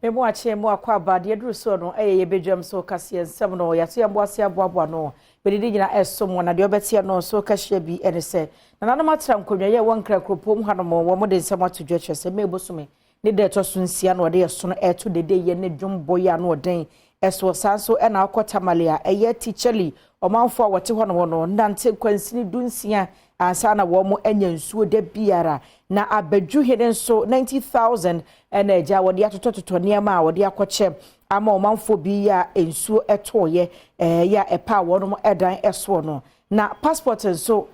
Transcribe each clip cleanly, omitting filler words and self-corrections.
Memo ache mo akwa ba de duru so no ye bedwam so kase ensem no ya so yambo ase aboabo no bedidi nyina esom wona de obetie no so kahye bi ene se na nana matra nkonwa ye wonkra kropom hanom wo mo de nsem atodwa chese mebosume ne de to so nsia no de so no eto de ye ne dwombo ya no den eso sanso e na akota malia eye ticheli omanfo a wote hono no nante kwansini dunsia ansa na wo mo anya nsuo de biara na abadwu heden so 90,000 ena eja wode atototo niam a wode akoche ama omanfo bi ya ensuo etoye ya epa wono mo edan eso no na passport nso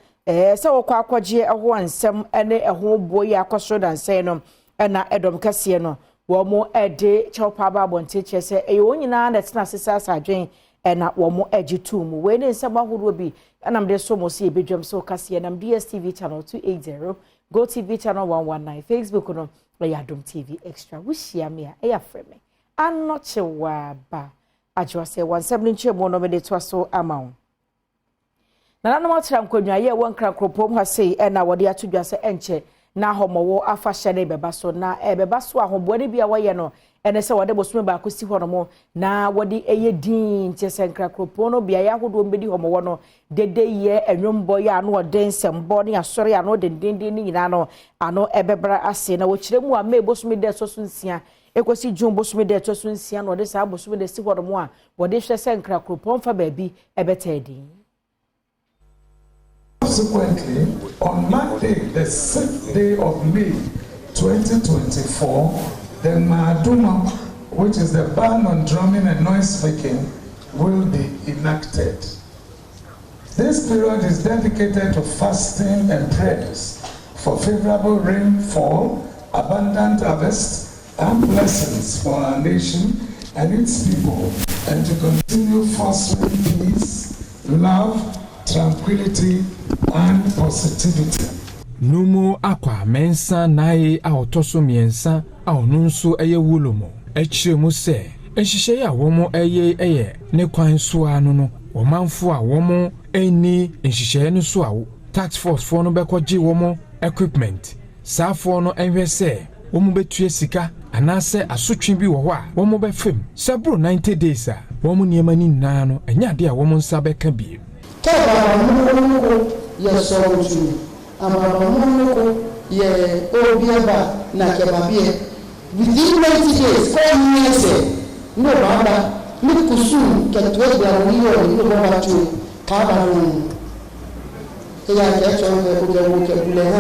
se wokwa akwaje eho ansem ene eho boye akosoro danse no ena edom kase no wo mo ede chopa ba bonte chese wonyina na tena sesa sadwen ena wo mo ejitu mu we ne nsem ahoro bi anam de so mo se bedwam so kase nam DSTV channel 280 Go TV channel 119 Facebook no Adom TV extra wushia me a ya freme anoche wa ba ajwa se 170 mo no me de to so amawo na nanu matra nkonwa ye wonkra kropom ha sei na wode atodwa se enche na homowo afa hye beba so na beba so ahobone bia woye no ene se wode bosume ba kosi ho no mo na wode eye din chese nkra kropom no bia ya hodo mbedi homowo no dede ye enwombo ya no wode nsembo ne asore ya no dendenden ni nyina no ano ebebra ase na wo kiremu a me bosume de so nsia ekosi jun bosume de to so nsia no wode sa bosume de si ho no mo a wode hwese nkra kropom fa ba bi ebetedi. Subsequently, on Monday, the 6th day of May 2024, the Badwam, which is the ban on drumming and noise making, will be enacted. This period is dedicated to fasting and prayers for favorable rainfall, abundant harvest, and blessings for our nation and its people, and to continue fostering peace, love, tranquility, and positivity. Numu akwa mensa nae a otoso miensa a onunso eye wulomo echire mu se ehihye ya womo eye ne kwan so anu no womanfo a womo eni ehihye no so a tax force for no bekoji womo equipment safo no enhwe se womo betue sika anase asotwe bi wo ho a womo befem sabro 90 days a womo niema ni nna no enya de a womo nsa beka bi yes so true amabamoko ye obiaba na kebabie within 90 days come years no baba mi kusu ketwe bia woniyo no baba tu ka ba no ya ke cho me ko je ke bule ha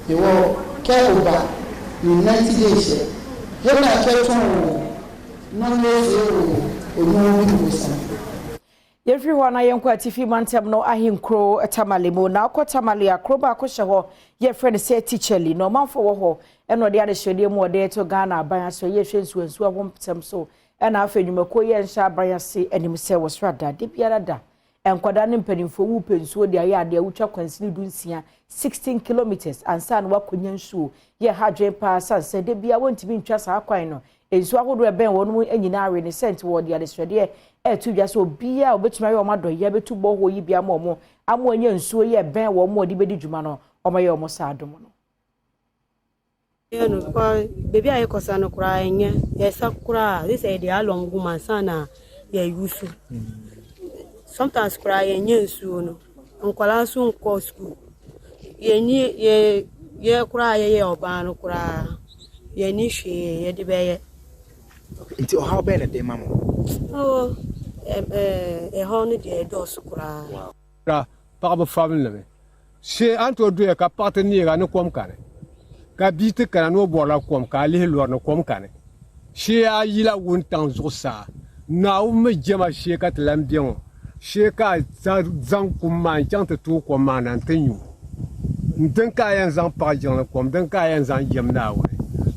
yo ke oba in 90 days ye na ke cho no le o no mi kusa. Everyone ayenkwa tifi mantem no ahinkro tamalemo na akotamale akroba akoshe ho ye friend say teacherly no manfo wo ho eno de adehwede mu ode to Ghana aban so ye hwensuansu abompem so ena afenwumako ye nsha aban se anim se wo srada de biara da enkwada ne mpanimfo wu pensuo de aye ade awutwa kwansini dunsia 16 kilometers ansa na wakonya nsuo ye hadwen pa sanse de bia wontimi ntwa sa akwan no ensu ahodo eben wonu anyina awe ne sent wo de adehwede etu bia so bia obetuma ye omado ye betu bo ho yi bia mo amanya nsuo ye ben wo mo de bedi djuma no omaye omo sa adom no no kwa baby aye kosa no kura enye ye sakura this is the along woman sana ye yusu sometimes kura enye nsuo no nkwala so nko school ye ni ye kura ye oba no kura ye ni hwe ye de beye nti o how been dey mama oh hon de dos kura ra pa family le she anto do ka partenaire no kom kare ka bite kana no bola kom ka le lo no kom kare she ayila wontan zosa na o me jema she ka tlam bien she ka zan kuma chante to ko manan tenyu nten ka yan zan pa jan kom den ka yan zan jem na we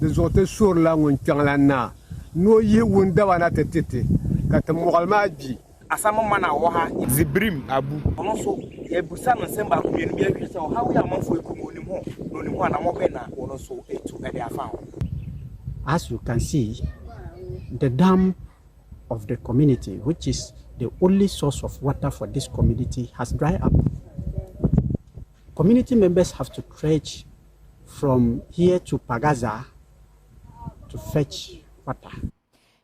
de zote sur la won la na no ye wonda wana tetete ka temoralma bi asama mana wo ha zibrim abu ono so e busa no semba ko yenu bi ahwese o ha wo ya manfo ekumo onim ho na mo be na ono so etu e de afa. As you can see, the dam of the community, which is the only source of water for this community, has dried up. Community members have to trudge from here to Pagaza to fetch water.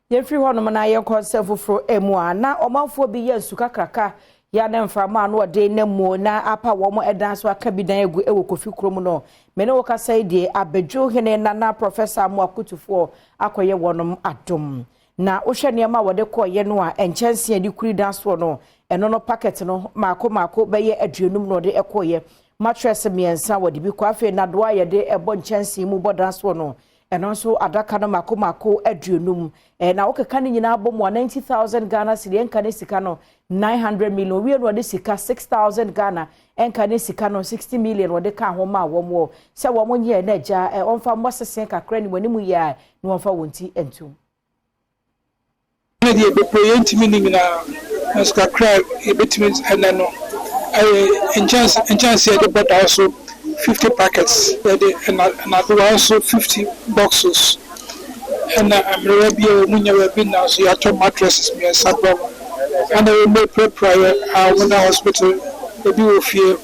Yefri ho no na ye conserve fro emu a na omanfo bi ye nsuka kraka ya na mframa no de na mu na apa wo mo edan so aka bi dan egu ewo kofi krom no me ne wo ka sai de abedwo hene na professor mu akutufo akoye wonom adom na wo hwe ne ma wo de koye no a enchanse adi kuri dan so no eno no packet no mako be ye aduonum no de ekoye mattress miensa wo de bi kwa fe na do aye de ebo enchanse mu bodan so no eno so adaka no mako aduonum na wo keka ni nyina abom 90,000 Ghana cedi enka ne sika no 900 million we no de sika 6,000 Ghana enka ne sika no 60 million wo de ka ho ma wo mo se wo mo nye na ja onfa mo sesen kakra ni wani mu ya ni wonfa wonti entum na die be project meaning na ska crack e betimi anano chance the but also 50 packets and also 50 boxes and I'm ready to now so you have mattresses me and and I will prior when the hospital the do fear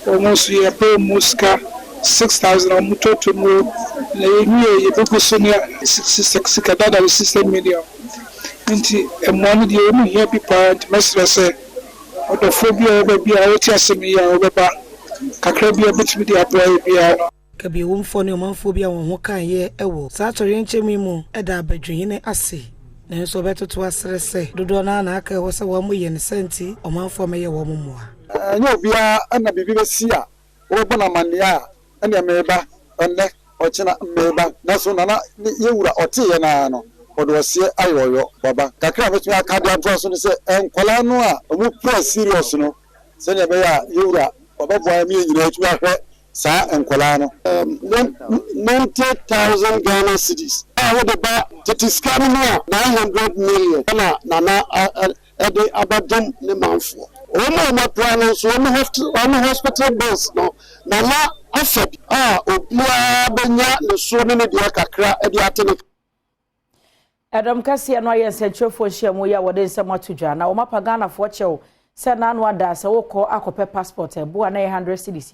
almost a per muska 6,000 or muto to move you book senior 66 million into a money the only happy parent must say or the phobia baby I tell me over kakra bia betimi de aboa bia no ka bi wo mfo ne omanfo bia won ho kan ye ewo sa tori nchemi mu eda abadwuhine ase na nso betoto asere se dodo na aka wo se wo mo ye ne senti omanfo me ye wo mo moa anya obia ana bibi besi a wo bona mane a ene meba onne ochina meba na so na ye wura ote ye na no odo sie ayoyo baba kakra betimi aka de ato so ne se enkola no a omu pro serious no se ne be ya ye wura Badwam nyina tu ahwe sa enkola no 90,000 Ghana cedis wo de ba tetiska no 900 million na ede Badwam ne manfo o ma plan no so no hospital bills no na afed obia benya ne so ne de kakra ede atene Adom kase no aye sentrofo hyiamu ya wode nsamatudwa na o mapa Ghana fo chew se na anu ada se wokọ akope passport ebo na 100 cedis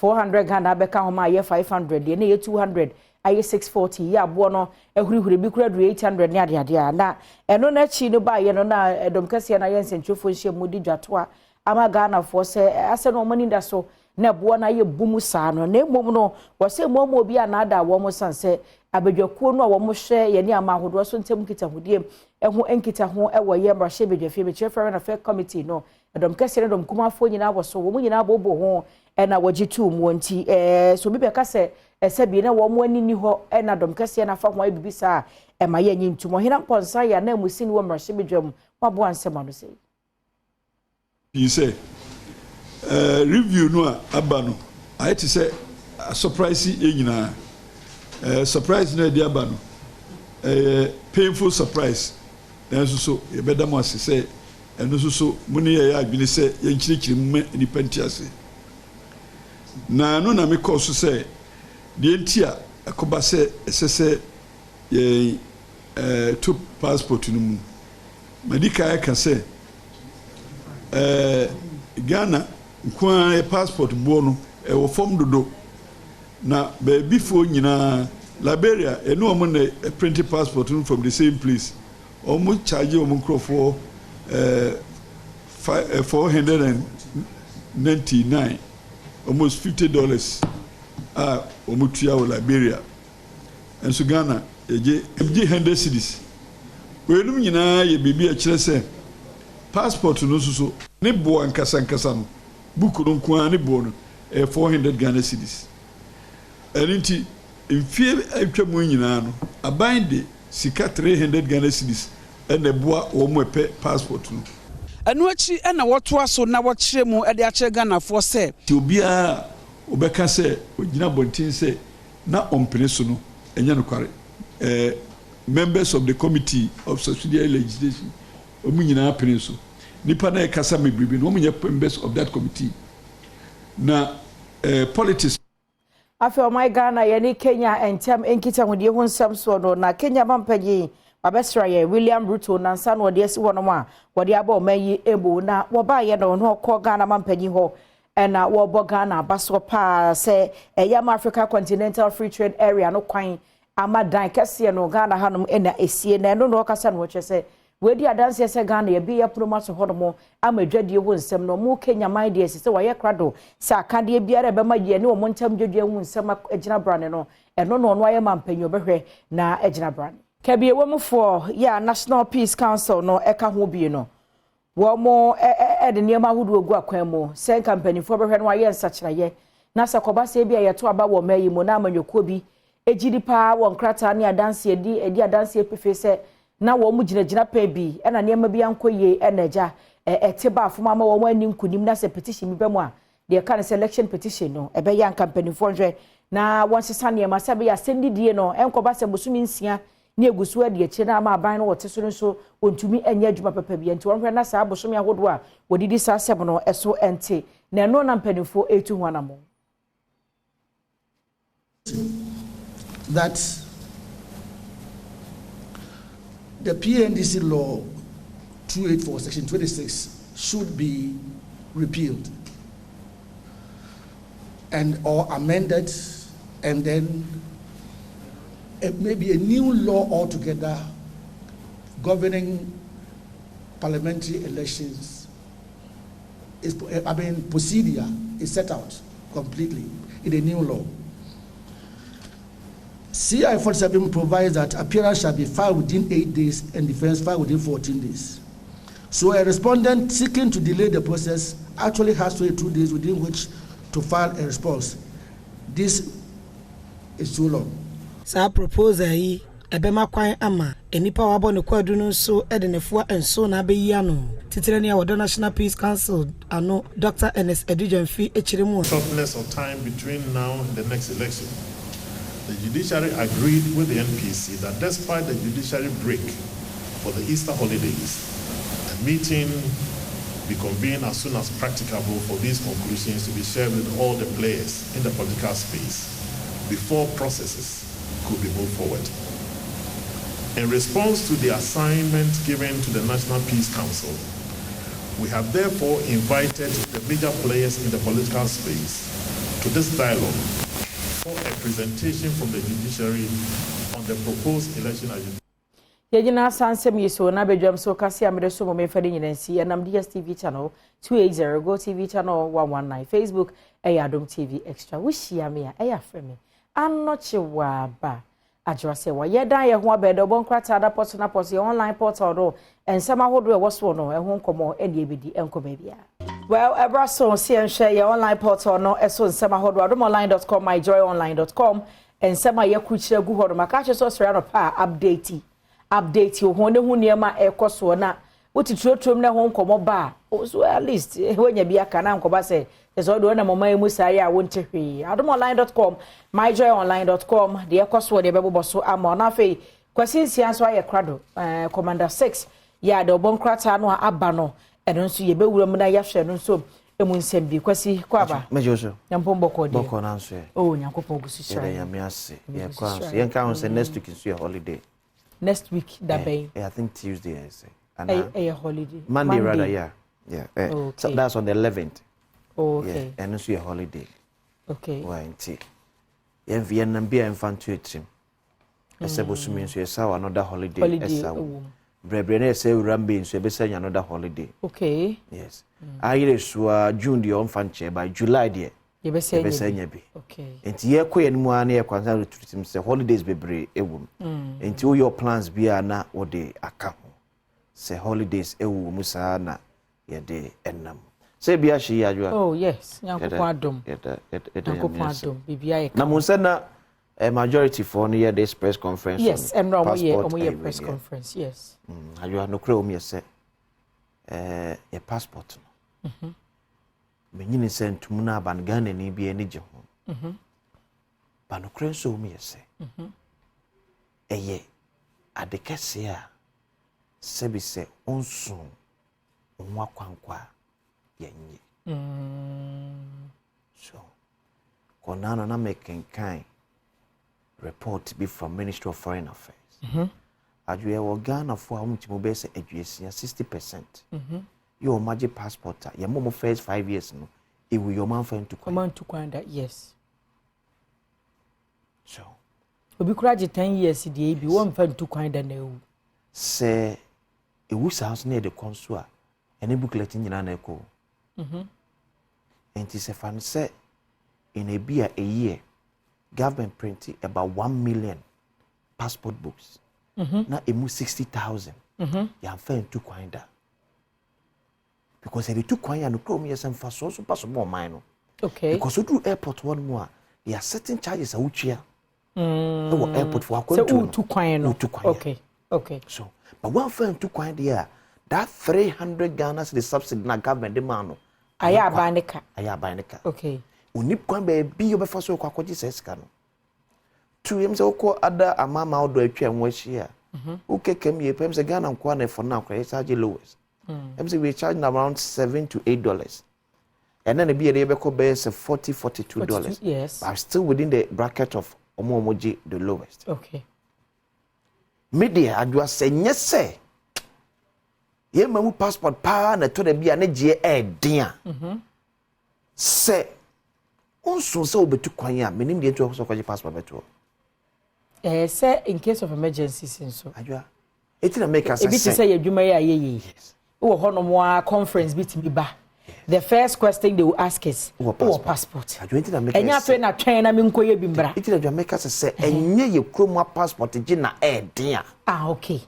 400 Ghana beka ho ma ye 500 de na ye 200 aye 640 ya abo no ehurihuri bi kura 800 ne ade na eno na chi no ba ye no na Adom kase na ye sentrofo hyiamu di dwato ama Ghana fo se ase no mani da so na ebo na ye bumu sa no na emom no wo se emom obi ana ada wo mo sanse abedwakuo no wo mo hwe ye ni ama hodo so ntem kitahudiem ehu enkita ho ewo ye mrahye bedwafie be chefere na fair committee no Adom kase Adom kumafo nyina wo so wo nyina bobo ho na wajitu mu nti so bi be kase esebi na wo mo anini ho na Adom kase na fa ho abibisa ma ye nyintum hina mponsa ya na musi ni wo mrahye bedwam wabo ansema no sei you say review no abano I to say surprise e nyina surprise no dey abano painful surprise nanso so ye beda mo ase say eno so muni ye adwene say ye nkyirikyiri mu ni panti ase na no na me course say de ntia akoba say esese ye to passport no mu madika ya ka say Ghana kwa e passport bo no e wo form dodo na baby fo nyina Liberia eno omo na printed passport from the same place omo charge omo crofo $499 almost $50 omo tua wo Liberia and so Ghana eje 100 cedis we num nyina ye bibi a kire se passport no so ne bo ankasa no book no kwa ne bo no 400 Ghana cedis enti mfie atwamu nyina no abande sika 300 Ghana cedis ene boa wo mo pe passport no anu achi ena woto aso na wo kire mu e de a kire Ghana fo se ti obia obeka se ogina bontin se na ompene so no enya no kware members of the committee of subsidiary legislation omu nyina apene so nipa na ekasa mebribi no omu nya members of that committee na politics afi o my Ghana ye ni Kenya entem enkita hodi ho nsam so no na Kenya mampanyi babesra ye William Ruto na nsa no de esi wono ma wode aba o mayi ebo na wo ba ye no no ko Ghana mampanyi ho na wo bo Ghana baso pa se Yam Africa Continental Free Trade Area no kwan ama dan kese no Ghana hanom ena esie na no no kasa no kyese we di adanse se Ghana ye bi ya promote hodomo ama dwadie wo nsem no mu Kenya mind dey se waye krado se akade biara be ma ye ne wo ntam dwadie wo nsem agina brane no eno no no aye mampanyo behwe na agina brane kabie wo mfo ya National Peace Council no eka ho bi no wo mo de niam ahudu ogu akwan mu se company fo behwe no aye nsakiraye na se koba se bia ye to aba wo mayi mu na amanyoko bi ejidi pa wo nkrata ne adanse edi adanse epefe se na wo mu gina pa bi ena niam bi ankoye enaja eteba afuma ma wo ani nkunim na se petition bi bemu a de kan selection petition no ebe ya company fo hwe na won sesa niam ase be ya sendidie no enkoba se bosumi nsia ne egusu ade eche na ama aban no wote so nso ontumi enya adwuma papa bi enti won hwe na sa bosumi ahodo a wodidi sa seb no eso ente na no na mpanifo etu ho anamo that the PNDC law 284 section 26 should be repealed and or amended, and then maybe a new law altogether governing parliamentary elections procedure is set out completely in a new law. CI 47 provides that appearance shall be filed within 8 days and defense filed within 14 days. So a respondent seeking to delay the process actually has 22 days within which to file a response. This is too long. Sa proposal yi ebema kwan ama enipa wabo ne kwadu no so edenefo enso na be yi ano titire ne awodo National Peace Council ano Dr. Ernest Edujemfi echiremu. Shortness of time between now and the next election. The judiciary agreed with the NPC that despite the judiciary break for the Easter holidays, a meeting be convened as soon as practicable for these conclusions to be shared with all the players in the political space before processes could be moved forward. In response to the assignment given to the National Peace Council, we have therefore invited the major players in the political space to this dialogue for a presentation from the judiciary on the proposed election agenda. Yejina sansem yiso na Badwam so kasi amede so mo mefade nyinansi enam DSTV channel 280 Go TV channel 119 Facebook Adom TV extra wishia me a frame anoche wa ba ajwase wa yeda ye ho abedo bon krata da portal na portal online portal do ensema hodo e woso no e ho nkomo e de ebedi enkoba bia. Well, Ebraso see and share your online portal no eso nsema hodo adomonline.com myjoyonline.com ensema ye kuchire gu hodo makache so sere no pa update yo hone hu niema ekoso na wotitrom na ho nkomo ba so at least wenya bia kana nkoba se eso do na mama emu sai a wonte hwe adomonline.com myjoyonline.com de ekoso de bebo so ama na fe kwasinsia so aye krado commander 6 ya de obonkrata no aba no eno nso ye bewura mu na yahwe no nso emu nsem bi kwasi kwaba mejoso nyampombo kodi boko na nso oh nyankopon gusu shira ya me ase ye kwa nso ye nka on next week nso holiday next week that bay I think Tuesday I say and a holiday Monday rather yeah okay. So that's on the 11th. Okay. Yeah, and it's a holiday. Okay. Why nti ye Vietnam bia infantu etim esebo sumi nso esa another holiday esa brebre na esa urambe nso ebesa another holiday. Okay. Yes. Ayire so June the on fanche by July there yebesa nya bi. Okay. Nti ye koye nmu ana ye kwanza retreat say holidays bebre ewum. Nti wo your plans bia na wo de aka ho. Say holidays ewu musa na ye de enam. Say bia shi ya jwa. Oh yes, nyankopon adom. Nyankopon adom bibia ye. Na munse na a majority for near this press conference. Yes, and omo press conference, yes. Ajwa no kre omo ye say your passport no. Menyini sentum na ban Ghana ni bia ni je ho. Ba no kre so omo ye say. Eye adekese a sebi se onsu onwa kwankwa yenye. So konano na making kind report be from Ministry of Foreign Affairs. Adwe wo Ghana for amutimo be se adwesia 60%. Your magic passport ya momo first 5 years no e will your man find to come to kwanda yes. So obi kura je 10 years die bi won fa ntu kwan da na ewu se ewu house na de konso a ene booklet nyina na eko enti se fan se in a year government printing about 1 million passport books na emu 60,000 ya fa ntu kwan da because they took kwan ya no krom yesem fa so pass more mine no okay because we do airport one more there are certain charges a wuchia airport for akwantu to kwan no okay so but one firm to kwan there that 300 Ghana the subsidy na government demand no aya abanika okay unip kwan be bi obefa so kwakoji sesika no tu yem se okọ ada amama odo atwa enwahia ukekem ye pem se Ghana nkwa na for na kwa charge lowest we charge around $7 to $8 and then be able to be $42 yes but still within the bracket of omomoji the lowest okay media adwa senye se ye mamu passport pa na to de bia na je dia se onso se obetu kwan ya menim de to so kwaje passport beto say in case of emergency so adwa etina make us say say adwuma ya ye yes wo hono mo conference bit mi ba the first question they will ask is passport enya fe na twen na me nkoye bi mbra etina adwa make us say enye ye kroma passport gi na dia okay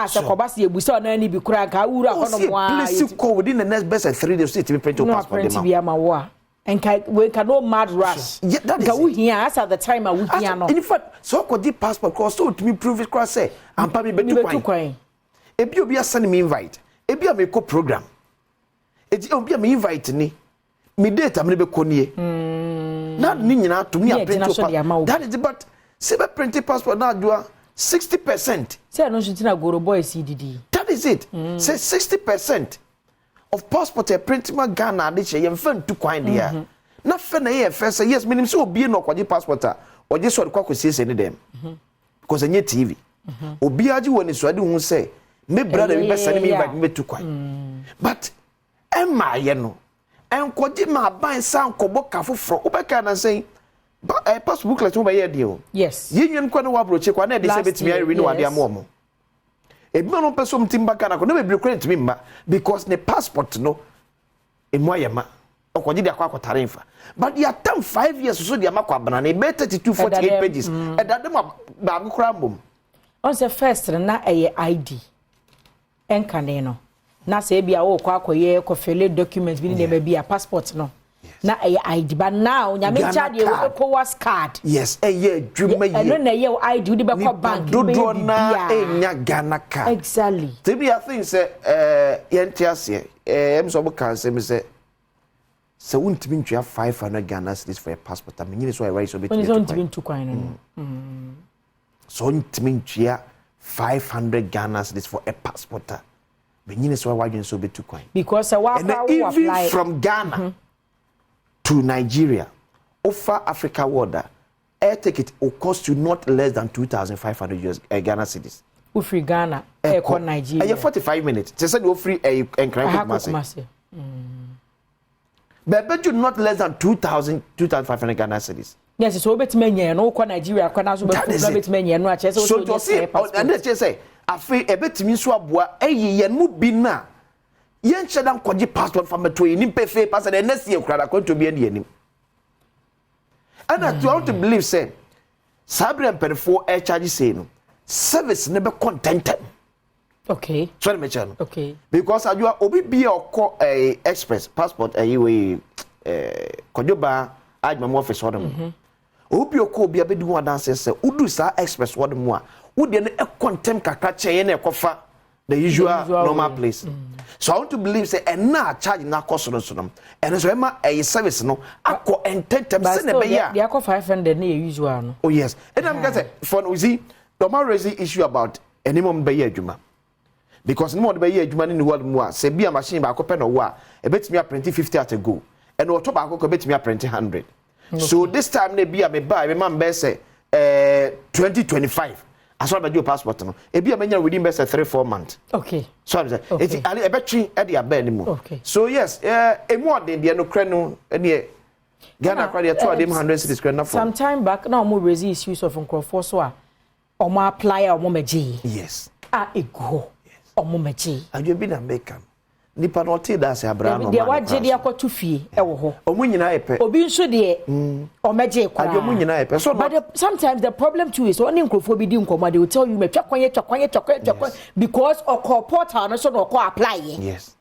so kobasi ebusa na ni bi kura ka wura hono mo please go within the next best 3 days to print your passport dem no ma wo and we can no mad rush that is here as at the time we here no in fact so ko di passport ko so to me prove it cross say ampa me betu kwan ebi obi asane me invite ebi a me ko program eti obi a me invite ni me data me be konie na ni nyina to me a print passport that is but se be print passport na adua 60% say no should na goro boy CDD that is it say 60% of passport a print ma Ghana de che yem fan tu kwan dia na fe na ye fe say yes minim say obi no kwaje passport a oje so de kwakosie se ne dem because enye TV obi aji woni so de hu say me brother be send me invite me tu kwan but emma ye no enkoje ma ban san kobo ka foforo obeka na say passport booklet mo ba ye de o yes yenyen kwa na wa broche kwa na de say betimi ya renew ade amomo ebi no person timba kana ko na be credit me mba because the passport no emoyema okoji de akwa akotare mfa but ya tam 5 years so de amakwa bana na be 32 48 pages e da dem ba agukura mbom on say first na ID enkane no na say bia wo kwa akoye ko file document bi ne be bia passport no na ID but now nyame charge you ECOWAS card yes dwuma ye eno na ye ID we be ko bank do na enya Ghana card exactly tibi I think say yentiase em so bukan say me say so untimi ntwa 500 Ghana cedis for a passport am nyine so I write so be to untimi ntu kwan no so untimi ntwa 500 Ghana cedis for a passport be nyine so I write so be too kwan because wa apply from Ghana to Nigeria, offer Africa water, air ticket will cost you not less than 2,500 US Ghana cedis. Free Ghana, air Nigeria. And 45 minutes. They said you free a Kumasi. But you not less than 2,500 Ghana cedis. Yes, so bet many no ko Nigeria ko na so bet many no ache so to say and they say afi e bet mi so aboa eyi yen mu bi na yen chedan kwaji passport from to yin pefe pass the next year krada ko to be any anim and I want to believe say sabre perfor e charge say no service ne be contented okay sorry me channel okay because adua obi bi okọ express passport we kojoba admam office odem obi okọ obi abedi ho adanse say udu sa express odem a wode ne e contem kakra cheye na ekofa the usual normal place. So I want to believe say and na charge na cost no so and so ma a service no akọ ententem se na be ya they akọ 500 na usual no. Oh yes. And I'm going to say for we see the more raising issue about any mom be ya adwuma because no more be ya adwuma ni world mu a se bia machine ba akọ pe no wa e betimi a print 50 at a go and o to ba akọ betimi a print 100. Okay. So this time na bia me buy me man be say 2025 as well as your passport no e bia menya within be say 3-4 months. Okay. So I'm say it ali e betwi e de aba animo. Okay. So yes, e more than the no kra no e Ghana credit to them 100 cities credit for. Some time back now more raise issues of Nkrofo so a omo apply omo meji. Yes. Ego. Omo meji. Adwo bi na make nipa no te da se abra no. Dey wa je dey akoto fie e wo ho. Omo nyina epe. Obi nso dey omeje kwa. Adwo mu nyina epe. So but sometimes the problem too is only Nkrofo bi di nkomo they will tell you me twakwanye because okọ portal no so no okọ apply. Yes.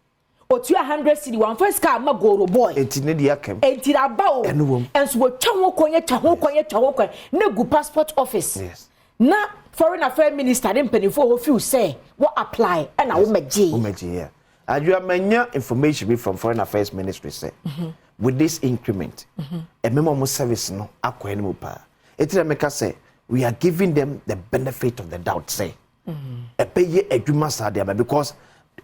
O 200 cedi one first car ma goro boy. Enti ne dia kem. Enti da ba o. Enso wo twa ho na gu passport office. Yes. Na foreign affairs minister dem penifo ho feel say what apply and wo meje. Wo meje yeah. Adwa manya information be from foreign affairs ministry say with this increment a memo service no akwa ni mo pa. Etira meka say we are giving them the benefit of the doubt say. E peye adwuma sa dia because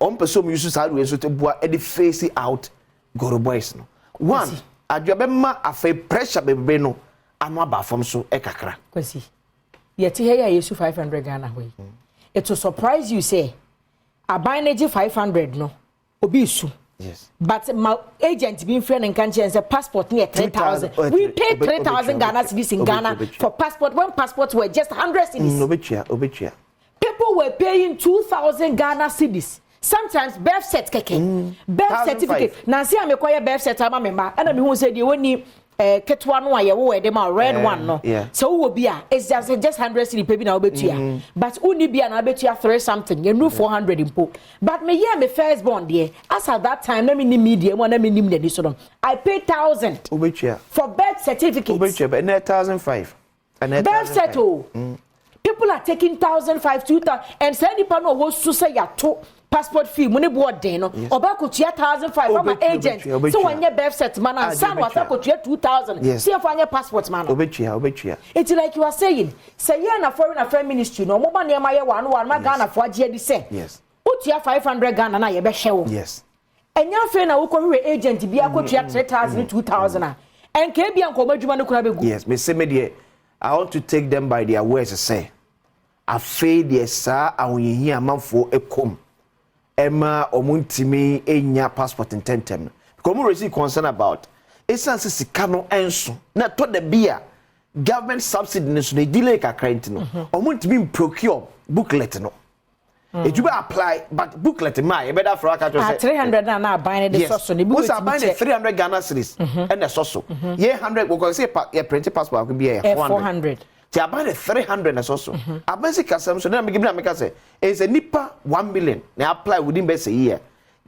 on person use side we so to boa e dey face out Goro boys no. One adwa be ma afa pressure bebe no anu aba fam so e kakra. Kwasi. Yeti here ya yesu 500 Ghana hoy. It will surprise you say abaneji 500 no obi su. Yes. But my agent been friend and can't say passport near 3,000. We paid 3,000 Ghana cedis in Ghana for passport. When passports were just 100 cedis. Obetia. People were paying 2,000 Ghana cedis. Sometimes birth set keke. Birth certificate. Nancy I'm a birth set ama member. And me who said you only ketwa no aye wo de ma red one no. So wo bia it's just 100 cedi pay na obetua. But uni bia na obetua 3 something. You know 400 impo. But me here me first born there. As at that time na me ni media mo na me nim de so I paid 1,000 obetua for birth certificate. Obetua but 1,500. Birth set oh. People are taking 1,500, 2,000 and say nipa no wo su say ya to passport fee money board den no oba ko 1,500 from an agent so when your birth set man and some was ko 2,000 see if on your passport man obetua it's like you are saying say you na foreign affairs ministry no mo ba ne ma ye one ma Ghana for agye di say yes utia 500 Ghana na ye be hwe yes enya fe na wo ko hwe agent bia ko 3,000 2,000 and ke bia nko madwuma no kura be gu yes me say me there I want to take them by their words say afei de sa awonyi amanfo ekom Emma omuntimi enya passport intentem because we receive concern about essence sikano enso na to the beer government subsidy no so delay kakra ntino omuntimi procure booklet no it will apply but booklet ma e better for aka to say 300 na buy the soso ne booklet we buy 300 Ghana cedis and the soso ye 100 we go say ye print passport could be 400 ti abane 300 na so abansi kasam so na me give na make say is a nipa 1 million na apply within be say year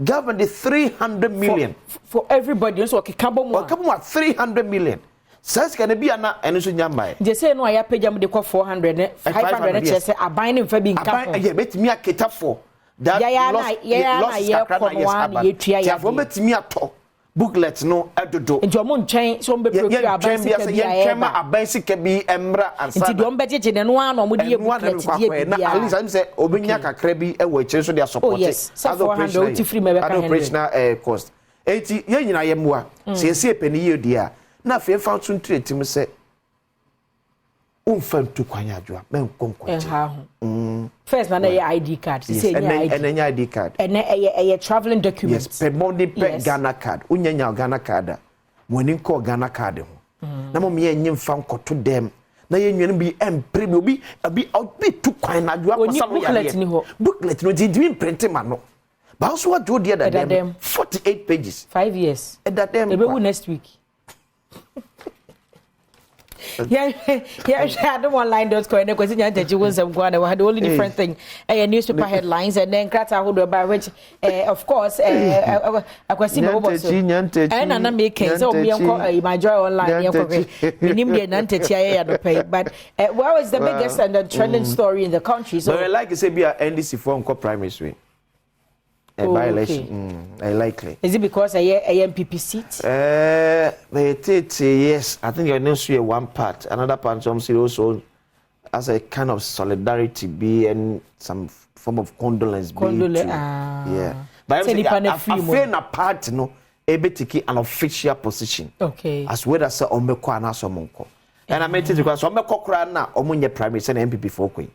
government the 300 million for everybody so kikabo mo 300 million says can be na eno so nyamba je say no aya pagam de ko 400 500 che say abane mfa bi nka ko ye betimi aketa for that lost kakra ye tua ya for betimi ato booklet no adodo nti omo ntwen so mbe procure abansi ka bi ya ema abansi ka bi emra ansa nti do mbe jeje ne no ano mo de booklet die na at least I'm say obinya kakra bi e wo akire so de support as operation free me be ka operational cost enti ye nyina ye moa se peni ye dia na fe fa tun tretim se umfam tu kwanya adwa men konkwaje first na your ID card say enya ID card eye traveling document yes pe money pe Ghana card unyanya Ghana card woni ko Ghana card ho na mo me enye mfa nkoto dem na ye nwene bi empre bi obi tu kwan na adwa ko sam ya booklet no di print ma no ba so what do the other dem 48 pages 5 years that dem ebe next week yeah Adom.online.co and because you had the only different thing newspaper headlines and then krata hold by which of course I question and I'm making so me my joy online but well it's the biggest and the trending story in the country so I like to say be a NDC form primary swing by-election. Likely. Is it because a MPP seat? Yes. I think you're not one part. Another part, some see also as a kind of solidarity be and some form of condolence. Yeah. But I feel a part, no, able to keep an official position. Okay. As well as Omeko and Asomonko. And I made it because Omeko Krana, Omunya Primary, and MPP for Queen.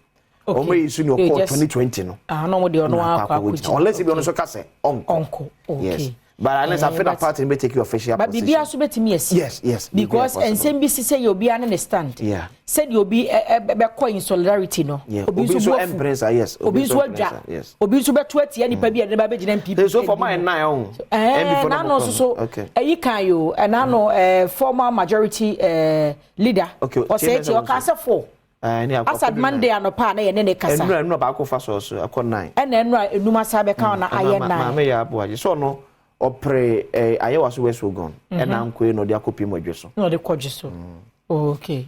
Okay. Soon your 2020 no. No, what do you know? Unless you be on so case uncle. Okay. Yes. But unless I feel that party may take you official but position. But Bibia submit me yes. Because and same BC say you'll be an stand. Yeah. Said you'll be a coin solidarity no. Yeah. Obi so empress yes. Obi so yes. Obi so be 20 and baby and baby NPP. So for my 9 no so okay. You can you and I know former majority leader. Okay. Or say you can 4. As at Monday and pa na ye ne kasa. And no ba ko fa so akon 9. And enra enuma sa be ka na aye 9. Ma me ya abo so no opre aye was we so gone. And am ko no dia kopi mo dweso. No de kodwe so. Okay.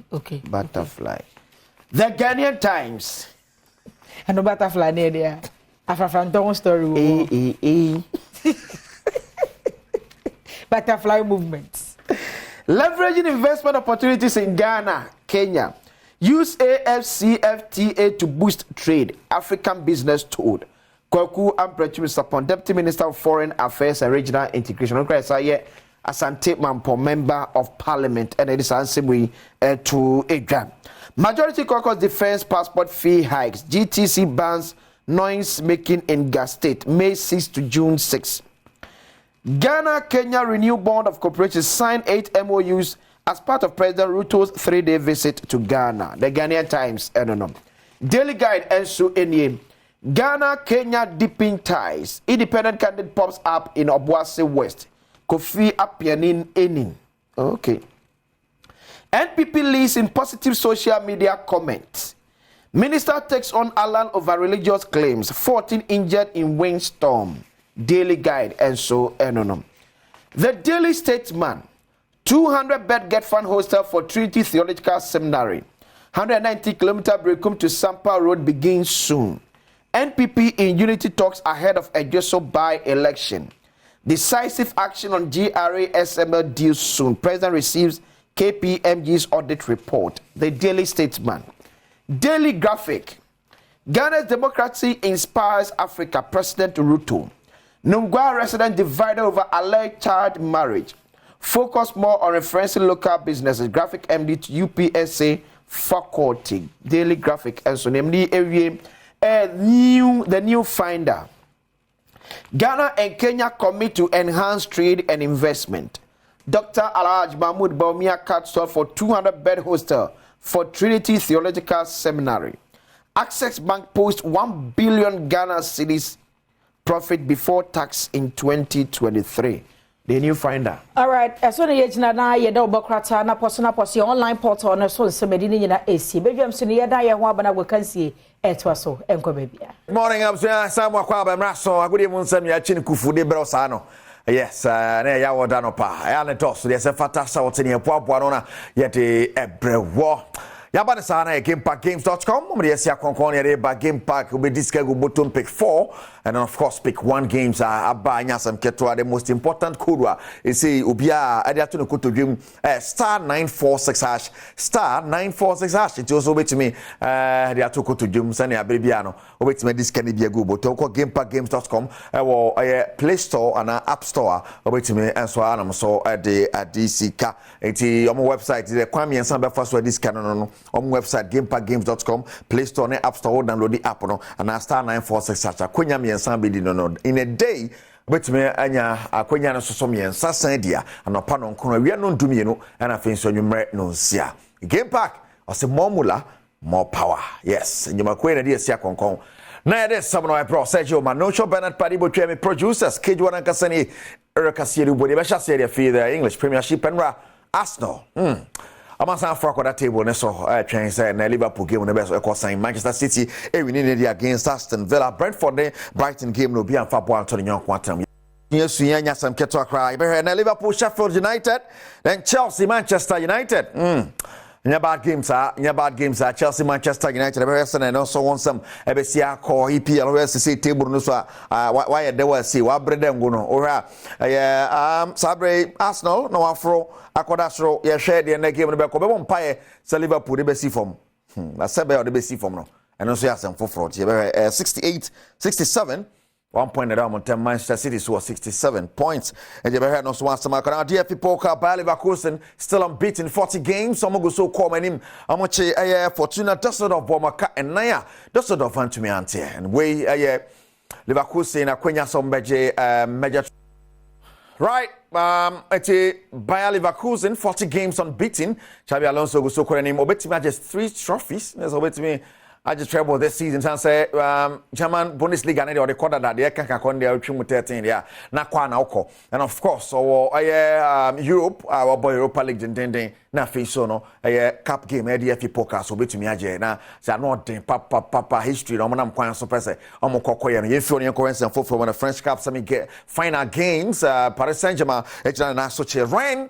Butterfly. The Ghanaian Times. And no butterfly near there. Afafranton story. Butterfly movements. Leveraging investment opportunities in Ghana, Kenya. Use AFCFTA to boost trade. African business told. Kwaku Amprechi upon Deputy Minister of Foreign Affairs and Regional Integration. Asante Mampo, Member of Parliament, and it is answering to Adom. Majority caucus defense passport fee hikes. GTC bans noise making in Gas State, May 6 to June 6. Ghana Kenya Renew Bond of Cooperation signed 8 MOUs as part of President Ruto's 3-day visit to Ghana. The Ghanaian Times, Daily Guide Ensu Enye. Ghana Kenya deepening ties. Independent candidate pops up in Obuasi West. Kofi Apianin Enin. Okay. NPP leads in positive social media comments. Minister takes on Alan over religious claims. 14 injured in windstorm. Daily Guide and so on. The Daily Statesman. 200-bed get fund hostel for Trinity Theological Seminary. 190-kilometer Brekum to Sampa Road begins soon. NPP in unity talks ahead of Ejoso by-election. Decisive action on GRA SML deal soon. President receives KPMG's audit report. The Daily Statesman. Daily Graphic. Ghana's democracy inspires Africa. President Ruto. Nungwa resident divided over alleged child marriage. Focus more on referencing local businesses. Graphic MD to UPSA faculty. Daily Graphic. And so namely the new finder. Ghana and Kenya commit to enhance trade and investment. Dr. Alhaj Mahmoud Baumia cut short for 200-bed hostel for Trinity Theological Seminary. Access Bank posts 1 billion Ghana cedis profit before tax in 2023. The new finder. All right. So the yejina na yeda obokrata na posi online portal na so nsɛmɛdi ni nyina esi. Bedwam so ne yeda ye ho abana gwakansie etwa so enko bebia. Morning absua Samuel kwa bemra so agudi mu nsɛm ya chini kufude bro sa no. Yes, na ya woda no pa. Ya ne tos de se fata sa wote ne poapoa no na yete ebrewo. Yabane sana gamepackgames.com. Mwe yesi akonkon ya reba Game Pack ube diska go button pick 4 and then of course pick 1 games aba nyasam ketwa. The most important code wa isi ubia adiatu nukuto dream star 946 hash star 946 hash. It also bet me adiatu kuto dream sani abrebiano ubet me diska ni bia go button ko gamepackgames.com wo Play Store and App Store ubet me enso anam so de adisika enti omo website de kwami ensan be faso diska no on website gamepackgames.com, Play Store and App Store, download the app no and star 946 such a kwenya me ensan be no in a day bet me anya akwenya no so me ensan san dia anopa no nkono wi no ndumi no and afenso nwumre no nsia Game Pack ose more mula more power. Yes, nyuma kwena dia sia konkon na yede sabno I pro Sergio Manocho Bernard Padibo twemi producers Kejwana Kasani Erekasieri Bodi be sha serie fi the English Premiership and Arsenal. Amasa for that table ne so twen say na Liverpool game no be so sign Manchester City winning against Aston Villa. Brentford Brighton game no be am fa ball to the young quantum. Yes, nya sam keto akra be na Liverpool Sheffield United then Chelsea Manchester United. Nya bad games are Chelsea Manchester United be say na so won some e be sia call EPL we say table no so why they will see wa brede ngo no ora Sabre Arsenal no afro akodasro ye share the na game no be ko be mpae say Liverpool dey be see from na sebe dey be see from no and so yasem foforo tie be 68 67 1 point down on 10 Manchester City so 67 points and you heard no so one some DFB Pokal Bayer Leverkusen still unbeaten 40 games some go so call my name amoche Fortuna Düsseldorf Bomaka and Naya Düsseldorf antumi ante and we Leverkusen akwenya some beje major Right, it's a Bayer Leverkusen, 40 games unbeaten. Xabi Alonso go so call name. Obetimi just 3 trophies. There's Obetimi I just treble this season. And say German Bundesliga na the quarter that they can con their team 13 there. Na kwa na oko. And of course, Europe, our boy Europa League dending na face so no cup game DFB poker so Obetimi aje na say no den papa history no manam kwan so pese omo kokoye no yefi oni currency and for the French Cup some get final games Paris Saint-Germain na so che rain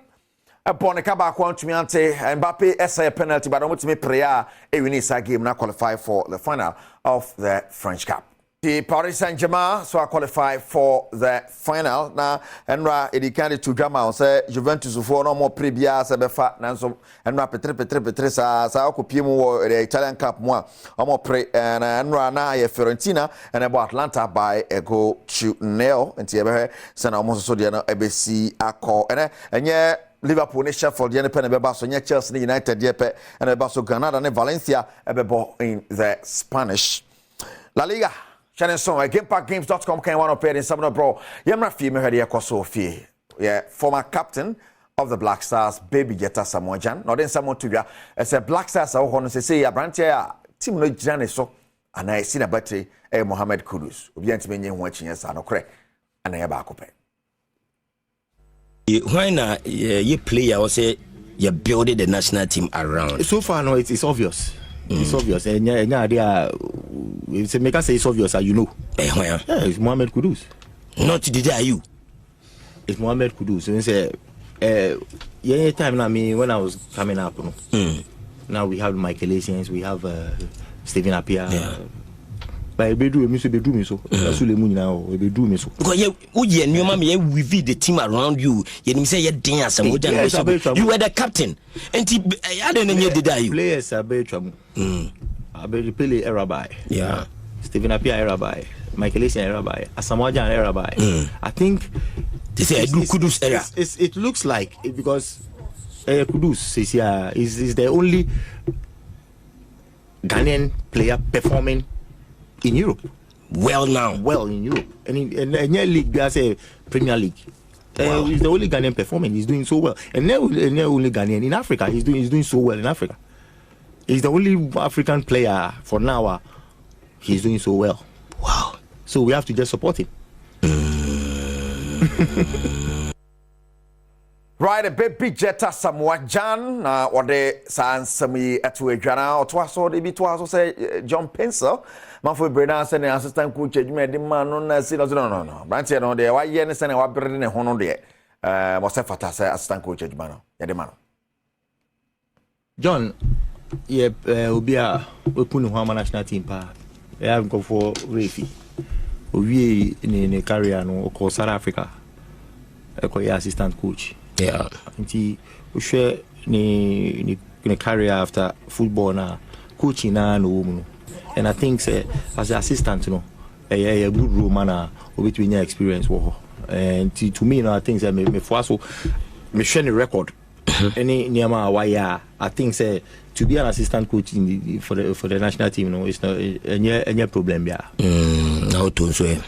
upon the Kaba Quantumiante and Mbappe essay penalty, but almost me prayer a winning game now qualify for the final of the French Cup. The Paris Saint-Germain so I qualify for the final now. Enra edikandi to drama say Juventus for no more prebia sebefa nanso enra petre sa okopiem the Italian Cup mo omo pre and enra na Fiorentina and about Atlanta by a goal to nil and tiebe say na almost so dey no ebesi akọ enye Liverpool ne Sheffield the pen beba so nye Chelsea United the pe and beba so Granada ne Valencia ebebo in the Spanish La Liga. Shannon Song, GamePackGames.com can one appear in some bro. Yamra Fee me heard Koso Fee. Yeah, former captain of the Black Stars, Baby Jetta Samojan. Not then someone to ya. As a Black Stars, I want to say, Abrantia, Team no Janet so, and I seen a battery, Mohamed Kudus. We ain't been watching us, I know correct. And I have a copy. When you play, I will say you build the national team around. So far, no, it's obvious. It's obvious. And idea, if make us say it's obvious, you know. Yeah, it's Mohamed Kudus. Not today, are you? It's Mohamed Kudus. So say, time I mean when I was coming up, now we have Michael Essence, we have Stephen Appiah. Yeah. But be do me so. Suleiman now be do me so. Because you with the team around you. You say you dance and you were the captain. And I don't know you. Players are very trouble. I be play era by. Yeah. Stephen Appiah era by. Michael Essien era by. Asamoah era by. I think they say Kudus era. It looks like because Kudus is the only Ghanaian player performing in Europe. Well in Europe. And in your league, I say Premier League. Wow. He's the only Ghanaian performing. He's doing so well. And now only Ghanaian in Africa. He's doing so well in Africa. He's the only African player for now. He's doing so well. Wow. So we have to just support him. Right, a baby Jetta Samojan, or the Sans Sami Atuajana, or twice or the twice say John Pencil, Manfred Brennan, and the assistant coach, you made the man on the scene. No. Branch on there, why yen is and what Brennan and Hono there. Was a fantastic assistant coach, Mano, Yademano. John, yeah, we put no harm national team. I have gone for Rafi. We in a career no South Africa. I assistant coach. Yeah. Nti we share ni career after football na coaching na no. And I think say as an assistant a good role man between your experience wo. And to me I think say me for so me share the record. Any niama why I think say to be an assistant coach for the national team it's not any problem how to so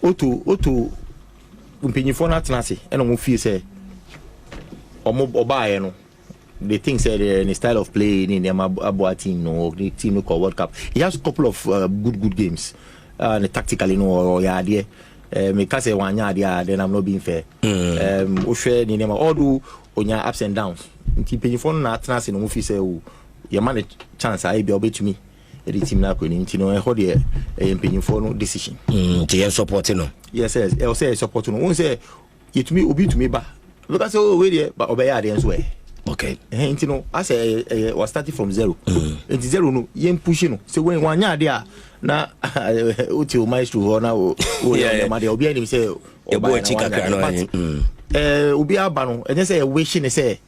Oto mpanyinfo na tenase and mo feel say oba no the thing said the style of play in the Aboa team no the team no call World Cup. He has a couple of good games tactically no yeah there me can say one there then I'm not being fair o share ni nema although onya ups and downs nti mpanyinfo na tenase no mo feel say o your man chance I be obey to me the team na ko ni nti no e ho de mpanyinfo no decision to support no yes I say support no won say it to me obi to me ba look at say oh we there but obey there so okay nti no I say was starting from zero nti zero no yen push no say when one ya there na uti o maestro na o ya ma there obi ani say oba chika no obi aba no and say wish ni say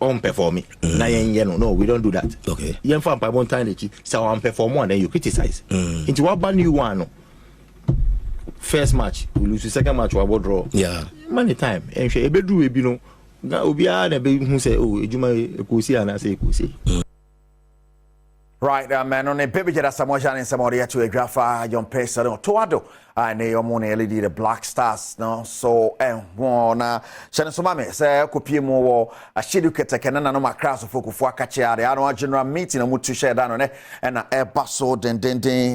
on performing na yen no we don't do that okay yen fa pa bon time echi say on perform and then you criticize into what ban you one no first match we lose, the second match we draw many time and she ebedu we bi no obi a na be hu say oh ejuma ekosi ana say ekosi. Right, man, on a baby jet as Samojan and somebody to a grapha, young person, or Toado, and a money LED, the Black Stars, no, so, and one, Shanasomame, say, copy more, a sheduketa can no my class of folk for Kachia, the annual general meeting, and to share down on it, and a basso, then,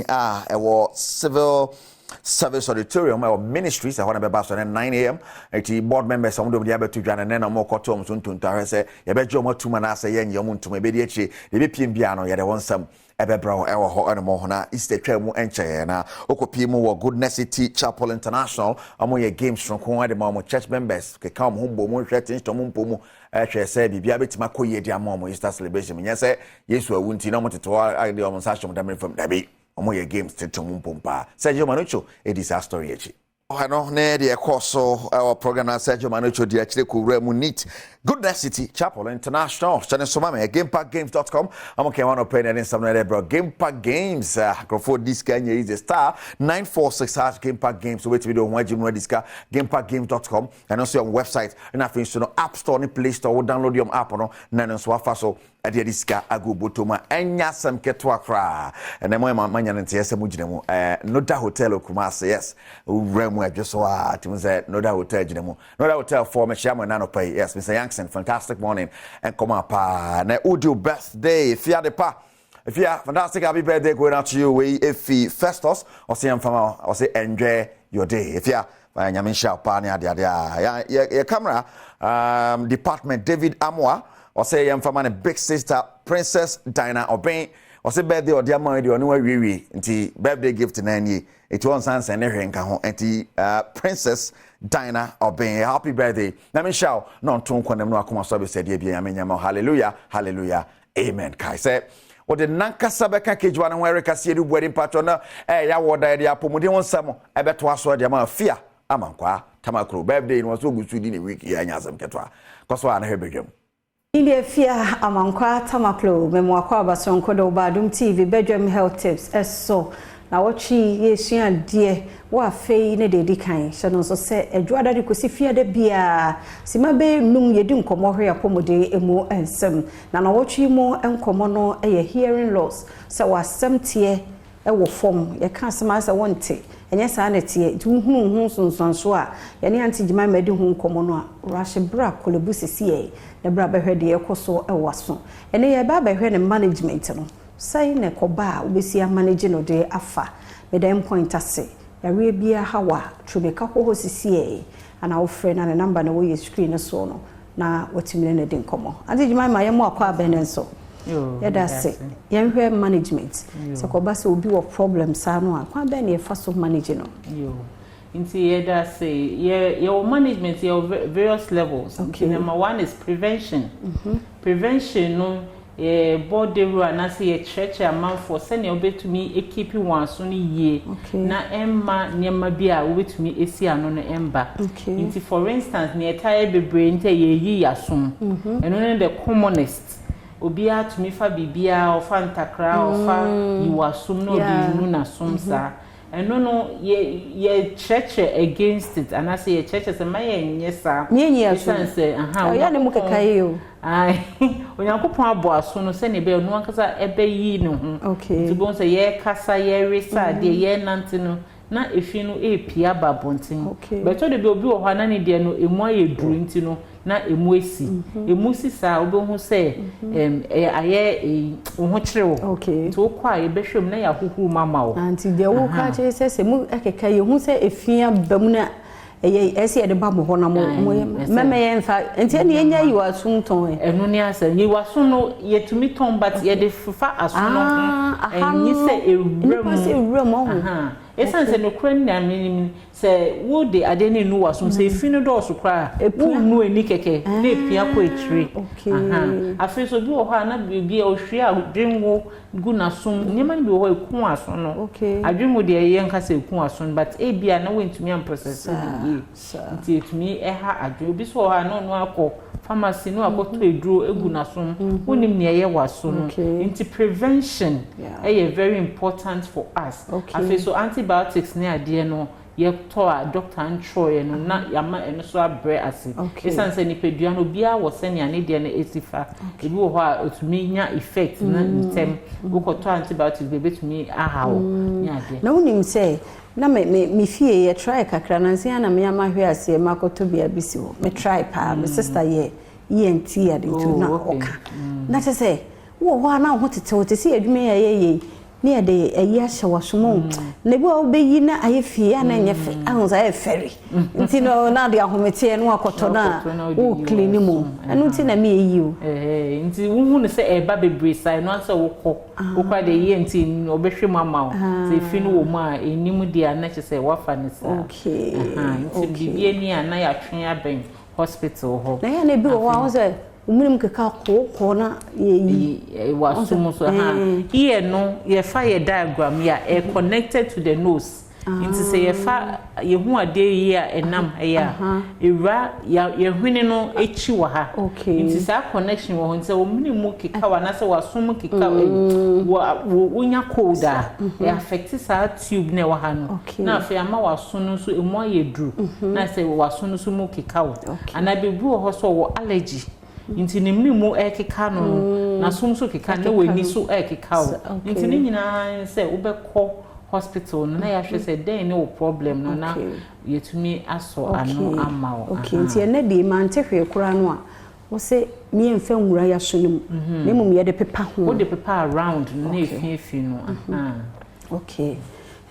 a civil service auditorium or ministries. I want to be back at 9 a.m. The board members some of the able to join and then more cotton soon to say, you bet your more to man as a young young to maybe the PMBano, you want some Ebebro, our Animal, East Tremo and China, Okopimu, Goodness City Chapel International, among your games from Kwan, the Mamo church members, can come home, more threatening to Mumpumu, said, be able to Makoye, dear Momo, Easter celebration. Yes, yes, we won't know what to our idea on such a from Debbie. Omoye games to Mumpumpa. Sergio Manucho, it is our story. I know the course our program Sergio Manucho the actually could neat Goodness City Chapel International. Channel Somame GamePackGames.com. I'm okay one open and somewhere there, bro. Gamepack Games. For this Kenya is the star 946 Gamepack Games. So wait to do one Jim Rediska GamePackGames.com and also on website and I think so App Store and Play Store. Download your app no Nano Swafaso. Adi diska agu botoma enya sam ketwa kra ene mo manya nte yesa mujinemu Noda Hotel Kumasi yes uremu adweso a timze Noda Hotel jinemu Noda Hotel for me shamo nano pay yes Mr. Yankson fantastic morning and come up na udio birthday fia de pa if you fantastic happy birthday going out to you we if Festus or say fama or say enjoy your day if you nyame sha pa ne ade ya camera department David Amwa or say young for my big sister Princess Dinah Obey or say birthday or dear money or no we nti birthday gift in any it was sans and nka ho nti Princess Dinah Obey happy birthday na me show no ton konem no akoma so be said e bia nyama hallelujah hallelujah amen kai say o de nankasa beka kejwa na were kase edu wedding patron na ya woda de apomuden wonsam e beto aso de ma fia amankwa tamakro birthday no so gusu di ne week ya nyasam ketwa koso ana hebedwam Ile fia amankwa tamaklo memwakwa basonko do Badum TV Badwam health tips eso na wochi yesua de wa fei ne de dikan hye no so se adwada de kosi fia de bia simabe num yedi nkomo hwe apomode emu ensem na wochi mu enkomo no eye hearing loss se wasem tie ewo fom ye ka sema se wonte enye sa na tie tu hu sonso a ye ne anti jima medi hu nkomo no a rashe bra kolebu sisi na bra behwe de ekoso ewaso ene ye ba behwe ne management no sai ne koba obesi manage no de afa me dem point ase yawe bia hawa trubeka ho sisi ana wo frɛ na ne number na wo ye screen so no na wotimle ne de nkomo anti jima ma ye mo akwa abenenso yeah, that's it. Young management. So, Kobasa will be a problem. Sano, I be near first of managing. Into that's it. Your management, your various levels. Okay. Number one is prevention. Prevention, no, board the rule and I say a church amount for sending obey to me a keep you one sunny ye. Na Emma near Mabia with me a see on the ember. Into for instance, near tire brain te ye assume. And only the commonest. Obia to me fa bibia or fa ntakra or fa you assume no be na sumsa and no ye church against it and I say a church as a man yes sir say aha ya ne mukeka yo ai onyankopon abo aso no se ne be no ankasa ebe yi no ho to bon say ye kasa ye resa de ye nante no na efi no epia babontin beto de be obi o hana ne de no emu aye duru nti no na emu esi emu sisa obi hu se aye ho kirewo to kwa ye behwem na ya huhu mama o anti de wo ka che se mu akeka ye hu se efia bam na ese de ba mo ho na mo meme ye nfa nti ne nya yi wasun ton enu ne asa yi wasun no ye tumi ton but ye de fufa asun no enyi se ewrem ho esanse no kran na minim se wo de ade ne nu wasun se finu do so kra wo nu eni keke na epia ko etire afi so bi wo ha na bibia ohwe a dwenwo gu na sum nyema bi wo eku asun no adwenwo de ye nka se eku asun but e bia na wentumi am process ye nti etumi ha adwen bi so ha no akọ pharmacy no akoto eduro egu na sum wonim ne ye wasun nti prevention very important for us afi so antibiotics ne ade no ye to a doctor antro no na yama eno so abre ase esan se nipedua no bia wo se ne ane de na esifa ebi wo ho a otumi nya effect na ntem wo ko to antibiotics be betumi ahawo nya de na unim se na me fie ye try kakra na nsia na me amahwe ase makoto bia bisi wo me try pa me sister ye ENT ade to na oka na te se wo ho na ho tete wo te se adwuma ye ni ade ayi ahye wasomo na bi wo be yi na aye fie na nyefe ahunza aye ferry nti no na de ahomete no akoto na wo clean mu anu nti na me yi o nti wo hu ne se eba bebre sai no anse wo kwa de yi nti obehwe mama o se fi no wo mu a enimu de na che se wafa ne sa nti bibie ni ana ya twen aben hospital ho na ya na bi wo ho se umunim keka ko na ye wasumu so here no ye fa ye diagram ya connected to the nose nti say ye fa ye hu ade ye enam ya ewa ye hwene no echi wa ha nti sa connection wo nti umunim keka wa na se wasumu keka wo nya cold a e affect sa tube ne wa ha no na afi ama wasunu so emu ye dru na se wasunu so mu keka wo anabebu ho so wo allergy nti nimni mu ekeka no na sumso keka na wani so ekeka wo nti ni nyina se ubekọ hospital no na ya hwe se den ne wo problem no na yetumi aso ano ama wo nti ene de man tehwe kura no a wo se mi emfa nwura ya so no ne mum ye de pepa ho wo de pepa around na efi no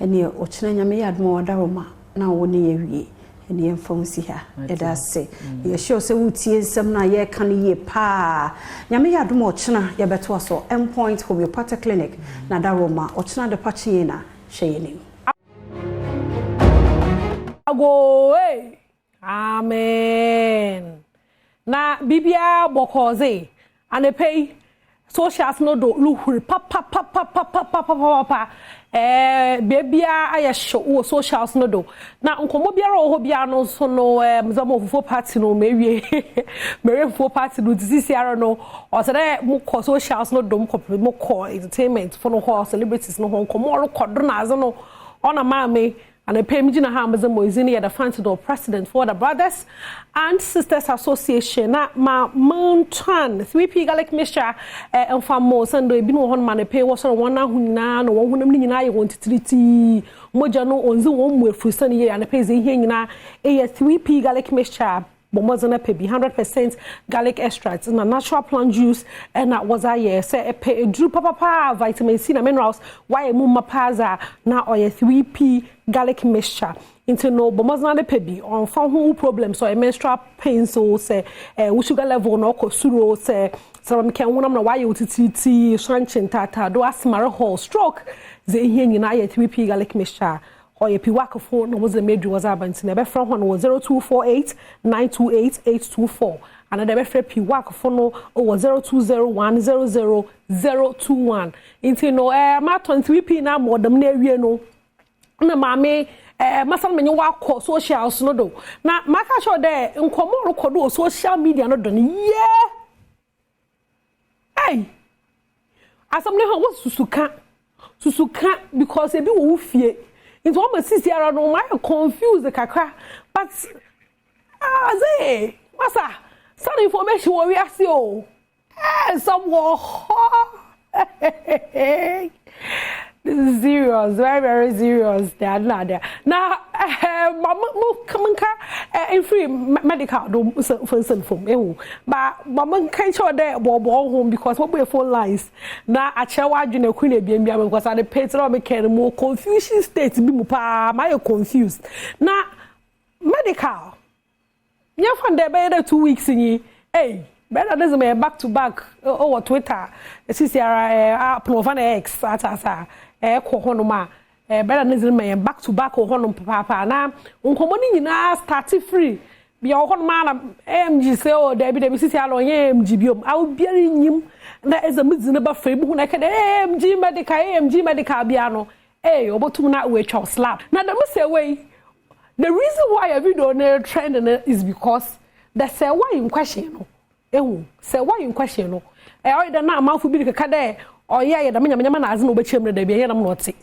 ene o kina nyame ya admo wadaroma na wo ne ye wie ene emfa si ha eda se ye sure se wutie nsem na ye kan ye pa nyame ya admo kina ye beto aso endpoint homeopathic clinic na daroma o kina de pachi na hweyeni ago amen na bibia bokoze anepei socials no do luhuri pa bebia aye show socials no do na nkomo biara ho bia no so no mzamo fufo party no mewie mere fufo party no disisiara no o se dey mo ko socials no do mo ko entertainment for no ho celebrities no ho nkomo ro kodo na azo no ona maame and a pemjina hamza moizini the fancy president for the Brothers and Sisters Association na ma mountain 3p garlic mixture and famo sando e binu hon man pay was one na hunna no won hunam ni nyina ye won titriti moja no onzi won mu efrusan ye and pay ze ihe nyina e 3p garlic mixture bomazana pe 100% garlic extract na natural plant juice and that was I say a drew papa vitamin C na minerals why mu mapaza na oye 3p garlic mixture into no bomazana pe bi on fa ho problem so menstrual pain so say sugar level no ko suro say so me kan wonam na why utiti shanchin tata do asmara hole stroke ze ihe nyina ye 3p garlic mixture or your piwaka phone was the major was about never from 0248 928 824 and the best piwaka phone was 0201 00021 into no maton 3p na more them near no na mame masal menyo wa ko socials no do na maka show there nkomo record social media no do yeah hey asamne ho susuka because e bi wo fie into what my sister are no my confused kakra but say what's that some information we are see oh someone this is serious, very very serious they are not there now mama come in free medical do first from but mama can't show there bobo home because what we phone lines na achewa adwene ku na bia because I the petrol me carry more confusion state bi mu pa my confused na medical you find there by 2 weeks in hey better doesn't me back to back over Twitter CCR Plovana X atasa ko honoma better doesn't me back to back honum papa na nkomo ni nyina start free bia honoma na AMG say o there be CCR on AMG biom I will be nyim na ezamizi na ba Facebook na ka AMG medical bia no obotum na we twa slap na dem say way the reason why every day trending is because the say why in question no say why in question no e o da na amanfo bi kaka dey o ye da manyama na aze no obechem na da bia ye na mnote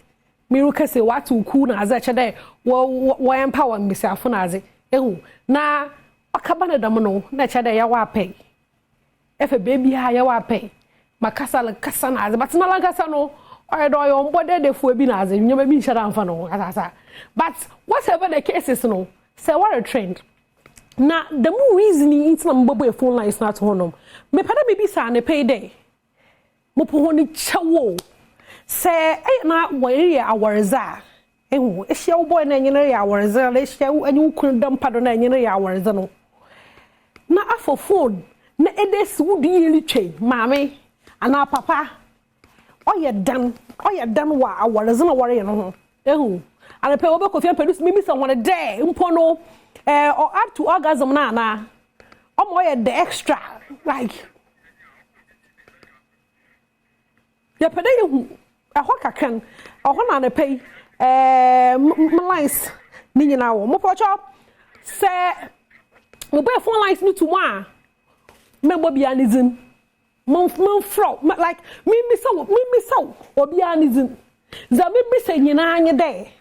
miru kese watu ku na aze chede wo empower mbesiafo na aze ehu na akaba na dam no na chede ya wa pay efe baby ha ya wa pay makasa la kasa na aze but na la kasa no oyedo yo mbode defu ebi na aze nyoma bi nshara amfa no asasa but whatever the case is no say what a trend na the more reasoning into mbobo phone line is not honom me pada bibi sa na payday mo po honi chawo say na wari awarza ehu ehia wo boy na nyene ya awarza na ehia wo anyu kun dam pado na nyene ya awarza no na afọ phone na edes wudi yeli twe mame ana papa oye dan wa awarza na wari no ho ehu ana pe obe kofi produce mimi sa won de mpo no or up to orgasm na omo the extra like ya pede you ahoka kan ohona na pay lines ni nyina wo mo pocho se mo be phone lines ni to one me bo bia nizin mon fro like me so obi anizin za me bi se nyina anye de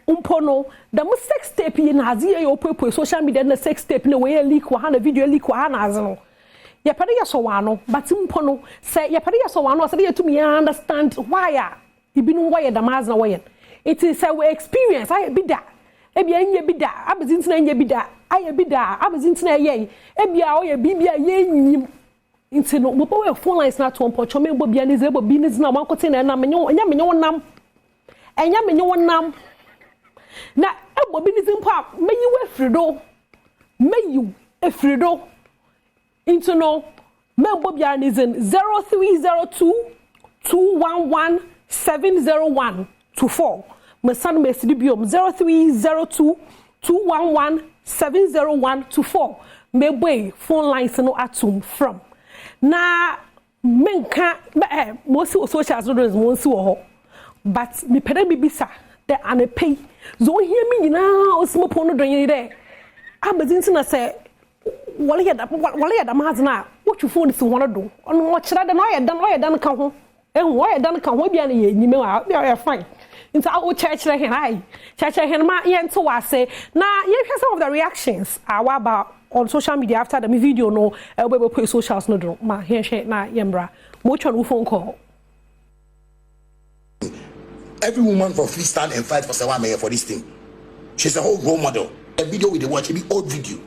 umpono da mo sex tape yi na azie yo popo social media na sex tape na we leak wa na video leak wa na azeno ya pade ya so wa no but umpono say ya pade ya so wa no say you to me understand why ibinu why da mazna why it is our experience I be da e bia nya bi da abezintina nya bi da aye bi da abezintina ye e bia o ye bibia ye nyim nti no mo power phone lines na to mpocho me bo bia ni ze bo bi ni zina man kote na menyo enya menyo nam enya menyo nam na ebo bi ni zimpa meyi we frido meyi efrido into no membo bia ni zin 0302 211 701 24 mesan mesidi biom 0302 211 701 24 mebo phone lines no atum from na menka most social media monsi wo ho but me pere bibisa the anepay zo hear me na osmo pono don yi de abazin na say wale ya da mazna what you phone si wono do ono wo kira de no ya dan ka ho wo ya dan ka ho bia na ye nyime wa bia fine into our church like church ma yento wase na you hear some of the reactions about on social media after the video no we put socials no do ma here share na yembra mo twa phone call. Every woman for free stand and fight for Sawa Mayor for this thing. She's a whole role model. A video with the watch, it be old video.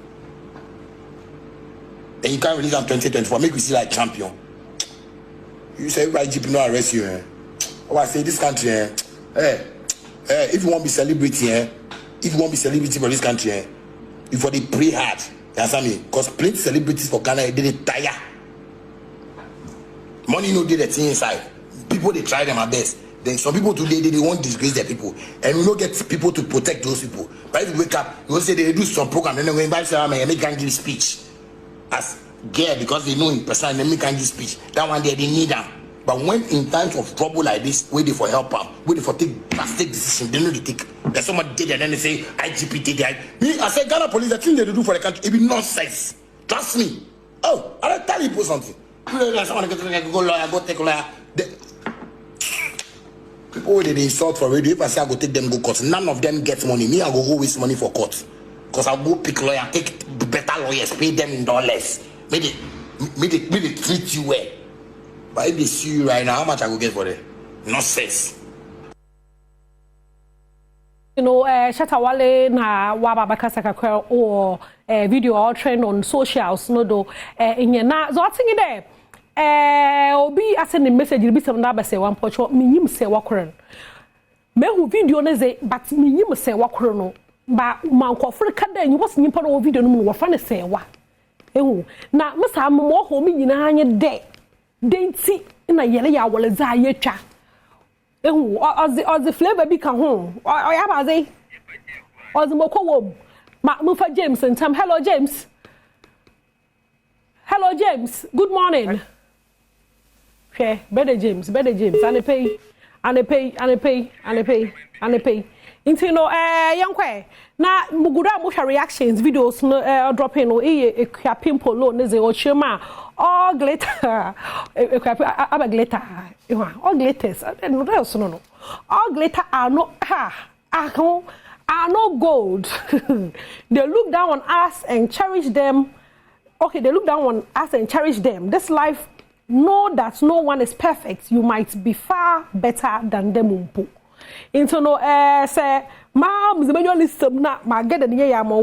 Then you can't release on 2024. Make we see like champion. You say everybody GP no arrest you. Oh, I say this country. If you want to be celebrity, if you want to be celebrity for this country, you for the pray hard. You understand me? Because plenty celebrities for Ghana they didn't tire. Money no did the thing inside. People they try them at best. Then some people today they won't disgrace their people, and we don't get people to protect those people. But if you wake up, you will say they do some program, and then when invite someone and make can give speech as gay because they know in person and they make can give speech. That one day they need them. But when in times of trouble like this, waiting for help, waiting for take decision, they know they take. There's someone did and then they say IGP. Me, I say Ghana police, the thing they do for the country, it be nonsense. Trust me. Oh, I'll tell you something. Someone go lawyer, go take lawyer. People they insult for radio. If I say I go take them go court, none of them get money. Me, I go waste money for court. Because I'll go pick lawyer, take better lawyers, pay them in dollars. May they treat you well. But if they see you right now, how much I go get for them? Nonsense. You know, Shatawale na waba bakasa kakwa or video all trend on socials no do inye na so atingi de obi asend message bi sem na ba se wan pocho minyim se wakoro me hu video na ze but minyim se wakoro no ba mankofre kada nyi was nyimpa no video no mu wo fa ne se wa ehu na mesa mo ho mi nyina anye de denti na yele ya wole za yetwa ehu ozi flavor bi ka ho oya ba ze ozi moko wom ma mufa James and Tam. Hello James, good morning. Okay, better James and pay Inti no yankwe na mugura mo reactions videos no dropping no e pimple lo ne ze o chema all glitter aba glitter all glitters no else no all glitter are no are no gold. They look down on us and cherish them. Okay, they look down on us and cherish them. This life, know that no one is perfect. You might be far better than them. Into no say mom the listen na ma get the year mo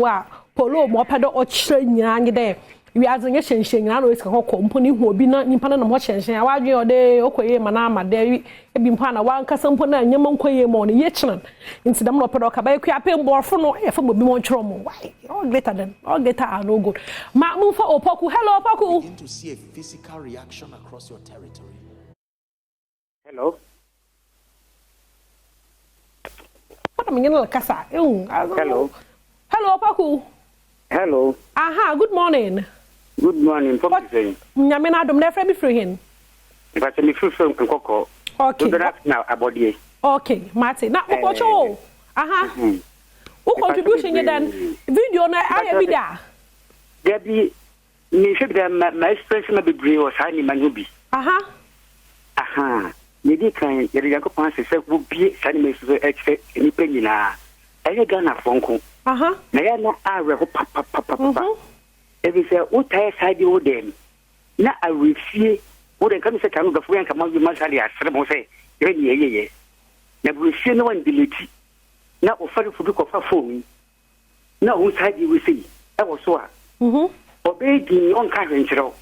polo mo pedo o chire nyanya there. We are doing shen na no ska company hu obi na nimpa na mo shen awadwe o de okoye mana ama de ebi mpa na wan kasa mpo na nyama nkoye mo ne ye chiran nti dem no pedo ka ba kua pem borfo no e fa mo bi mo nchro mo why all greater are no good ma mu fa opoku hello opoku begin to see a physical reaction across your territory. Hello. Hello. Hello, Paku. Hello. Aha, good morning. Good morning. What are you saying? Nyamena Adom never be free hin. If I say me free from Koko. Okay. So that's now about you. Okay, Martin. Now, Ukocho. Aha. Who contribution you then? Video na I be there. There be me should be my expression be brave or shiny manubi. Aha. Aha. Maybe can you go past the self would be shiny me so expect any penny na. I got a phone call. Aha. Na na a papa. Every say what I side you them. Na I will see what they come say can go for and come out with my salary as some say. Yeah. Na we see no one delete. Na offer for the cover phone. Na who side you will see. That was so. Obey the on current show.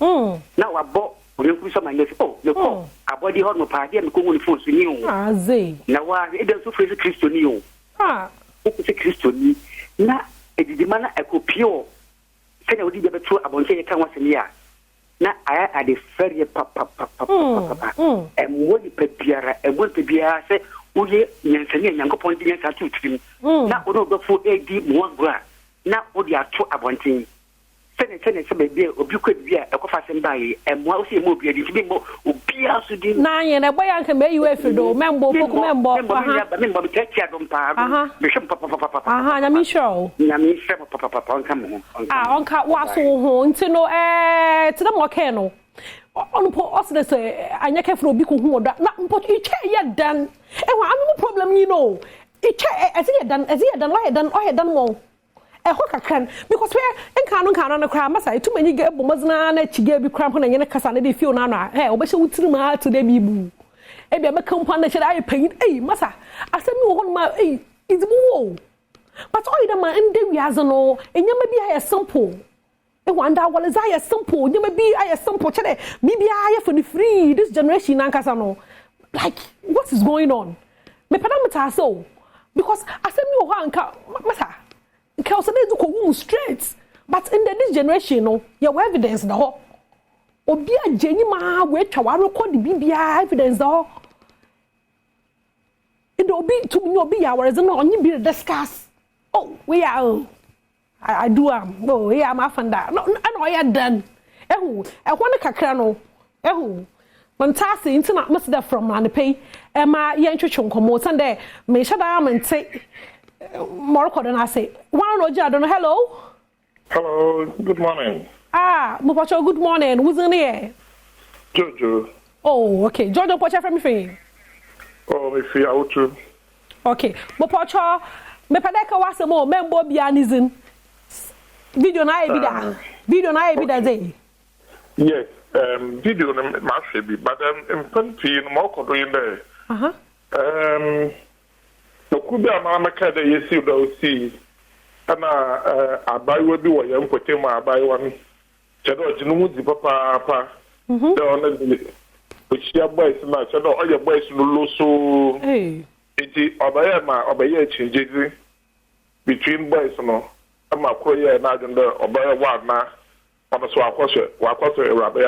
Now I bought when you some and oh, you call a body horn party and go on phone to you. Ah, zay. Now it does so face Christian you. Ah, it's a Christian. Na it is the man I could pure. Say I would be true about saying can once a year. Na I had a very papa. And what the papiera and what the beer say, Uye Yansani and Yanko Point Yanka to him. Now, although for AD one bra. Now, what they are true about him. Send some baby or you could be a coffee and buy and once you move your to be more be also did. Nine and a boy I can make you if you do. Member, take care of Papa. Bishop Papa. Aha, I'm sure. Yami Papa come home. Ah, on cat was so home to know to the Mokeno. On poor us, they say, I never for Biku who that not put each yet done. And no problem, you know. Each as he had done, I had done more. Hoka can because we encounter no crime say too many get bomazna na chige bi cramp na nyene kasa na dey feel na na eh obehye wutirima to dey bibu e bia me compound na chere ay pain masa asemi wo hon ma it's wo but all the man in dey wiazo no enyama bi ay simple e wanda wala za ay simple enyama bi ay simple chere bi bia ay for the free this generation na kasa no like what is going on me pedamata so because asemi wo anka masa because they do go straight but in this generation no your evidence the ho obi ageni ma we twa wa record bibia evidence the ho and obi to me obi ya where is no only be discuss oh we are I do am oh we am afanda no I know done ehu e ho ne kakra no ehu fantastic internet must that from and pay e ma ye ntwetwe nkomo sande me shada am nte more than I say. One Roger, I don't know. Hello. Hello. Good morning. Ah, Mopacho. Good morning. Who's in here? Jojo. Oh, okay. Jojo, Pocha from me. Oh, me see out too. Okay. Mopacho. Me padeka wase mo. Membo bianizin. Video na ebi da. Video na ebi da day. Yes. Video na ma be, but in country in more kodo in there. So could be a mama cat that you see those seas. And I buy will be what you put him. I buy one. Shadow, you know, the papa. The honor, which your boys, my shadow, all your boys will so. Hey, it is obey changes between boys, no. I'm a queer and I don't know, obey one now. On a swap, was a rabbi.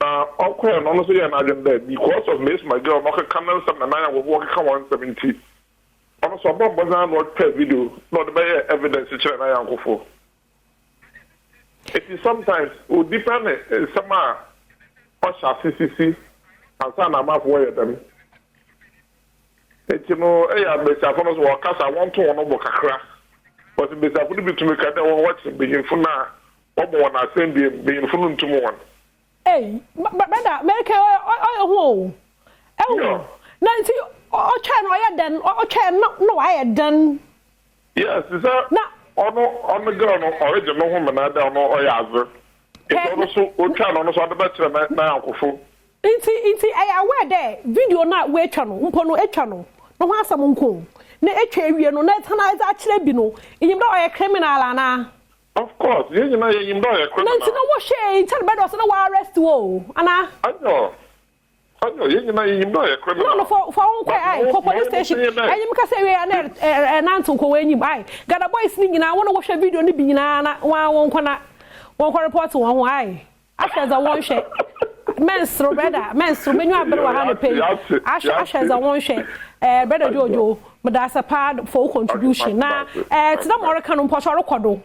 All queer and honestly, and I don't know, because of Miss my girl, Mocha Canals and I will walk 170. Also, Bob was on what video, not the evidence which I am for. It is sometimes would depend some CCC and some I'm off where them. Eti no eya besafo no so wakasa wonto wono bo kakra. But besafo no bitumi ka de won watch beyinfo na obo na asem beyinfo no ntumo won. Hey, brother, make ho. Na nti o try no ya den, o try no I done. Yes, sir. Na ono girl no original ho na da no o ya azu. Eti ono so o try no so adaba kire na akofo. Inti I aware there video na we twa no mpo no etwa no no ho asam nko na etwa ewie no na tana za kire bi no yim da o criminal ana. Of course, you know yim da o criminal. Nanti no wo hwe tell be do so na wa arrest wo ana. Anyo you know yim da o criminal. No for unko ai for police station ayim ka say we na nanto ko we nyim ai gada boys ni nyina wo no wo hwe video ni bi nyina na wa wonko na wonko report wo ho ai after za won hwe menstro brother menstro menyu abere wa ha no pay asha za won hwe brother Jojo medasa pad for contribution na tina more kan mpo so rekodo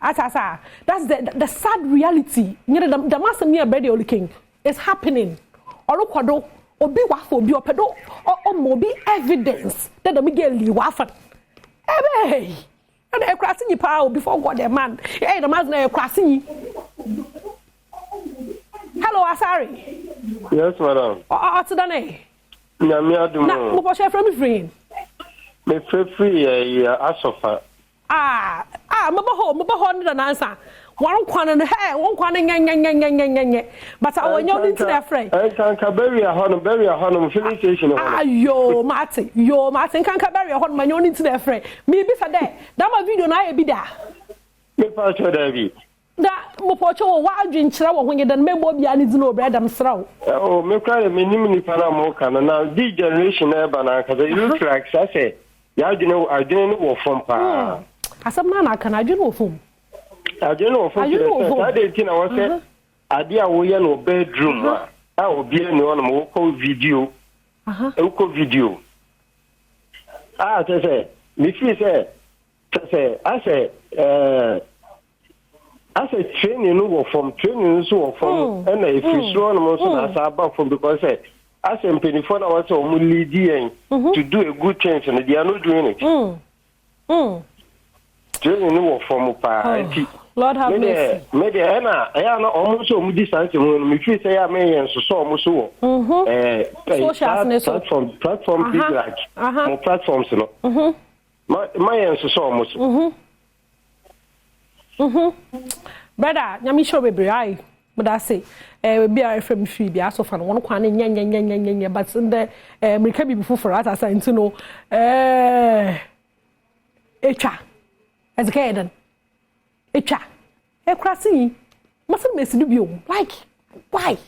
asasa that's the sad reality the mass near brother looking is happening rekodo obi wa for obi opedo o mo bi evidence that the miguel li wa fa ebe and e krasi ni pa before God the man the man na e krasi ni. Hello, Asari. Yes, madam. What's the name? Nyami Adom. Na mo po share from me free. Me free asofa. Mo ba ho no na answer. One kwan no one kwan nye. But I want you to their friend. Can bury a honum filling station. Yo, Martin can bury a honum man you to their friend. Me be for there. That my video na e bi da. Me pa cho David. Da mo pocho wa adwin kire wo honye dan membo bia ne dino brother msraw me kware me nim ni para mo kana na the generation e ba na kaza you track say ya adwin wo fom pa asam na kana adwin wo fom that dey tin I say ade a wo ye no bedroom a obi ani won mo ko video video say me feel say I say as a training no from training so from and if you show no so as about from because as a penny for our so leading to do a good change and they are not doing it training no from Lord have mercy me dey na almost so mu distance me feel say me so almost so platform big like more platforms no my so almost brother nyami show bebre ai but I say be our from free be aso fan won kwan nya but in the America be before at as into no echa as kaden echa e krasi must mess do bio like why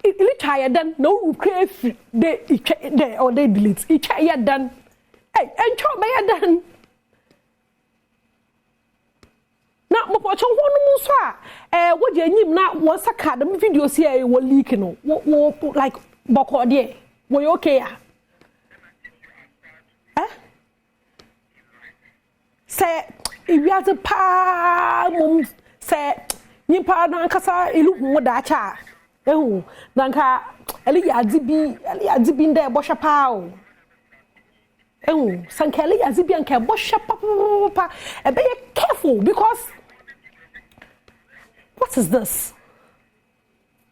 it tired then no crave they or they delete it ya done hey encho be ya done na mo pocho hono mu so a wo je anyim na wo saka dem video si e wo leak no wo like boko de wo you okay say iwiaze pa mum say nipa na nkasa ilu hu da cha ehu na nka eli adzibi nda bo hwa pa o sankeli adzibi nka bo hwa pa be careful because what is this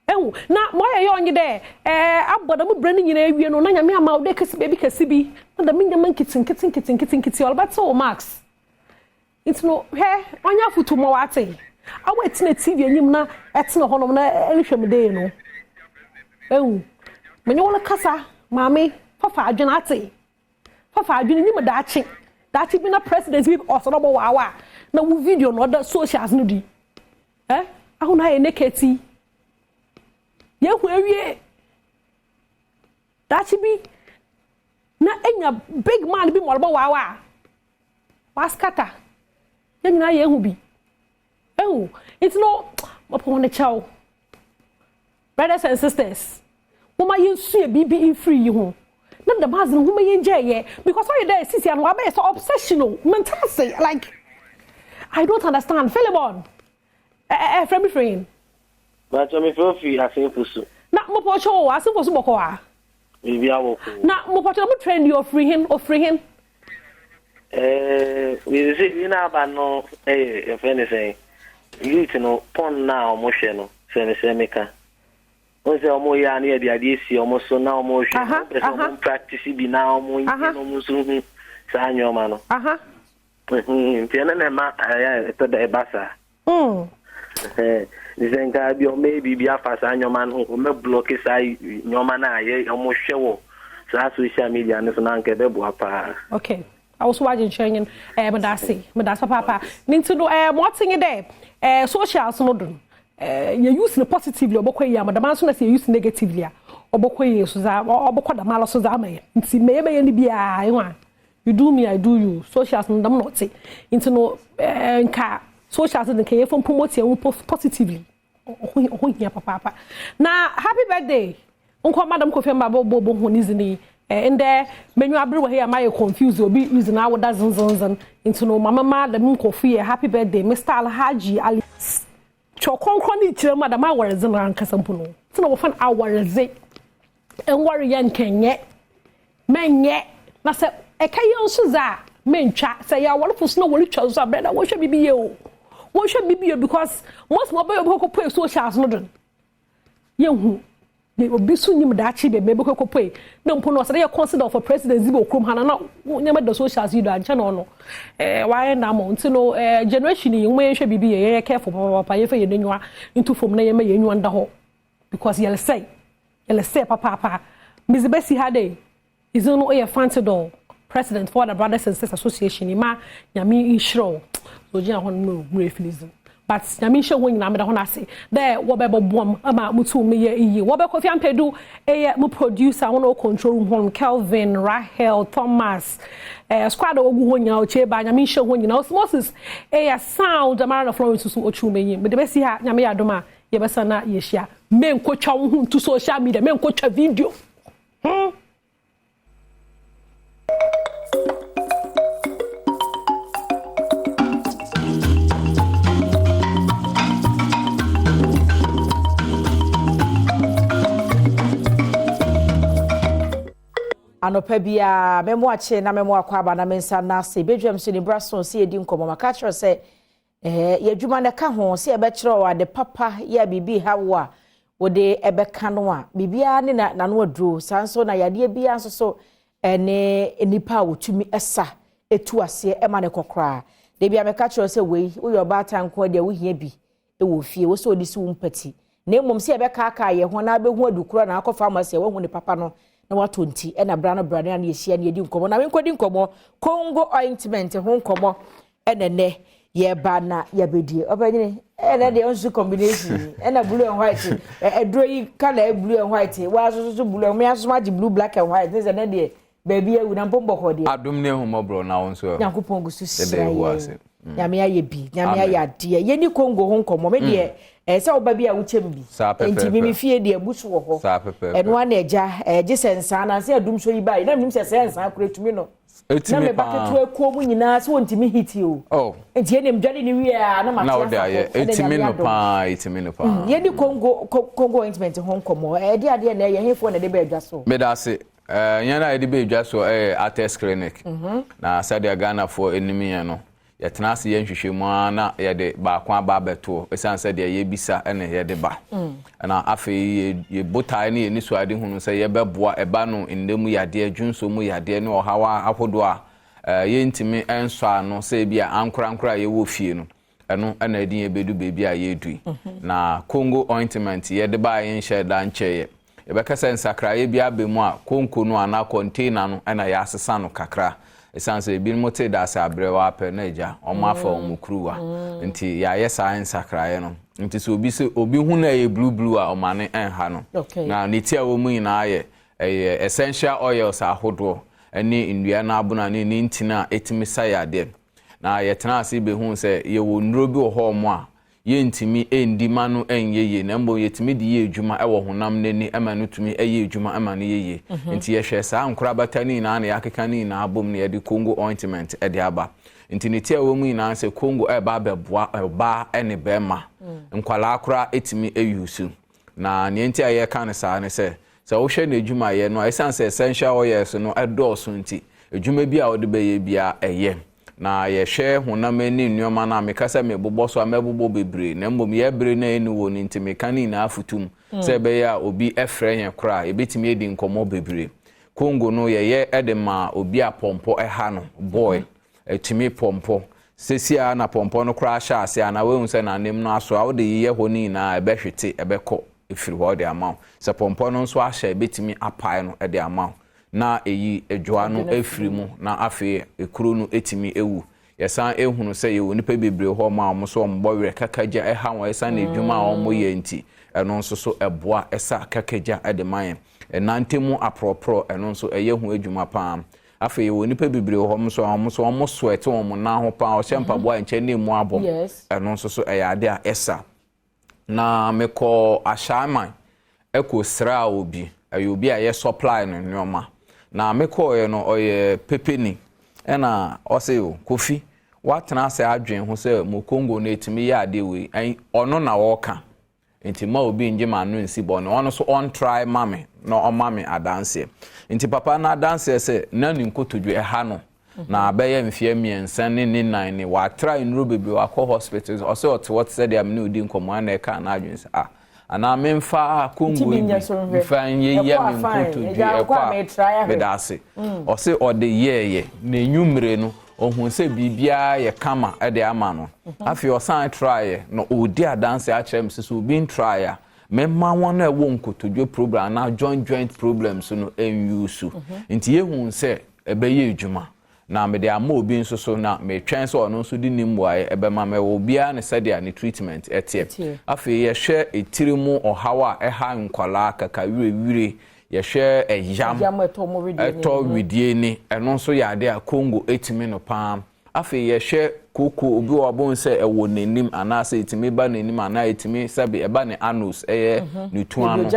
na moya yo onye de aboda mu brani nyina awie no na nyame ama wo de kasi baby kasi bi na da minya man kitin all but so max it's no he onya futu mo wate awo etina tv anyim na etina honom na ehwem de no menyo wala kasa mame fafa adwena ate fafa adwena nyim dachi bi na president bi osorobo wawa na wo video no da socials no di ahu na eneketi yehu awie dachi bi na enya big man bi morbo wawa waskata nyina yehu bi it's no upon the chow brothers and sisters woman you see bibi free you na the bazin woman you enjoy because all you there sisi and wabe so obsessional mental say like I don't understand Philemon from friend but me feel free asin pusu na mo po cho asin pusu boko a Bibi awoko. Na mo pato mo train you free him. We see na ba no if anything. You know pon na mo hwe no se meka. O se omo ya na dia dia si omo so na omo hwe. Person practice bi na omo yi no mo so hu sa nyoma no. Tiene na ma ya to da ebasa. Zenga bi o maybe bi afasa nyoma no o me block sai nyoma na ye omo hwe wo. Sa social media no so na nke be bo apa. Okay. I was watching sharing Madasi papa. Ninto no what thing there socials no do. You use the positively obokwe ya madam so na say use negatively obokwe ye so za obokwa da malo so za ma ye. Nti me ni bia ehwa. You do me I do you. Socials no dam not say. Into no nka socials no can you from promote you positively. Oh here papa. Na happy birthday. Unko madam Kofi Mbabo ho nizini. And there, many are here, my confused, will be using our dozens into no mama, the moon coffee, happy birthday, Mr. Alhaji Ali. Chokon Crony, Madam, our is in Rankasampuno. So, no fun hour is it. And worry young can yet. Men yet, Master, a kayon Suza, men chat, say, I want to snow will chose up better. What should be you? What should be you? Because most mobile who pay social modern. Young. They will be soon you that cheap, maybe cocoa pay. No pono, they are considered for President Zibo Krum Hana, never the socials you do, channel. Why now, to know generation, you may should be careful, papa, if you know into from name you under hole. Because you'll say, papa, Miss Bessie Hade is no way a fancy doll. President for the Brothers and Sisters Association, Ima, Yami Ishro, so Jan Grafism. But Yamisha wing na me da hona se there wo be Badwam ama mutu me ye wo be Kofi Ampedu mu producer won control room Kelvin Rahel Thomas squad ogu ho nya o che ba Yamisha ho nyina osmosis sound amara na Florence so ochu me yin me de be si ha nyame ya doma ye be sana ye hia me nkotwa wo hu to social media me nkotwa video Anopa bia memo ache na memo akwa aba na mensa na se bedwam so ni brason se edi nkomo maka kire se yadwuma na ka ho se ebe kire wa de papa ya bibi hawa wo de ebe ka no a bibia ne na no aduro sanso na yade bia nso so ene nipa wotumi esa etu ase ema ne kokra de bia meka kire se wei wo yoba tanko de wo hia bi e wo fie wo so odisi wo mpati na emom se ebe ka aka ye ho na be hu adukura na akọfa ma se wo hu ne papa no na watonti ena brana na yehia na yedi nkomo na wenkodi nkomo Congo ointment ho nkomo enene ye ba na ya bedie obanyine ena de onsu combination ena blue and white edro yi color blue and white wa so blue me aso magi blue black and white this na de baby ewu na mpombo ko de adom ne humobro na wonso yakopon gusu sira nyame aye bi nyame aye ade ye ni Congo ho nkomo me de se oba bi a wuchem bi enti mimi fie de abusu wo ho eno ana eja je sensa na se adum so yi bai na nim se sensa akuretumi no na me baketu ekuo mu nyina se wontimi hiti o enti enem dwade ni wi a na mate na ode aye etimi no pa ye di Congo ointment ho nkomo de ade na ye hefo na de ba adwa so me da se yana de ba adwa so Artist Clinic na Sadia Ghana for enimi ya no yɛtenase yɛnhwehwɛmu na yɛde baako aba beto esan sɛ de yɛbisa ene yɛde ba na afei yɛbotae ne yɛni so ade hunu sɛ yɛbɛboa ɛba no ndemu yade adwunso mu yade ne ɔhawa ahodo a yɛntimi enso ano sɛ bia ankora yɛwɔ fie no ɛno ɛna edin yɛbedu beebi a yɛdui na Congo ointment yɛde ba yɛnhyɛ da nkyɛe yɛbɛka sɛ nsakrae bia bemu a konko no ana container no ɛna yɛasesa no kakra esanse bi mo te da sa abrewa pe na eja omo afa omo kruwa nti ya yesa nsakraye no nti so obi hu na ye blue a omane enha no na ne ti a wo mu ina ye essential oils ahodo eni ndua na abuna ne ntina etimi sayade na ye tena ase be hu se ye wo nro bi ho omo a ye ntimi endi ma no enyeye na mbo yetimi de ye adwuma e wo honam nani ema no tumi eye adwuma ema no yeye nti ye hwe sa ankora batani na na yakeka ni na abom na ye de Congo ointment e de aba nti ne tia wo mu ina se Congo e ba beboa ba ene bema nkwala akora etimi eyusu na ne nti aye ka ne sa ne se so wo hwe na adwuma ye no esan say essential oils no edorso nti adwuma bi a wo de be ye bia eye na ye hwe honam ani nneoma na mekasa me bobɔ so amebobɔ bebre na mbom ye bre na eni wo nti mekani na afutum say be ya obi efre yen kra ebetimi edi nkomo bebre Congo no ye edema obi apompo eha no boy etimi pompo sesia na pompo no kra sha ase na we hu se na nem no aso a wo de ye honi na ebehwete ebekɔ efiri ho de ama se pompo no nso ahya ebetimi apai no de ama na eyi edwoa no efiri mu na afi ekuro no etimi ewu yesan ehunu se ye wonipa bebre ho ma omo so ombɔwere kakagya eha won yesan na edwuma a omo ye nti eno nso so eboa esa kakagya de man enantemu apropro eno nso eye hu edwuma pam afi wonipa bebre ho so omo sweat omo na ho pa o hyempa boa nche ne mu abom eno nso so eyade a esa na meko ashaman eko sra obi ayobi a ye supply no nyoma na meko ye no oye pepeni ena ose kofi watena se adwen ho se mo Congo na etimi ya ade we ono na woka nti ma obi nje ma no nsi bo no ono so on try mame no on mame adanse nti papa na adanse se na ni nkotodwe eha no na abeye mfie miensa ne ne nan ne wa try nro bebre wa call hospitals o se what said am ne odi nkomo na eka na adwen se ana memfa Congo mfa ye me nkotodwe ekwa bedase o se o de ye na enwumre no ohun se bibia ye kama de ama no afi o san try no odi adanse a kire mse so bin try a memma won na wo nkotodwe program na joint problems no enwusu nti ye hu se ebeye edwuma na me de ama obi nso so na me twen so ono nso di nimwae ebema me wo bia ne sadia ne treatment etie afi ye hwe etirimu ohawa eha nkwala kaka wire ye hwe eyam eto widie ni eno nso ya de a Congo etimi no pam afi ye hwe koko obi wabon se ewo nanim anase etimi ba nanim ana etimi sabi eba ne anus eye ne tuano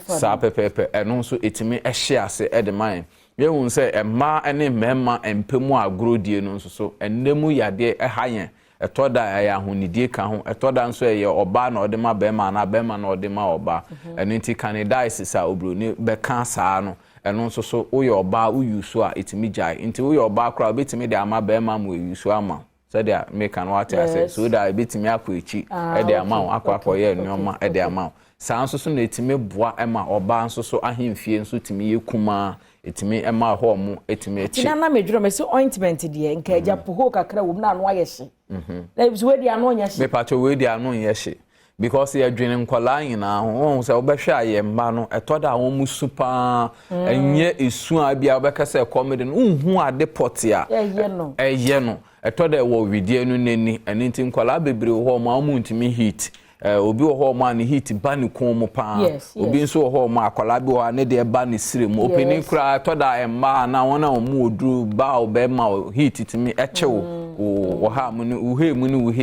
sa pepepe eno nso etimi ehye ase edeman ye hun se emma ene memma empemu agrodie no nso so enemu yade ehayen etoda ya ahunidie ka ho etoda nso ye oba na odema bema na bema na odema oba enenti candidates sa obroni be kan saa no eno nso so uye oba uyusu a etimi jai enti uye oba kra betimi de ama bema mu uyusu ama said ya make an what I say so that betimi akwechi e de ama akwa ye nneoma e de ama saa nso so na etimi boa ema oba nso so ahemfie nso timi yekuma etimi ema ho mu etimi echi tina na medwuro me so ointment de nka eja poho kakra wo na ano ayehye na biso we de ano nyehye me pacho we de ano nyehye because ye dwene nkwala nyina ho se obehwe aye mba no etoda ho mu super enye esu a bia obekase comedy no unhu ade potia eye no etoda wo widie no neni enti nkwala bebre ho ma mu ntimi heat obi wo ma ne heat ba ne kon mu pa obi nso wo ma akwala bi wo ne de ba ne sire mu opini kra toda emma na wona mu oduru ba obe ma heat timi echewo wo ha mu ne uhe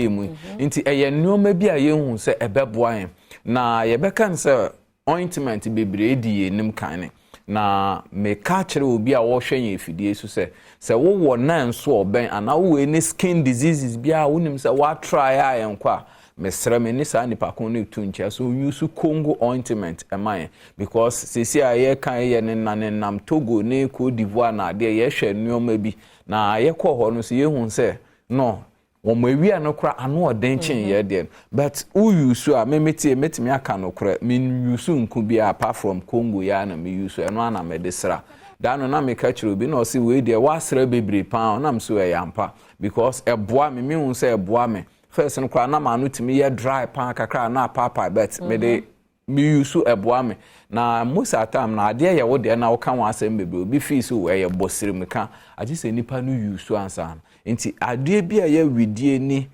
mu nti eye nneoma bi a yehu se ebeboa en na ye beka nse ointment bebre edi enim kan na me ka kire obi a wo hwenye efidie so se wo wo na nso oben ana wo any skin diseases bi a wonim se wa try a enkwa mesra me ni sa nipa kon ne tuncha so use Congo ointment emaye because sisi a ye kan ye ne nam Togo ne Cote d'Ivoire na de ye hwe nneoma bi na ye kɔ hɔ no so ye hu se no wo mawia no kra ano odenchin ye de but u use a metimi aka no kra me use nku bi apart from Congo ya na me use eno ana me desra dano na me ka kiro bi na o si we de wa sra bebre pa na mso e yampa because eboa me hu se eboa me first no kwa na manu timi ye dry pan kakra na papa bet me de me use eboa me na most of time na ade ye wo de na wo kan wa asem bebe obi fi so ye bosire me ka age se nipa no use ansa nti ade bi a ye widie ni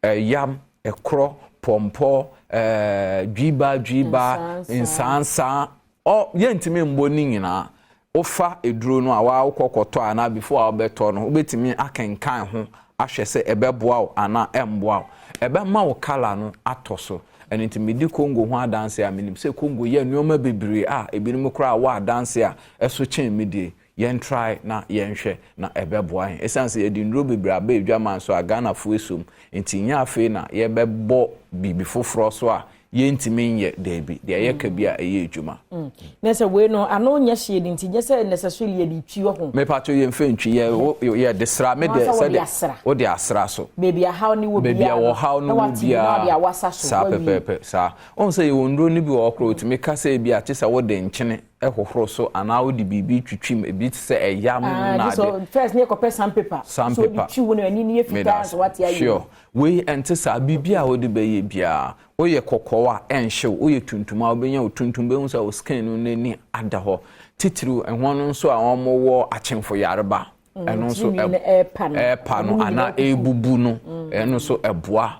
yam ekro pompo dwiba insansa o ye ntimi mbo ni nyina ofa eduro no a wa kokoto ana before a beto no obetimi akenkan ho ahwe se ebeboa o ana emboa o ebema wo kala no atoso enti medi Congo ho adanse a menim se Congo ye nneoma bebre a ebinim kra wa adanse a eso chen medie yen try na yen hwe na ebeboa hen esanse ye di ndro bebre aba edwaman so agana fo esum enti nya afi na ye bebo bibi foforo so a yentimi nye debi de ayeka bia eye adwuma na se we no ano nya hye ni nti nye se necessarily ye di twi ho me pato ye mfentwi ye desra me de se de o de asra so baby how ni wo bia baby wo how no wo bia na wasa so sa pepepe sa on se ye wondro ni bi wo kro timi ka se bia te se wo de nkyene ehohoro so ana wo de bibi twitwim ebi se eyam na de so first ne ko pe sandpaper so di twi wo no ani ni efita so what ya sure we ente sa bibi a wo de be ye bia o ye kokowa enhyew o ye tuntuma obenya o tuntum be hu sa o skin no nani ada ho titiru ehwo no so a omowo achemfo yareba eno so epa no ana ebubu no eno so eboa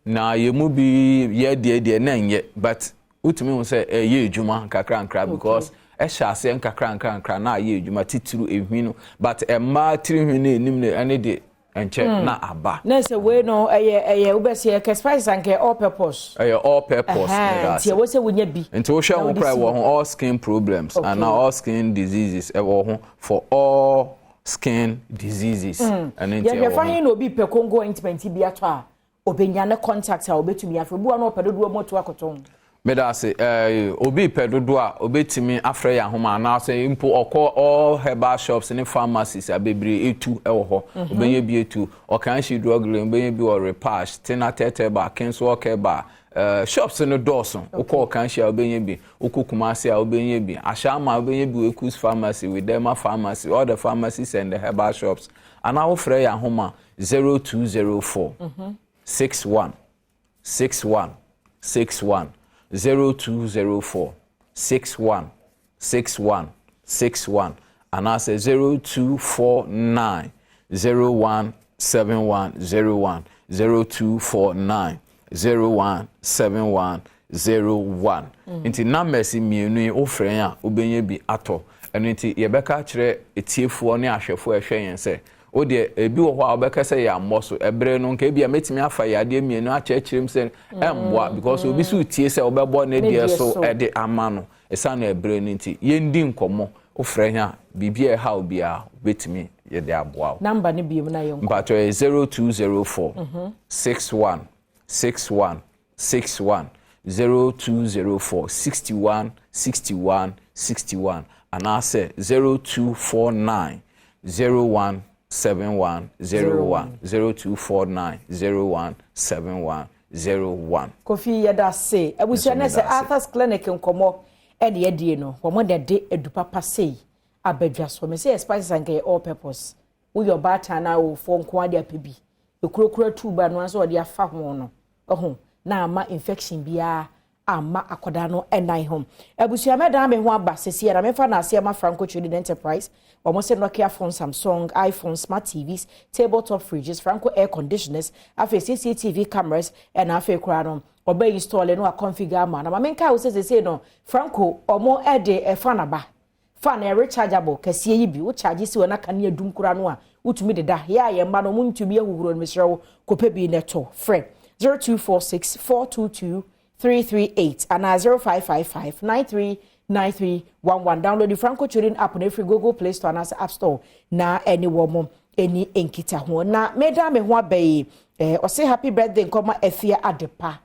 na yemu bi ye de na nye but utumi hu say ye edwuma kakra because ehya kakra na ye edwuma titiru ehwi no but emma tirihwi na enim na ene de enche na aba na se we no eye ubese ke spice anke all purpose nti wo se wonya bi nti wo hwe wo cry wo all skin problems and all skin diseases wo ho for all skin diseases and nti ye fa hin no bi pe Congo ointment bi ato a obenya ne contact a obetumi afrebu na opedodo moto akoton medase obi pedodo a obetimi afre ya homa na say impo okọ all herbal shops ni pharmacies abebre etu ewo ho obenye bi etu okanshi drug lane obenye bi o repash tina tete ba kenso okeba shops no doson okọ okanshi obenye bi okukumasi obenye bi ashama obenye bi ekus pharmacy with Dema pharmacy all the pharmacies and the herbal shops ana wo frɛ ya homa 0204 61 0204 61 and I say 0249 017101 0249 017101 Inti numbers mienu ofren a obenye bi ato eno nti yebeka kire etiefuo ne ahwefo ehwen se o de ebi wo ho a obeka se ya mmoso ebre no nka bia metimi afa ya de mienu achechirem se emboa because obi su tie se obebo na de so e de ama no esa na ebre no nti yendi nkomo ofren a bibia ha obia betimi ye de aboa number ne biem na ye nko but 0204 61 0204 61 and I say 0249 017101 0249 017101 Kofi yeda say ebusia na say Arthur's Clinic nkomo e de die no wo de edupapa say abadwa so me say spices and all purpose wo your bata na wo fo nko ade apebi ekurokura tuba no so de afa ho no oho na ama infection bia ama akoda no enai home ebusia meda me ho aba sesi na me fa na ase ama Franco Trading Enterprise omo se Nokia phone, Samsung, iPhone, smart TVs, tabletop fridges, Franco air conditioners, afi CCTV cameras and afi kura no oba install no a configure ma na me nka wo se no Franco omo e de e fa na ba fan e rechargeable kase yi bi wo charge si wona kan adum kura no a utumi de da ya ye ma no muntumi ehuro no mesrewo kope bi neto frɛ 0246 422 338 and 0555 939311. Download the Franco Trading app on every Google Play Store and App Store. Na any woman, any enkita ho. Na meda me ho abai. Or say happy birthday nkoma Efia Adepa.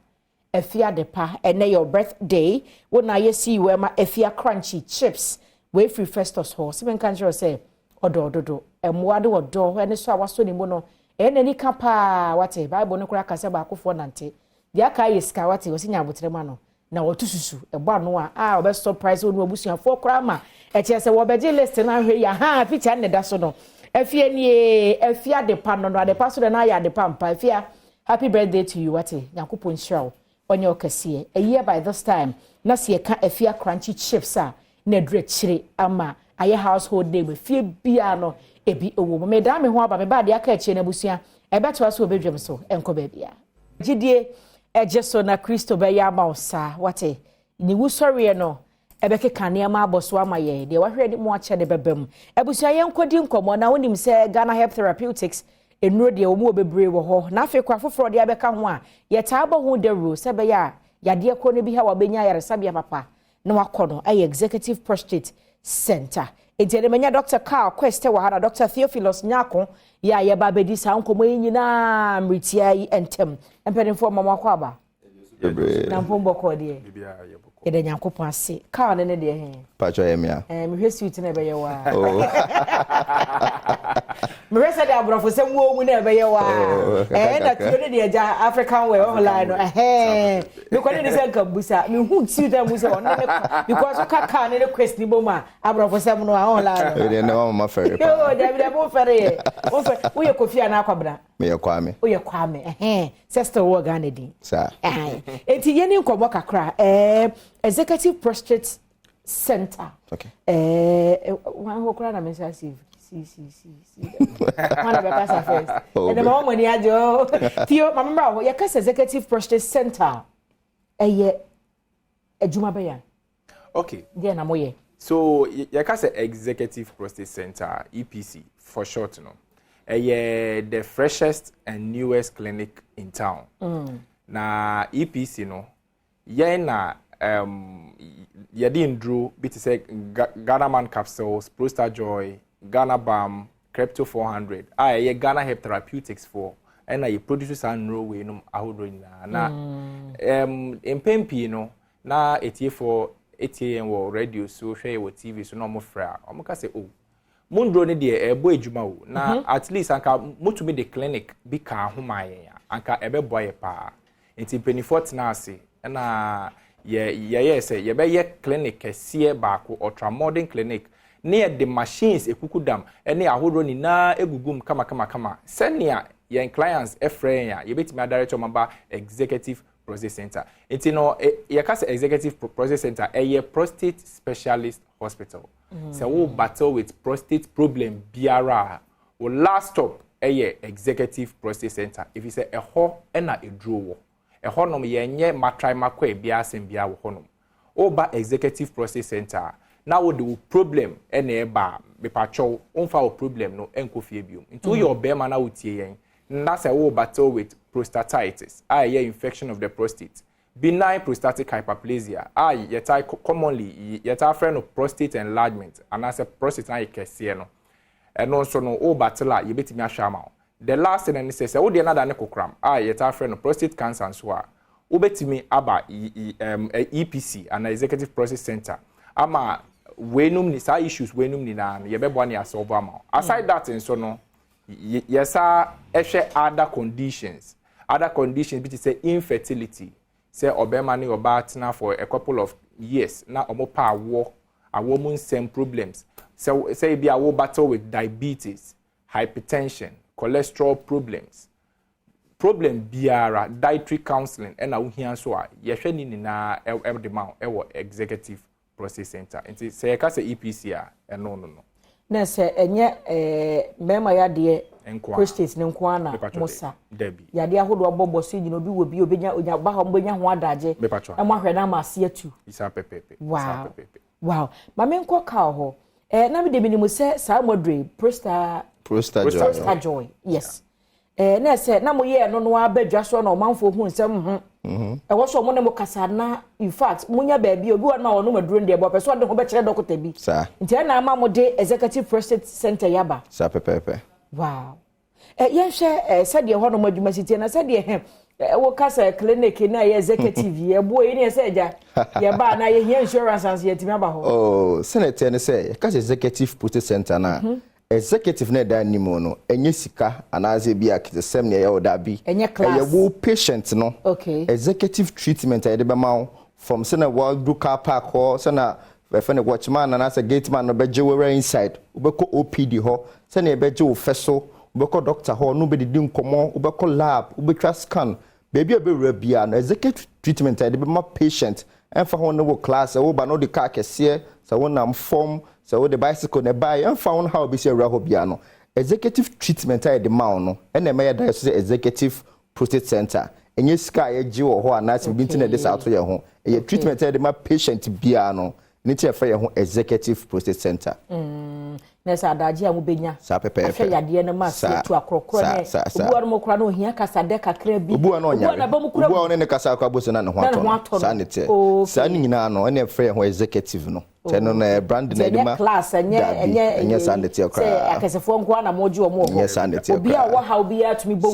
Efia Adepa. And your birthday. When I see where my Efia crunchy chips. We free Festus horse. Even can't say odo. Emwado odo. And so I was so ni mono. Any kapa wate. Bible no kura kase ba akofo nante. Dia ka yeska wate osinya abotrema no na wotususu eba no a obe surprise onu abusuafo kra ma e tie se wo beje list na hwe ya ha picture ne da so no efie nie efia de pa no de pa so de na ya de pa mpa efia happy birthday to you wate yakopon hirawo onye okase a year by this time na se ka efia crunchy chips a na dre chire ama aye household name fie bia no ebi owo me da me ho aba me ba de aka chie na busua e beto aso obedwem so enko ba bia gidie ejeso na Kristo be ya mausa wate ni wusori no ebeke kane ma aboso amaye de wahwe ni mo ache de bebem ebusua yenkodi nkomo na wonim se Ghana Health Therapeutics enuro de omo bebre wo ho na afi kwa foforo de abeka ho a ye taabo ho de ru se be ya yade ko ne bi ha wabenya yaresabia papa na wakono ay Executive Prostate Center ejele menya Dr. Carl Queste wahara Dr. Theophilus Nyako ya ye babedi sa nkomo nyina mritia yi entem empenfo mama kwaba na mpombo ko de e de nyankopon ase ka ne de he pacho emia me hwe suit na be ye wa me hwe se de abrofo se mu omu na be ye wa na tuo ne de ja African way online me ko ne se nka busa me hu suit da mu se on ne because ka ne request ni bo ma abrofo se mu no online e de na ma fere yo de bo fere wo ye Kofi na akwabra me ye kwame wo ye kwame sister wo ga na din sa enti ye ni nkomo kakra Executive Prostate Center. Okay. One who cried a message. See. One of the past first. And the moment you had Theo, remember, your Executive Prostate Center. A Jumabaya. Okay. Dear Namoye. So, your Executive Prostate Center, EPC, for short, no. The freshest and newest clinic in town. Na EPC, no. Na yɛde ndro bi te sɛ Ghana Man capsules, Prostate Joy, Ghana Balm, Crypto 400 ɛyɛ Ghana Herb Therapeutics for ɛna yɛ produce saa ndro wei nom ahodoɔ nyinaa na mpempi no na etie yɛn wɔ radio so hwɛ yɛ wɔ TV so na ɔmo frɛ a ɔmo ka sɛ mo ndro ne deɛ ɛbɔ adwuma o na at least anka motumi de clinic bi ka ho ma yɛn anka ɛbɛboa yɛ paa nti mpanimfoɔ tena ase na say ye clinic kɛseɛ baako ultra modern clinic near the machines ekukudam ɛne ahodo ni na egugum kama sɛnea yɛn clients efrɛ ya yɛbɛtumi adirect ɔmaba Executive Prostate Center enti no yɛka sɛ Executive Prostate Center ɛyɛ prostate specialist hospital sɛ wo battle with prostate problem biara wo last stop ɛyɛ Executive Prostate Center if you say ɛhɔ ɛna eduro wɔ ɛhɔnom yenye matrai makwa bia asem bia wo hɔnom oba Executive Prostate Center na wo de problem ene eba bepacho onfa wo problem no enko fie biom nti wo your bema na wo tie yen na say wo battle with prostatitis ye infection of the prostate benign prostatic hyperplasia yeta commonly yeta friend of prostate enlargement and as a prostate na yekese no eno so no wo battle a yebetimi ahwama the last thing and says wo de na da ne kokram yeta friend of prostate cancer and so a ubetimi aba EPC and Executive Prostate Center ama wenum ni sa issues wenum ni na yebebo na solve ama aside that in so no yesa ehwe other conditions bi say infertility say obema ni oba tena for a couple of years na omopa awo mun same problems say bi awo battle with diabetes, hypertension, cholesterol problem biara, dietary counseling and a uhia so a yehwe ni na the ma ewo Executive Prostate Center nti say yeka say EPC a no na say enye mema ya de prostate ne nko na musa yade ahodo obobo so nyina obi wo bi obenya onya ba ho mbenya ho adaje e mo ahwe na ma se atu isa pepepe wow ma me nko ka ho na me de minimu se sa modre prostate joy yes na say na mo ye no no abadwa so na omanfo hu nsem e wo so mo ne mo kasa na in fact munya ba bi obi wa na ono maduro ndie bo peso de ho be kire doctor bi nti na ama mo de Executive Prostate Center yaba sa pepepe wow ye hwe se de ho no madwuma sitie na se de wo kasa clinic na ye executive ye bo ye ne se ja ye ba na ye insurance as ye timi aba ho senator ne se kasa Executive Prostate Center na executive na da nimo no enye sika anaze bi akitesem ne ye oda bi ye wo patient no okay executive treatment ye de be ma from sena world do car park ho sena fene watchman na say gate man no beje we inside ubeko OPD ho sena ye beje wo feso ubeko doctor ho no be di nkomo ubeko lab ubetwa scan baby obewura bia no executive treatment ye de be ma patient enfa ho no wo class wo ba no de car kese se wo nam form so the bicycle ne buy and found how be say raho bia no executive treatment I the ma no and me da say Executive Prostate Center enye sika ye gi wo ho anase bi ntina de sa to ye ho e treatment I the ma patient bia no ni tie fa ye ho Executive Prostate Center na sa adaje a mo benya sa pepe ahwe yade na ma se tu akrokro ne obuwa no mo kra no hia kasa de kakra bi obuwa no nya obuwa no ne kasa akwa boso na ne ho ato sa ne tie sa ni nyina no ene fa ye ho executive no teno na brand na edima class enye sandete okra say akesefo nko na moju omo obi a wo ha obi a tumi bo wo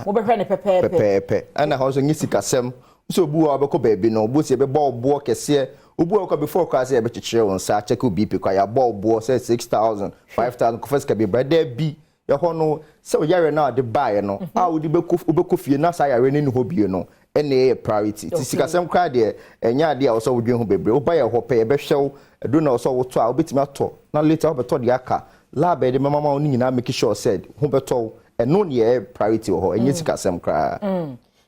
mo be hwe ne pepe ana ho so nyisi kasem so bu a beko baby no bu se be ball bo kese obu a before class e be chichire won sa check BP kwa ya ball bo say 6,000 5,000 ko first ka be brother bi ya ho no se o yare na de buy no a wo di beko fie na sa yare ne ho bie no ene priority ti sikasem kwa de enya de a wo so wo dwen ho bebre wo buy ho pe e be hwew edu na wo so wo to a wo betimi ato na later wo beto de aka lab e de mama ma oni nyina make sure said ho beto eno ne priority ho enye sikasem kwa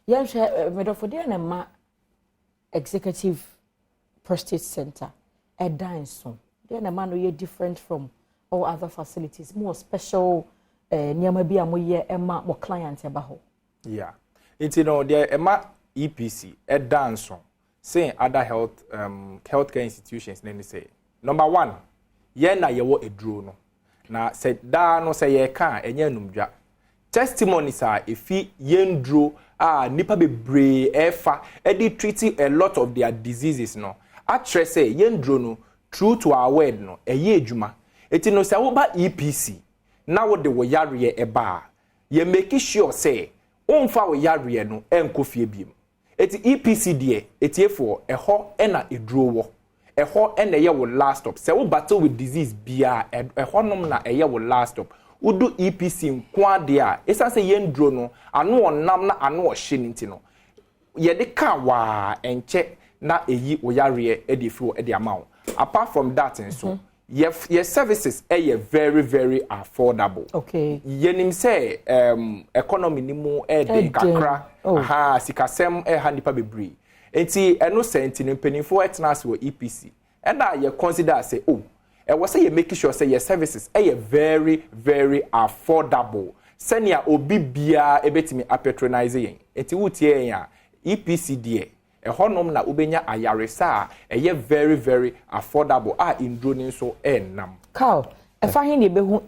yan hwe medofode na ma executive prostate center a dance then a man we different from all other facilities more special nyama bi amoye ema mo client eba ho yeah it's there ema EPC a dance saying other healthcare institutions then say number 1 ye na ye wo eduro no na say da no say ye kan enye numdwa testimonies are efi yendro nipa bebre efa edi treating a lot of their diseases no atre say yendro no true to our word no eye adwuma eti no say wo ba EPC na wo de wo yare eba ye make sure say onfa wo yare no enkofie biem eti EPC de eti efo eho na eduro wo eho na ye wo last stop say wo battle with disease bia eho nom na eye wo last stop udu EPC nkwa de a esa se yendro no anu onam na anu ohye nti no ye de ka wa enche na eyi oyare e de fi e de amount apart from that so your services are very very affordable okay yenim say economy ni mu e de kakra aha sikasem e ha nipa bebre enti eno senti no penifo etnas wo EPC and you consider say oh I was say you make sure say your services are very very affordable. Senia obi bia ebetimi patronize enti wutie ya EPC die e honom na ubenya ayaresa eye very very affordable indroni so enam. Carl, efa hin de behu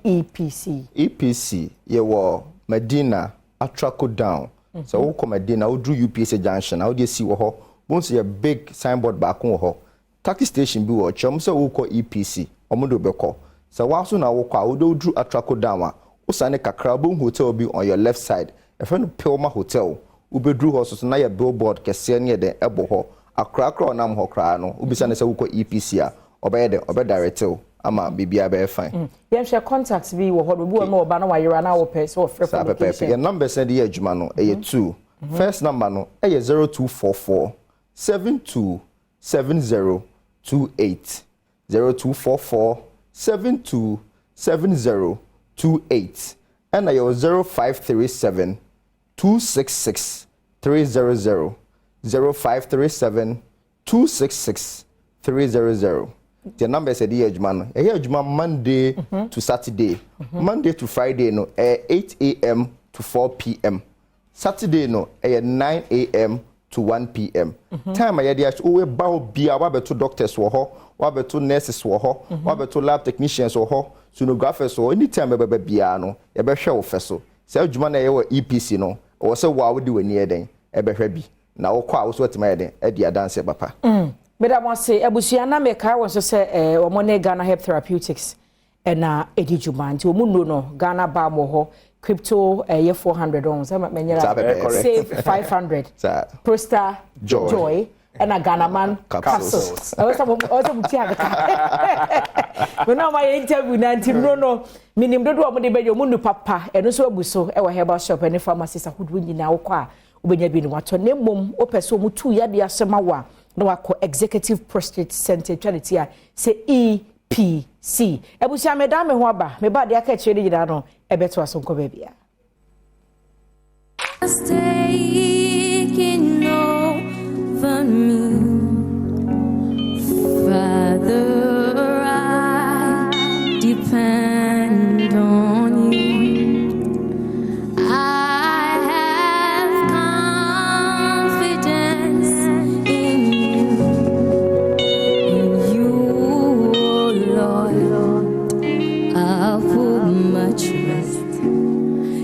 EPC ye wo Medina Atraco down. So wo come Medina wo dru UPC junction wo de si wo ho. Bonso ye big signboard back wo ho. Taxi station bi wo chom so wo ko EPC. Omodo beko so waso na wo kwa wo do dru Atraco down a wo sane kakra bo hotel bi on your left side e fe no Pelma hotel wo bedru ho so na ye billboard kese ne de ebo ho akra onam ho kra no wo bisa ne se wo ko EPC a obe direct ama bibia be fine ye share contacts bi wo ho do bu no oba na wayera na wo pe so free for your number send ye adwuma no e 2 first number no e 0244 727028 0244 727028 and I 0537 266 300 0537 266 300. The number is the Edgeman. Edgeman Monday to Saturday, Monday to Friday no 8 a.m. to 4 p.m. Saturday no 9 a.m. to 1 p.m. Time I had we bow bia wabeto doctors wo ho, wabeto nurses wo ho, wabeto lab technicians wo ho, sonographers wo anytime bebe bia no e be hwe wo feso. Say adwuma na ye wo EPC no, wo se wa wo di wani eden e be hwe bi. Na wo kwa wo so tima eden e di adanse papa. Beda mo say ebusua na me ka won so say omo ne Ghana Health Therapeutics na edi dwuma nti omo no no Ghana ba mo ho crypto ye 400 on say menyera save 500 Prostar Joy and a Ghana man capsules. I was muti agata. We no my interview na nti no minim dodo omo de be yo munu papa eno so abuso e wa herbal shop and pharmacist ahodo nyina wo kwa obenya bi ni wato na mom opese omutu ya de asema wa na wako executive prostate center charity a say EPC ebusia medame ho aba me ba de aka chire nyina no ebeto asonko ba bia taking over me Father I depend on you I have confidence in you Lord I'll put my trust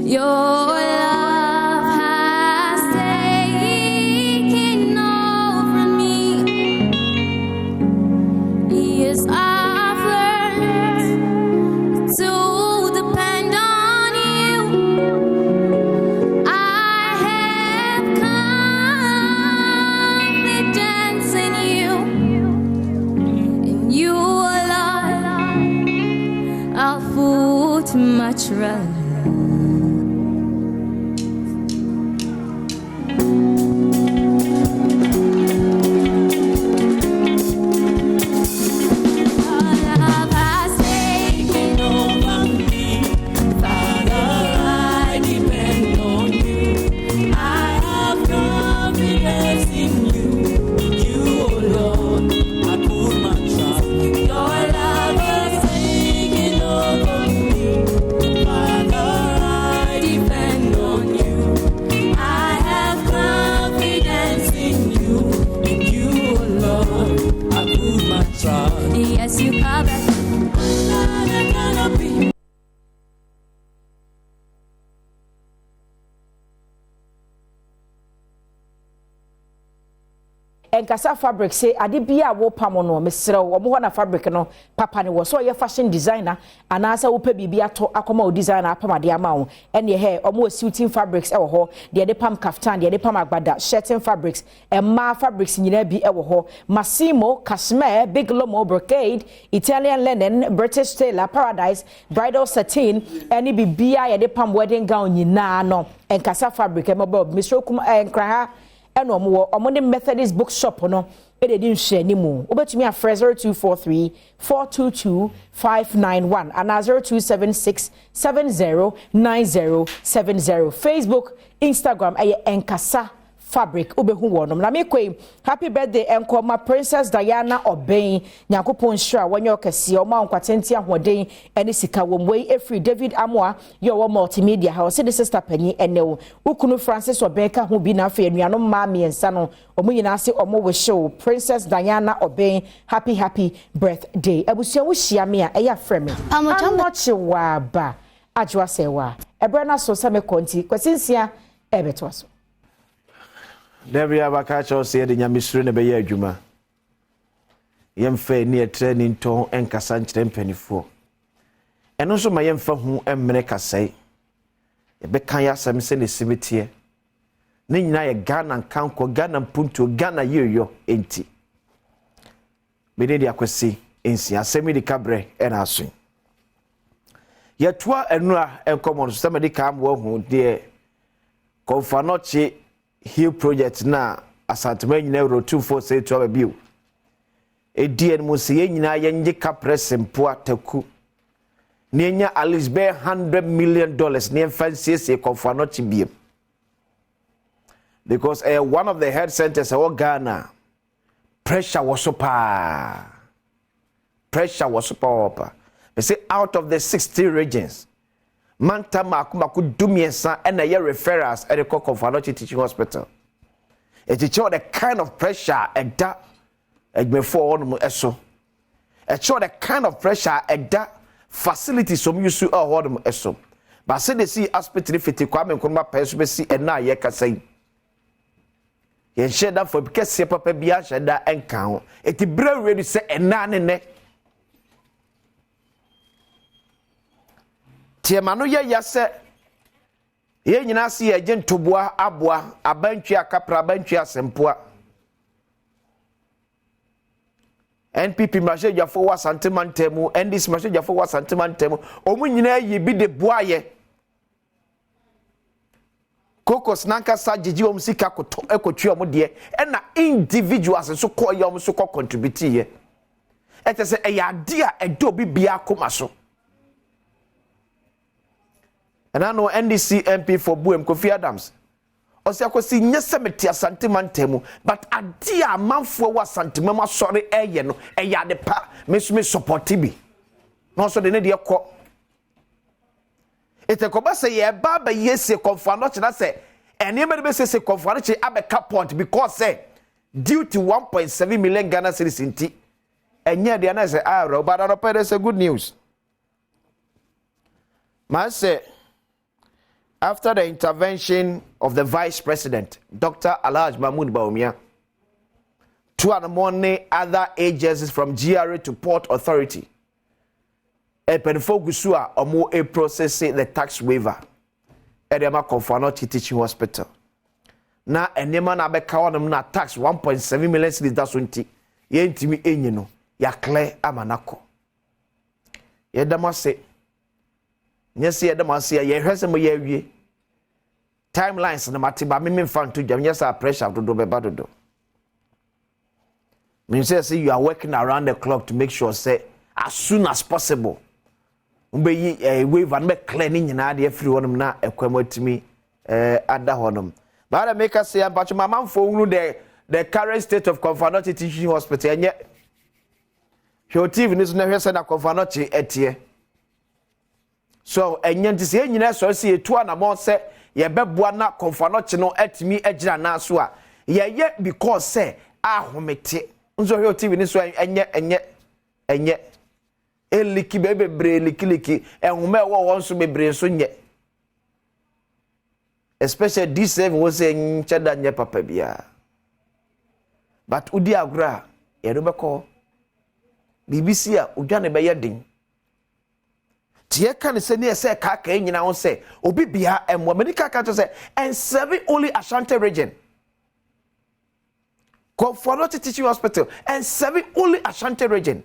your love has taken over me. Yes, I've learned to depend on you. I have I'll put my trust. Yes, you covered. Enkasa fabric say ade bia wo pamo no mesere wo mo na fabric no papa ne wo so ye fashion designer anasa wo pa bibia to akoma o designer apamade ama wo ene he omo suiting fabrics e wo ho de pam kaftan de pam agbada shirting fabrics emma fabrics nyina bi e wo ho Massimo, cashmere, big lomo, brocade, Italian linen, British tailor, paradise, bridal satin ene bibia ye de pam wedding gown nyina no enkasa fabric e mo bob misro kum enkraha eno omo ne Methodist bookshop no e de din hwe ni mu obetumi a 0243 422 591 and 0276 709070 Facebook, Instagram enkasa fabric obehu wonom na mekoi happy birthday enko ma Princess Diana Oben nyakopon hira wonye okese o ma nkwatenti ahoden ene sika womwei efri David Amoa yo multimedia house the sister panyi enewo ukunu Francis Oben ka ho bi na afa anuano ma miensa no omunyina ase omo we show Princess Diana Oben happy birthday abusia wo hia me a eya frame amoche wa ba ajwa sewa ebre na so se me konti kwasinsia ebeto so Debbie Abakacho said in Yamisri Nebaya Juma. Yemfe near training ton and Cassantre 24. And also my yemfa who America say. A Bekaya Samson is cemetery. Nina a gun and Kanko gun and punto gun a yo ain't it. Benedia Quasi, Insia, semi the cabre and our swing. Yet, twa and ra and common somebody come who dear Confanoche. Hill project na asantema nyina euro 24 to abiu edien musie nyina yenje ka presempo ataku nenya alice be $100 million ne fancy konfano chibiem because one of the head centers of Ghana pressure was super they say out of the 60 regions Manta maku dumiensa and a year referrals at the Confanochi Teaching Hospital. It is the kind of pressure at that before eso. It show the kind of pressure at that facility some use to hold eso. But say they see hospital fiti kwame nkruma peso see and na ye ka say. Yen share that for because se papa bia share that enkan. It bre ready say and na ne. Tiemano ya se ye nyina se ye gentoboa aboa abantwi akapra abantwi asempoa NPP message ya for wasantemantem NDC message ya for wasantemantem omu nyina ye bi de boaye kokos nanka sa gigi om sika koto ekotwe om de na individuals so call yom so contribute ye etese eya dia edo bibia koma so. And I know NDC MP for Buem Kofi Adams. Osiakosi nyese meti asantemantem but adia manfo wa santemama sorry eye no eya de pa me support bi. No so de ne de kɔ. Etekoba say ye ba ba yese konfano chena say enema be say konfano che abeka point because say due to 1.7 million Ghana cedis inti enye de na say but that's a good news. Man say after the intervention of the Vice President, Dr. Alhaj Mahmoud Bawumia, 2 in the morning, other agencies from GRA to Port Authority, Epenfogusua omo a processing the tax waiver at the Confanochi Teaching Hospital. Na enema na beka wonum na tax 1.7 million cedis da so nti ye ntimi enyi no ya clear amanako. Ye dama se Yes, yeah, the Marcia, ye has a ye timelines and the Matiba Mimim found to jam. Yes, our pressure to do better do. Means say you are working around the clock to make sure say as soon as possible. Umbe a wave and make cleaning in idea free one na equate me at the honum. But I make us say about my mom for the current state of Confanoti Teaching Hospital and yet your TV is never sent a Confanoti etie. So and yet to say you so see 2 and a month say ye bebwana Confanoti no et me ejina na so a ye because say ahomete nso your TV ni so enye eliki bebre liki enhuma wo won so bebre so nye especially this seven was saying cheda nye papa bia but udi agura ye do beko BBC a udwane be yedin tie kan se ne se ka ka nyina won se obi bia emwa medical ka to say and serving only Ashanti region for not teaching hospital and serving only Ashanti region.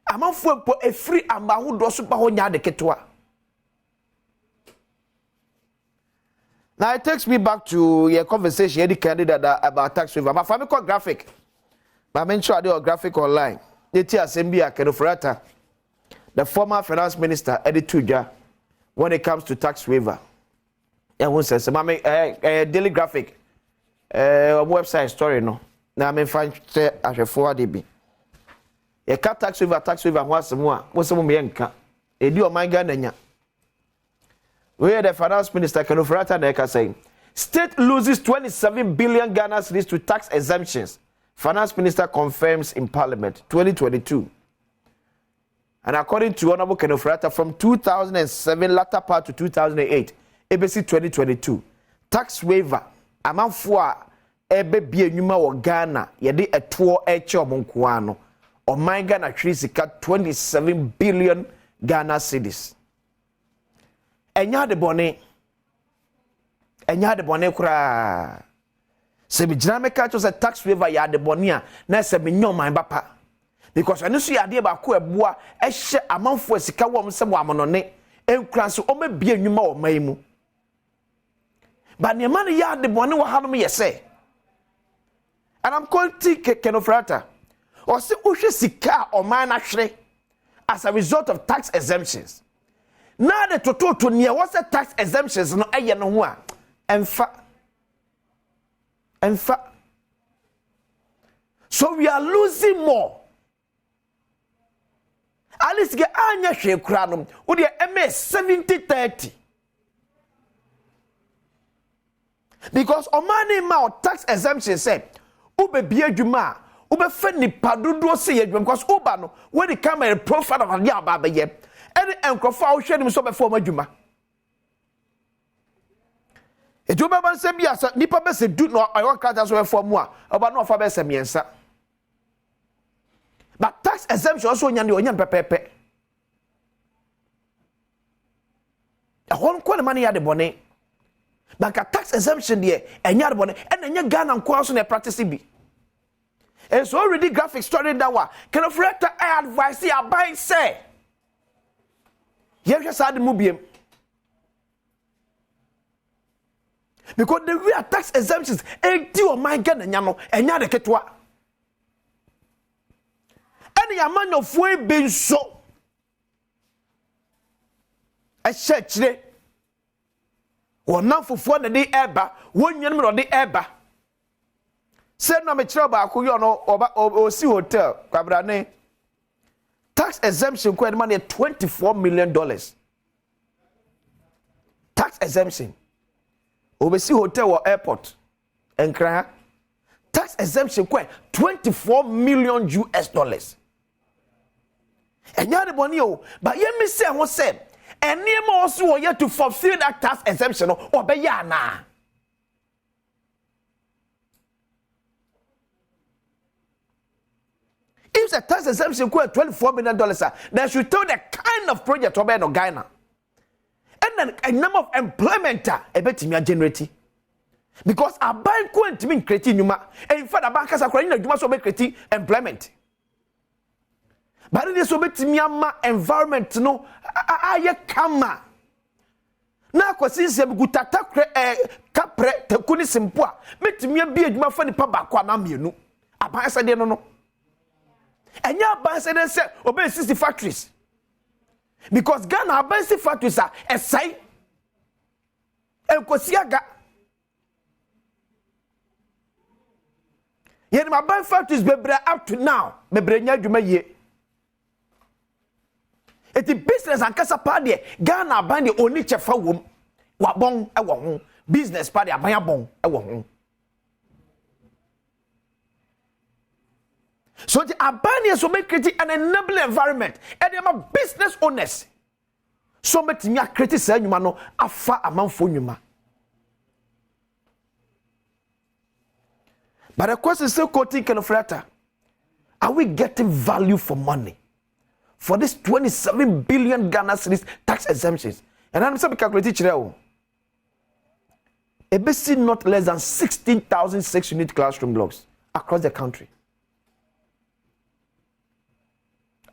Amanfo po a free amba who do super ho nya de ketwa. Now it takes me back to your conversation Eddie candidate about tax waiver. My family called graphic. But I'm sure I do a graphic online. Eti Assembly Akenofrata, the former finance minister Eddie Tuja, when it comes to tax waiver. Yeah, one says, "Mama, daily graphic, website story no. Now I'm find say as a forward DB. A cat tax waiver was more. What's some yenka? A do my Ghana. Where the finance minister Kenofrata Neka saying, state loses 27 billion Ghana cedis to tax exemptions. Finance minister confirms in Parliament 2022. And according to Honorable Kenofrata, from 2007 latter part to 2008. ABC 2022 tax waiver amanfo a ebe bia nyuma wo Ghana yede eto eche omonkoa no o man Ghana hwe sika 27 billion Ghana cedis enya de bone kura se bi jina meka cho se tax waiver ya de bone a na se bi nyoman bapa because anu so ya de ba ko eboa ehye amanfo sika wo mse mo amonone enkura so o ma bia nyuma wo man mu. But the man ya the one who had me say. And I'm called T. Kenofrata. Or say Ushe Sika or mine actually as a result of tax exemptions. Now the total to near what's the tax exemptions no aye no one. And so we are losing more. At least get anya she kranum. Would you MS 70-30? Because omani ma tax exemption say ube bia dwuma ube fe nipa dodo se ye dwuma because uba no when it come a profile of ya ba ye any enkrofo a wo hwe nim so be fo ma dwuma e dwuma ban se bia sa nipa be se du no ayo krata so be fo mu a oba no ofa be se miensa but tax exemption also nya ne onya pepepe a hon ko ne mani ya de bone. But a tax exemption there, and yard bonnet, and then Ghana and Quas on a practice be. And so already graphic story that one. Can of rector I advise you buy say. You just had the movie. Because the real tax exemptions ain't due on my Ghana and yard a ketwa. Any amount of way being so. A church there. One now for the day eba, 1 year of the eba. Send no me trouble, or see hotel, Cabrane. Tax exemption, quite money $24 million. Tax exemption. Oversee hotel or airport. And cry. Tax exemption, quite $24 million US. And you're the money, but you me say, what said? And near also yet to fulfill that tax exemption or bayana. If the tax exemption quite $24 million, then should tell the kind of project or no Ghana. And then a number of employment a bit generating. Because a bank went to mean creating numa, and in fact, a bank has a creating numa so creating employment. but it is so betimi ama environment no aye kama na kwasi nsem gutata kapre tekuni simpo a betimi abi adwuma fa nipa ba kwa na mienu aban se de no enya aban se de se obey 60 factories because Ghana aban 60 factories are esai enkosiaga yen my aban factories bebre up to now bebre nya adwuma ye eti business ankasa pa de Ghana aban de oni chefa wom wabon ewo ho business pa de aban abon ewo ho so the aban so make create an enabling environment and them business owners so metimi create say nyuma no afa amanfo nyuma but the question is still quoting Kenofrata, are we getting value for money for this 27 billion Ghana cedis tax exemptions? And I'm saying calculate it ABC not less than 16,000 6-unit classroom blocks across the country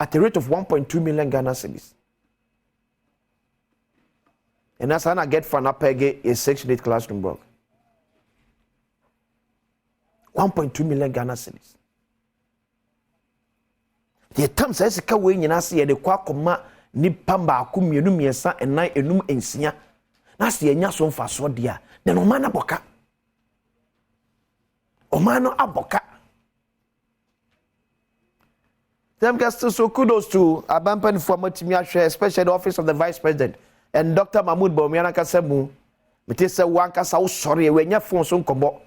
at a rate of 1.2 million Ghana cedis. And that's how I get for Napege a 6-unit classroom block. 1.2 million Ghana cedis. The term says ka we nyina se ye de kwa koma ni pamba aku mienu miesa enan enum ensia na se enya so mfa so de a de no mana boka o mano aboka them guys so kudos to Abampan for Matimi Ahwe, especially the office of the vice president and Dr. Mahmoud Bawumia Kasemu mete se wanka sa wo sori we nya phone so nkombo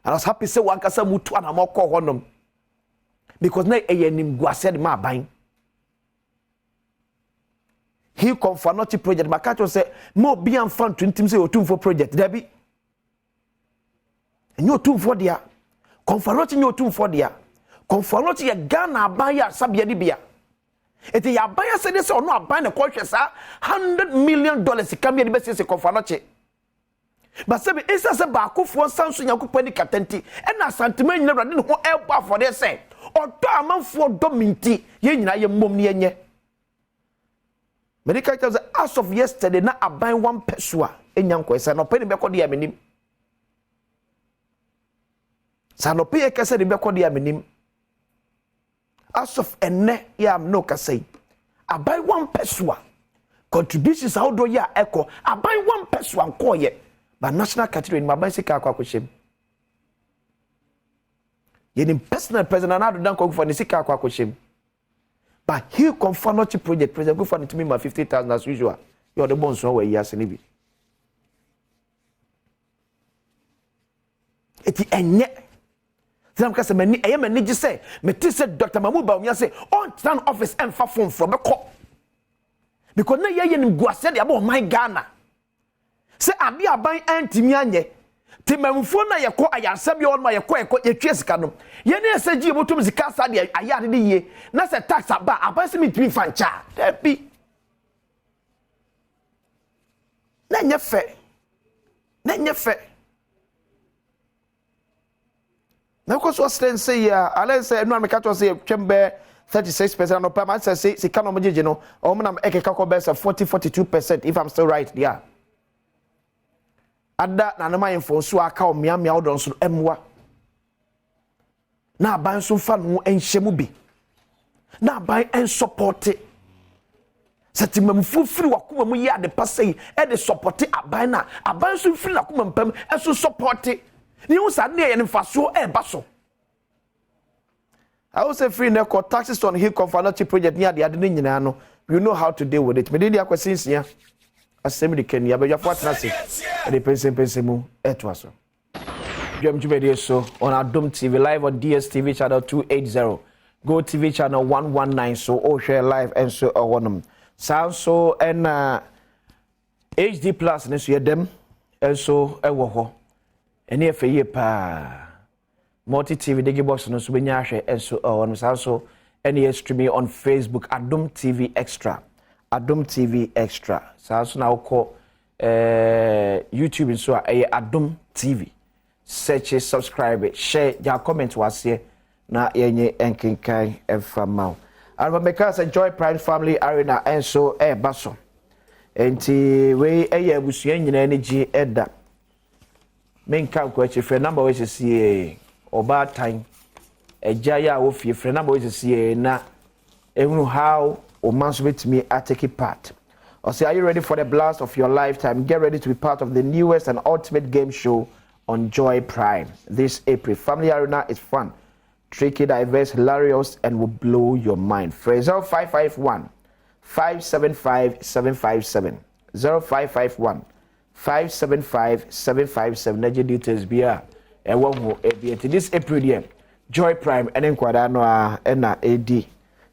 and I was happy say wanka sa mutu anamoko honom because na eyenim guase de ma ban he confirmed project makato say mo bi am fan 20 say otumfo project there be enyo otumfo dia confirmed nyo otumfo dia confirmed ye Ghana ban ya sabia di bia eti ya ban ya say this ono aban na kwhwe sa $100 million kamia di be say confirmed but say isa say ba akofo sanso yakopani ni katenti e na santema nyina brade ne ho elba for dey say odo amanfo dominti ye nyina ye mom ne yenye medical tells as of yesterday na aban one pesua enyanko esa no pe ne be kode ya menim sa no pe e kase ne be kode ya menim as of enne ya no kase aban one pesua contributions how do ya echo aban one pesua nko ye but national category my ban sika akwa kwhiem yenim personal president na do dan ko for ne sika akwa kwhiem but he confirm not project president go for to me 50,000 as usual you the bonds no we yas ni bi eti enye them ka se mani eye mani gi say me ti say Dr. Mahmoud Bawumia say on stand office and fa phone from beko because na ye yenim guase de abo my Ghana say abi aban antimi anye timamfo na yeko ayansam ye on ma yeko yetwe sika no ye na esaji botum sika sa de ayade de ye na se tax aba aban se mitimi fancha debi na nyefe na ko so stand say ya ala say no ameka to say twembe 36% no pa man say sika no mjeje no o mo na ekeka ko be 40-42% if I'm still right there ada na nama info so aka o miamia odon so emwa na aban so fa no enhyemu bi na aban en support setimamfu firi wakoma mu ya de pasai e de support aban na aban so firi akoma mpam e so support ni hu sa na ye nfa so e ba so I also free na ko taxes on hill confanati project ni ade ne nyina no you know how to deal with it me dey akwasinsia asemi Kenya be jafo atrase e pense mu etwaso Dwam Jumede so on Adom TV live on DSTV channel 280 Go TV channel 119 so all share live and so on sound so and HD plus ne so yedem and so ewo ho ene efeye pa multi TV digi box no so benya hwe and so on sound so ene streaming on Facebook Adom TV Extra Adom TV Extra. So now call YouTube so Adom TV. Search it, subscribe it, share, your comment was here. Na yenye enkinkai efamau. Arabameka say Joy Prime Family Arena enso baso. Enti we abusua nyina energy eda. Menka kwachi frɛ number we sie oba time. Ejaya wo fie frɛ number we sie na ehunu how o man so betimi take part. Or say, are you ready for the blast of your lifetime? Get ready to be part of the newest and ultimate game show on Joy Prime this April. Family Arena is fun, tricky, diverse, hilarious, and will blow your mind. Phrase 0551 575 757 0551 575 757. Naji details be this April Joy Prime and Enquadano and AD.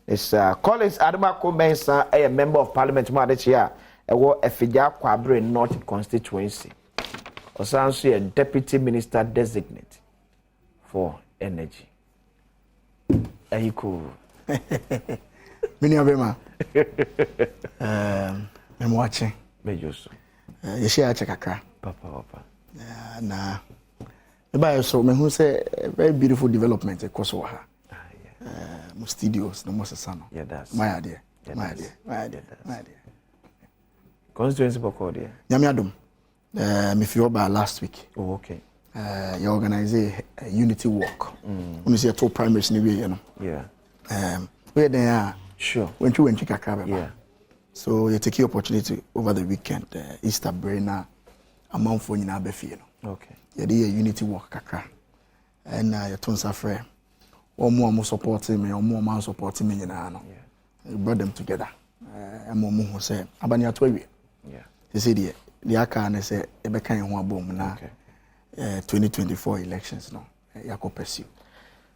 It's Collins Adamako Mensa, a member of Parliament Madechia, a Efija Kwabre North constituency. Osansu a deputy minister designate for energy. Are you cool? Many of them I'm watching. Mejoso. You share Chakaka. Papa. Nah. The buyer so me who say a very beautiful development at Kosovo. Studios, no more son. Yeah, that's my idea. Yeah, my idea. Constituency Bokodia. Yamiadum. Me feel by last week. Oh, okay. You organize a unity walk. When you see a two primaries in the way, you know. Yeah. Where they are. Sure. When you Kakaba. Yeah. So you take the opportunity over the weekend, Easter brainer, a month for you now, okay. You did a unity walk, Kaka. And your tons are free. Or more supporting me, or more man supporting me, you know. You brought them together. And more who say, Abania Twabi. Yeah. You see, the Aka and say, a became one boom now. 2024 elections, no. Yako pursue.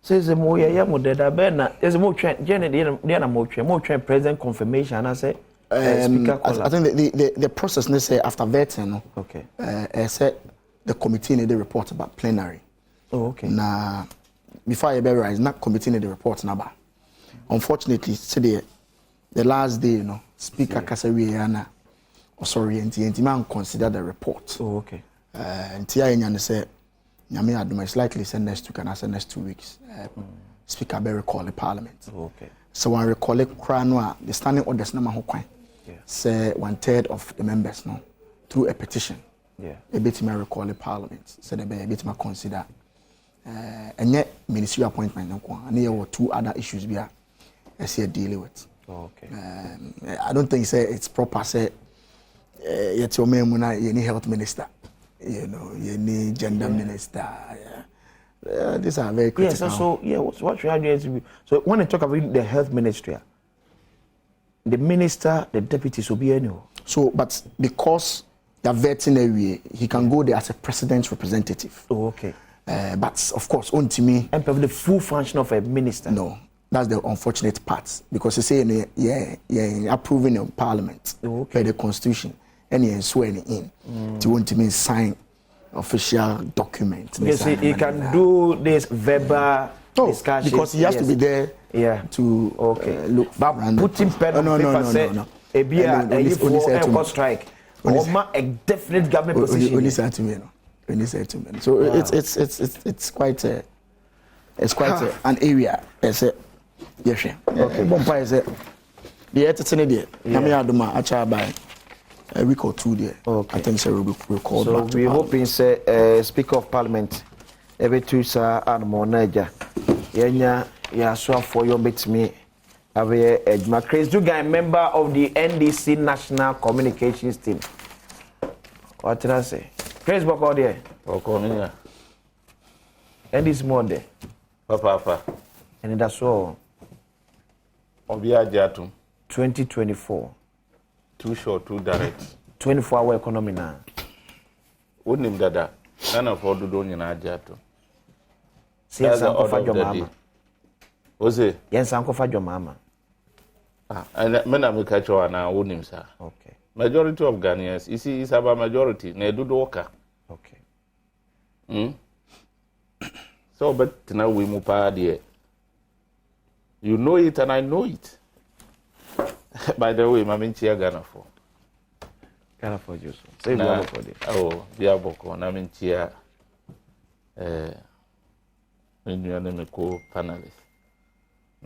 Says the more young with the Bena, there's more trend, Jenna more trend present confirmation. I say, I think the process, they say after vetting, no. Okay. I said the committee need a report about plenary. Oh, okay. Now, before I realize, not committee need the report number. Unfortunately, today, the last day, you know, Speaker Kasariana, and man consider the report. Oh, okay. And Tia and say, Yami Adoma is likely send next week and I send next 2 weeks. Speaker Berry recall the parliament. Oh, okay. So when I recall it, the standing orders number who say 1/3 of the members now through a petition. Yeah. A bit may recall the parliament. So they be a bit may consider and yet ministerial appointment and there were 2 other issues we are dealing with. Oh, okay. I don't think say it's proper say yet your man when you need health minister, you know, you need gender minister. These are very critical. Yes, so what should I do? So when I talk about the health ministry, the minister, the deputies will be anywhere. So, but because they're veterinary, he can go there as a president's representative. Oh, okay. But of course, on to me, and the full function of a minister. No, that's the unfortunate part because they say, approving of parliament, by the constitution, and you're swearing in to want to mean sign official document. Yes, he can do this verbal discussion because he has to be there. Yeah. To look. But putting pen on paper, no. A strike. A definite government position. Only said to me, So it's quite an area. Yes, okay. Bumpire is the editor there. Adoma actually by a week or 2 there. Okay. I think so we'll record. So we hoping say Speaker of Parliament every 2 sir and more Niger. Yeah, so for your bit me. Ejma Chris Dugan, member of the NDC National Communications Team. What did I say? Chris Boko there. Boko, NDC more there. Papa. And that's all. Obia Jatum. 2024. Too short, too direct. 24-hour economy now. Wouldn't him dada. None of all the doing in Ajatum. Yes, Uncle Fajo Mama. Was it? Yes, Uncle Fajo Mama. And men are catch on now, wouldn't him, sir? Okay. Majority of Ghanaians, you see, it's about majority. They do the worker. Okay. So, but now we move there. You know it, and I know it. By the way, I'm in Chia Ghana for. Ghana for you. Say Diaboko for this. Oh, Diaboko. I'm in Chia. When you are the co panelist.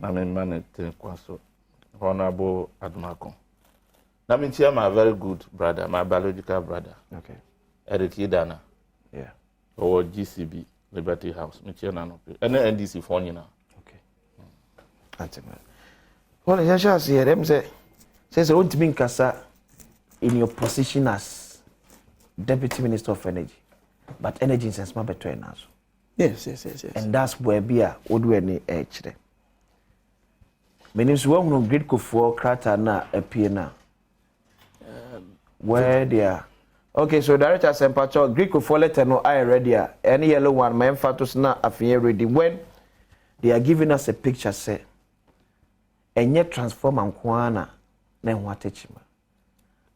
I'm in Manette Quaso. Honorable Adom. Now, I'm a very good brother, my biological brother. Okay. Eric Idana. Yeah. Or GCB, Liberty House. And then NDC for you now. Okay. That's it, man. Well, I just hear them say, don't mean Kasa in your position as Deputy Minister of Energy, but energy is a between us. Yes. And that's where we are, would we any edge there. Meaning, so one of great for Krata na appear now. Where they are. Okay, so Director Sempacho, Greek for letter no I ready. Any yellow one, my emphasis na affair ready. When they are giving us a picture, say, and yet transform and kwana, then what teach me.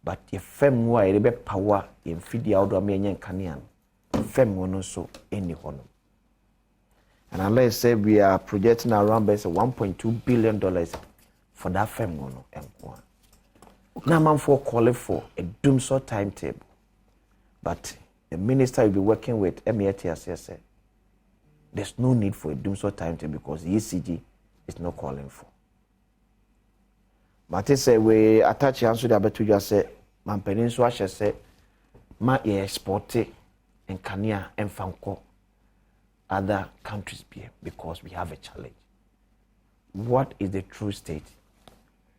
But if fem why the power in feed the outdoor me and canian, fem one so any one. And unless say we are projecting around $1.2 billion for that fem one and one. Now, man, for calling for a doomsday timetable, but the minister will be working with METS. There's no need for a doomsday timetable because the ECG is not calling for. But I say we attach answer the betu just say man peninsula say ma export and Kenya and Fanko other countries because we have a challenge. What is the true state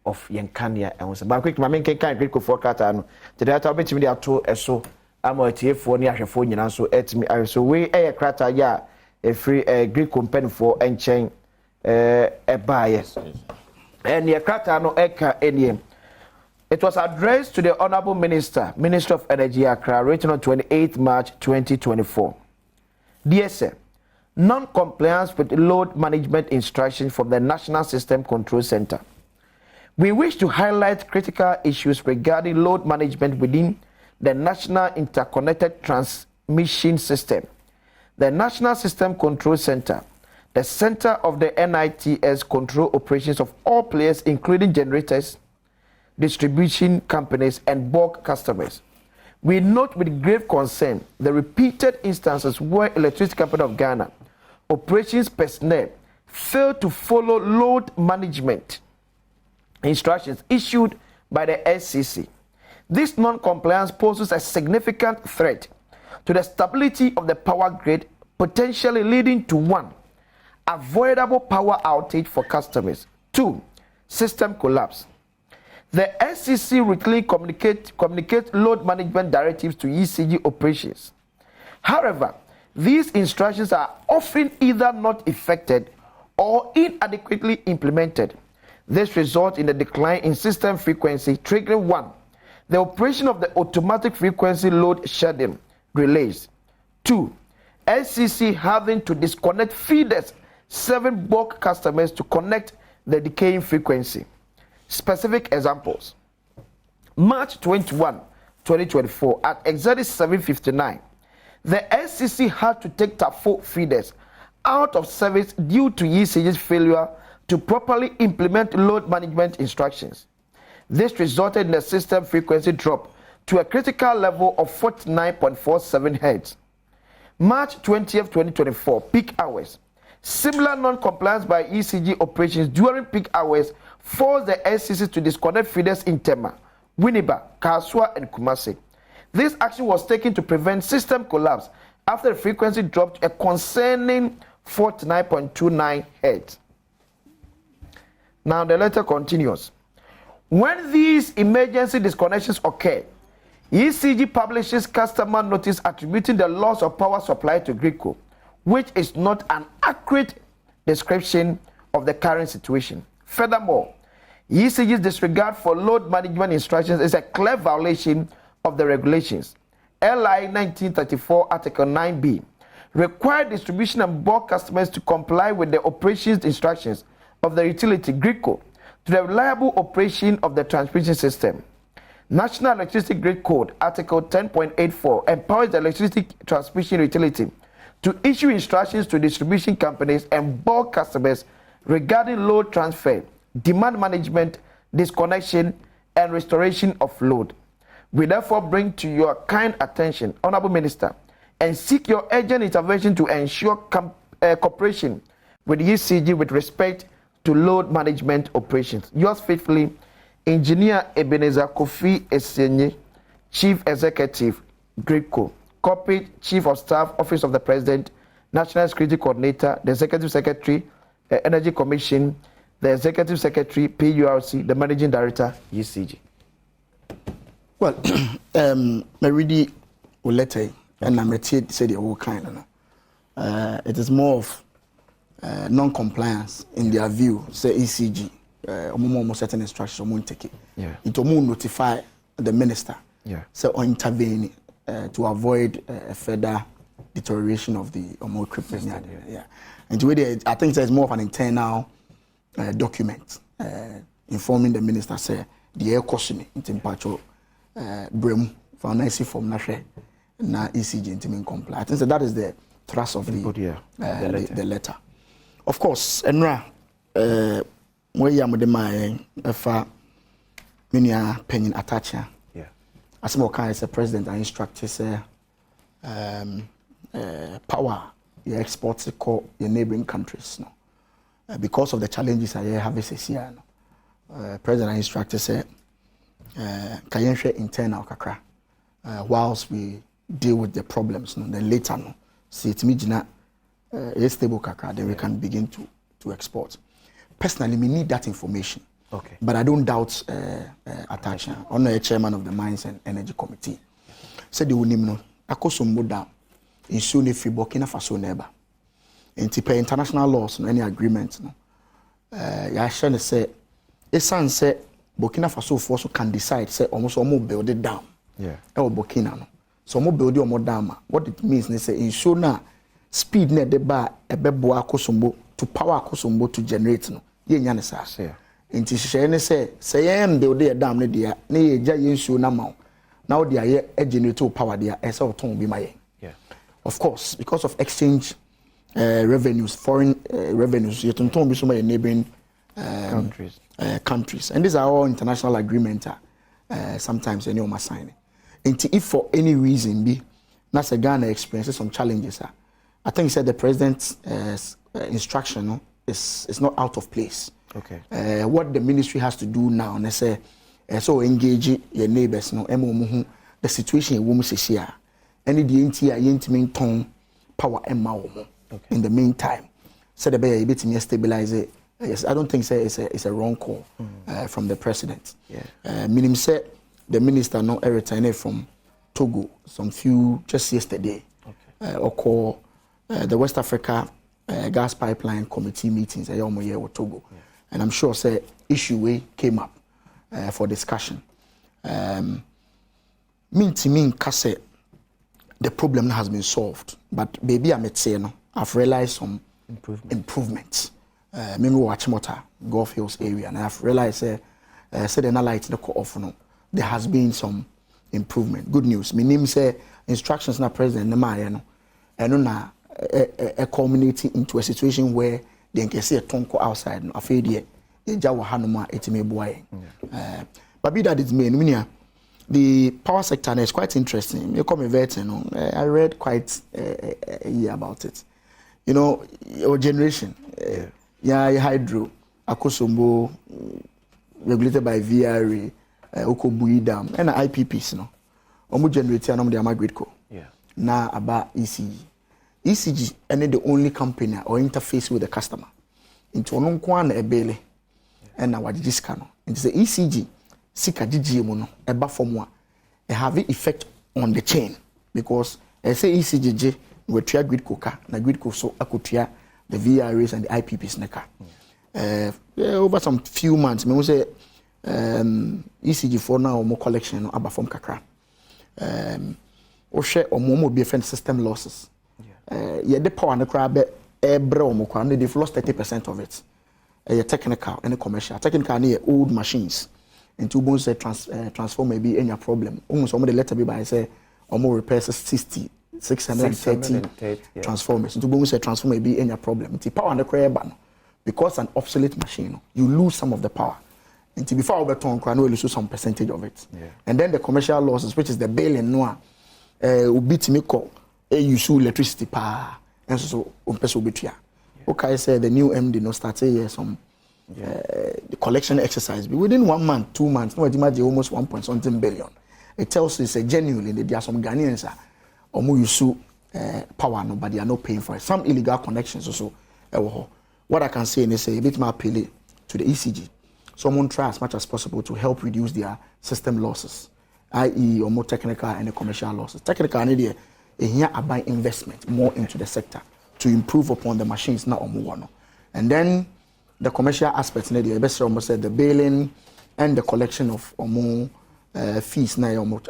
of Yankania and was about quick my main kind great for Catano. The data bit me ato so I'm a TF4 near phone and so at me so we a crata ya a free Greek company for and chain a bias. And the Kratano Eka NM. It was addressed to the Honorable Minister of Energy Accra, written on 28 March 2024. Dear Sir, non-compliance with load management instructions from the National System Control Center. We wish to highlight critical issues regarding load management within the National Interconnected Transmission System, the National System Control Center, the center of the NITS control operations of all players, including generators, distribution companies, and bulk customers. We note with grave concern the repeated instances where Electricity Company of Ghana operations personnel fail to follow load management instructions issued by the SCC. This non-compliance poses a significant threat to the stability of the power grid, potentially leading to 1. Avoidable power outage for customers. 2. System collapse. The SCC routinely communicate load management directives to ECG operations. However, these instructions are often either not effected or inadequately implemented. This results in a decline in system frequency, triggering 1. The operation of the automatic frequency load shedding relays. 2. SCC having to disconnect feeders 7 bulk customers to connect the decaying frequency. Specific examples. March 21, 2024, at exactly 7:59, the SCC had to take TAFO feeders out of service due to ECG's failure to properly implement load management instructions. This resulted in a system frequency drop to a critical level of 49.47 Hz. March 20th, 2024, peak hours. Similar non-compliance by ECG operations during peak hours forced the SCC to disconnect feeders in Tema, Winneba, Kaswa, and Kumasi. This action was taken to prevent system collapse after the frequency dropped to a concerning 49.29 Hz. Now the letter continues. When these emergency disconnections occur, ECG publishes customer notice attributing the loss of power supply to GRICO, which is not an accurate description of the current situation. Furthermore, ECG's disregard for load management instructions is a clear violation of the regulations. LI 1934 Article 9B required distribution and bulk customers to comply with the operations instructions of the utility GRICO to the reliable operation of the transmission system. National Electricity Grid Code Article 10.84 empowers the electricity transmission utility to issue instructions to distribution companies and bulk customers regarding load transfer, demand management, disconnection, and restoration of load. We therefore bring to your kind attention, Honorable Minister, and seek your urgent intervention to ensure cooperation with ECG with respect to load management operations. Yours faithfully, Engineer Ebenezer Kofi Esenye, Chief Executive, GRIPCO, Corporate Chief of Staff, Office of the President, National Security Coordinator, the Executive Secretary, Energy Commission, the Executive Secretary, PURC, the Managing Director, UCG. Well, Meridi will let you, and I'm say the whole kind. It is more of non-compliance in their view, say ECG, certain instructions, someone take it. Yeah. It will notify the minister, yeah, so or intervene to avoid further deterioration of the equipment. Yeah. And the way I think there's more of an internal document informing the minister, say the air caution in Timpacho Brem for an IC from Nashe na ECG in comply. I think that is the thrust of the letter. Of course, Enra, where you are with my many penny attacher. Yeah. As more kind as a president, I instruct his power you export to your neighboring countries. No? Because of the challenges I have this year, President I instructed say, can you share internal kakra whilst we deal with the problems. No? Then later, no, see it me stable kakra, then we can begin to export. Personally, we need that information. Okay. But I don't doubt attachment. I'm the chairman of the Mines and Energy Committee. Said the unimno akosombo down in Sune Free Burkina Faso neighbor. In per international laws, no any agreement. No. I shall say, Esan say Burkina Faso force can decide say almost build it down. Yeah. Burkina no. So build it more down. What it means, they say in Shona speed net the bar a bebo akosombo to power akosombo to generate no. Ye nyane sa. Yeah. Inti shene say am build it down ne dia ne ye ja yen show na ma. Now they are generating power there as of be my. Yeah. Of course, because of exchange revenues, foreign revenues, you don't be so many neighboring countries. And these are all international agreements. Sometimes any of sign. And if for any reason be NASA Ghana experiences some challenges, I think he said the president's instruction is not out of place. Okay. What the ministry has to do now, they say. So engage your neighbors, no. The situation in women is here. Any the intimate tone power in the meantime. So the bear a bit me stabilize it. Yes, I don't think it's a wrong call from the president. Yeah. Meaning say the minister no returned from Togo just yesterday. Okay. Or call the West Africa Gas Pipeline Committee meetings a year with Togo. Yeah. And I'm sure say issue way came up. For discussion. Mean to me, Kase, the problem has been solved. But baby, I'm saying, no, I've realized some improvements. Me watch Mota, Gulf Hills area, and I've realized, say the light the off. No, there has been some improvement. Good news. Me name say instructions na president na ma no, and na culminating into a situation where they can see a tonko outside. No, after but be that it's mean, the power sector is quite interesting. You come vet, you know, I read quite a year about it. You know, your generation, hydro, Akosombo, regulated by VRA, Okobui Dam, and IPPs, no. Omu generator and the Amagridco. Yeah. Now about ECG. ECG, and the only company or interface with the customer. Into Onunkwan a Bailey. And now what did this can? It's the ECG, Sika GGM, a buffer a heavy effect on the chain because I say ECG we try grid coca, na grid coca so akutia the VRAs and the IPPs neka. Over some few months, me say ECG for now more collection about from kakra. Or share or more be friend system losses. Yeah, the power and the crab they've lost 30% of it. Technical and commercial. Technical near old machines. And two bones say transform may be any problem. Almost some of the letter be by say or more repairs 630 transformers. And two bones say transform may be any problem. It's power and the crab because an obsolete machine, you lose some of the power. Until before overturn can you lose some percentage of it. Yeah. And then the commercial losses, which is the bail and noir, will beat me call use electricity power and so okay, I say the new MD no start here some the collection exercise. Within 1 month, 2 months, no, imagine almost 1.something billion. It tells you it's a genuinely there are some Ghanaians or more use power, no, but they are not paying for it. Some illegal connections also. What I can say is a bit more appeal to the ECG. Someone try as much as possible to help reduce their system losses, i.e., or more technical and the commercial losses. Technical and here I buy investment more into the sector to improve upon the machines now more. And then the commercial aspects, the best almost said the bailing and the collection of more fees now or more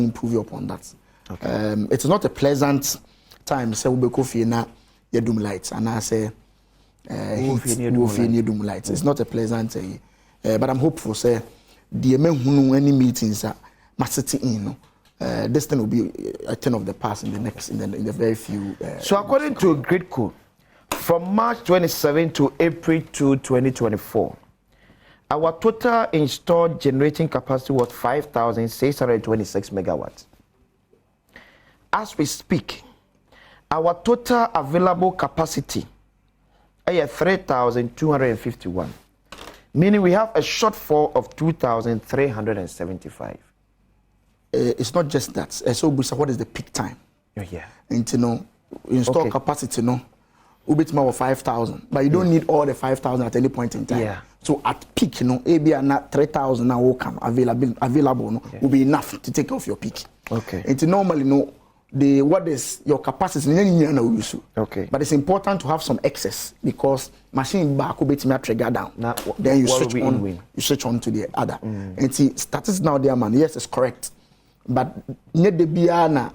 improve upon that. Okay. It's not a pleasant time. So we go for na yedum lights, and I say yedum lights. It's not a pleasant, but I'm hopeful. Say the any meetings must sit in. This thing will be a thing of the past in the very few. So according to Gridco, from March 27 to April 2, 2024, our total installed generating capacity was 5,626 megawatts. As we speak, our total available capacity is 3,251, meaning we have a shortfall of 2,375. It's not just that. So, what is the peak time? Yeah. And install capacity, bit more 5,000, but you don't need all the 5,000 at any point in time. Yeah. So at peak, maybe not 3,000 now will come available, will be enough to take off your peak. Okay. And normally, what is your capacity? Okay. But it's important to have some excess because machine back will be trigger down. Then you switch on. You switch on to the other. And see, statistics now, there, man. Yes, it's correct, but need the biana.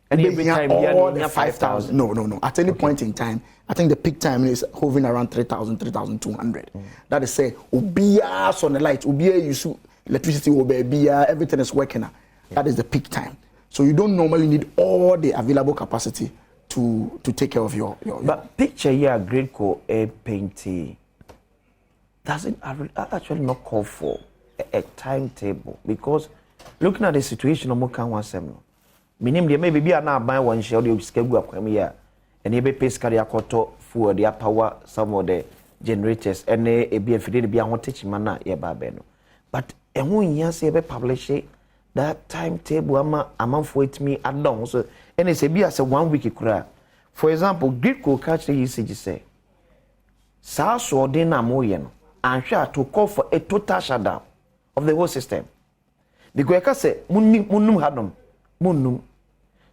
And every time all the 5,000. No. At any point in time, I think the peak time is hovering around 3,000, 3,200. That is say, ubia on the light, ubia use electricity, ubia everything is working. That is the peak time. So you don't normally need all the available capacity to take care of your. But picture here, Gridco a painting doesn't actually not call for a timetable because looking at the situation, I'm Minim de maybe be na buy one share the schedule up here and ebe pay carry akoto for their power some of the generators and e be afide be ahon teach mana ye ba be no but ehun nya say be publish that timetable amount it me adon so and e say be as 1 week kura for example Gridco catch the usage say sa so den na mo ye no anhwe to call for a total shutdown of the whole system because I say munum hadom munum.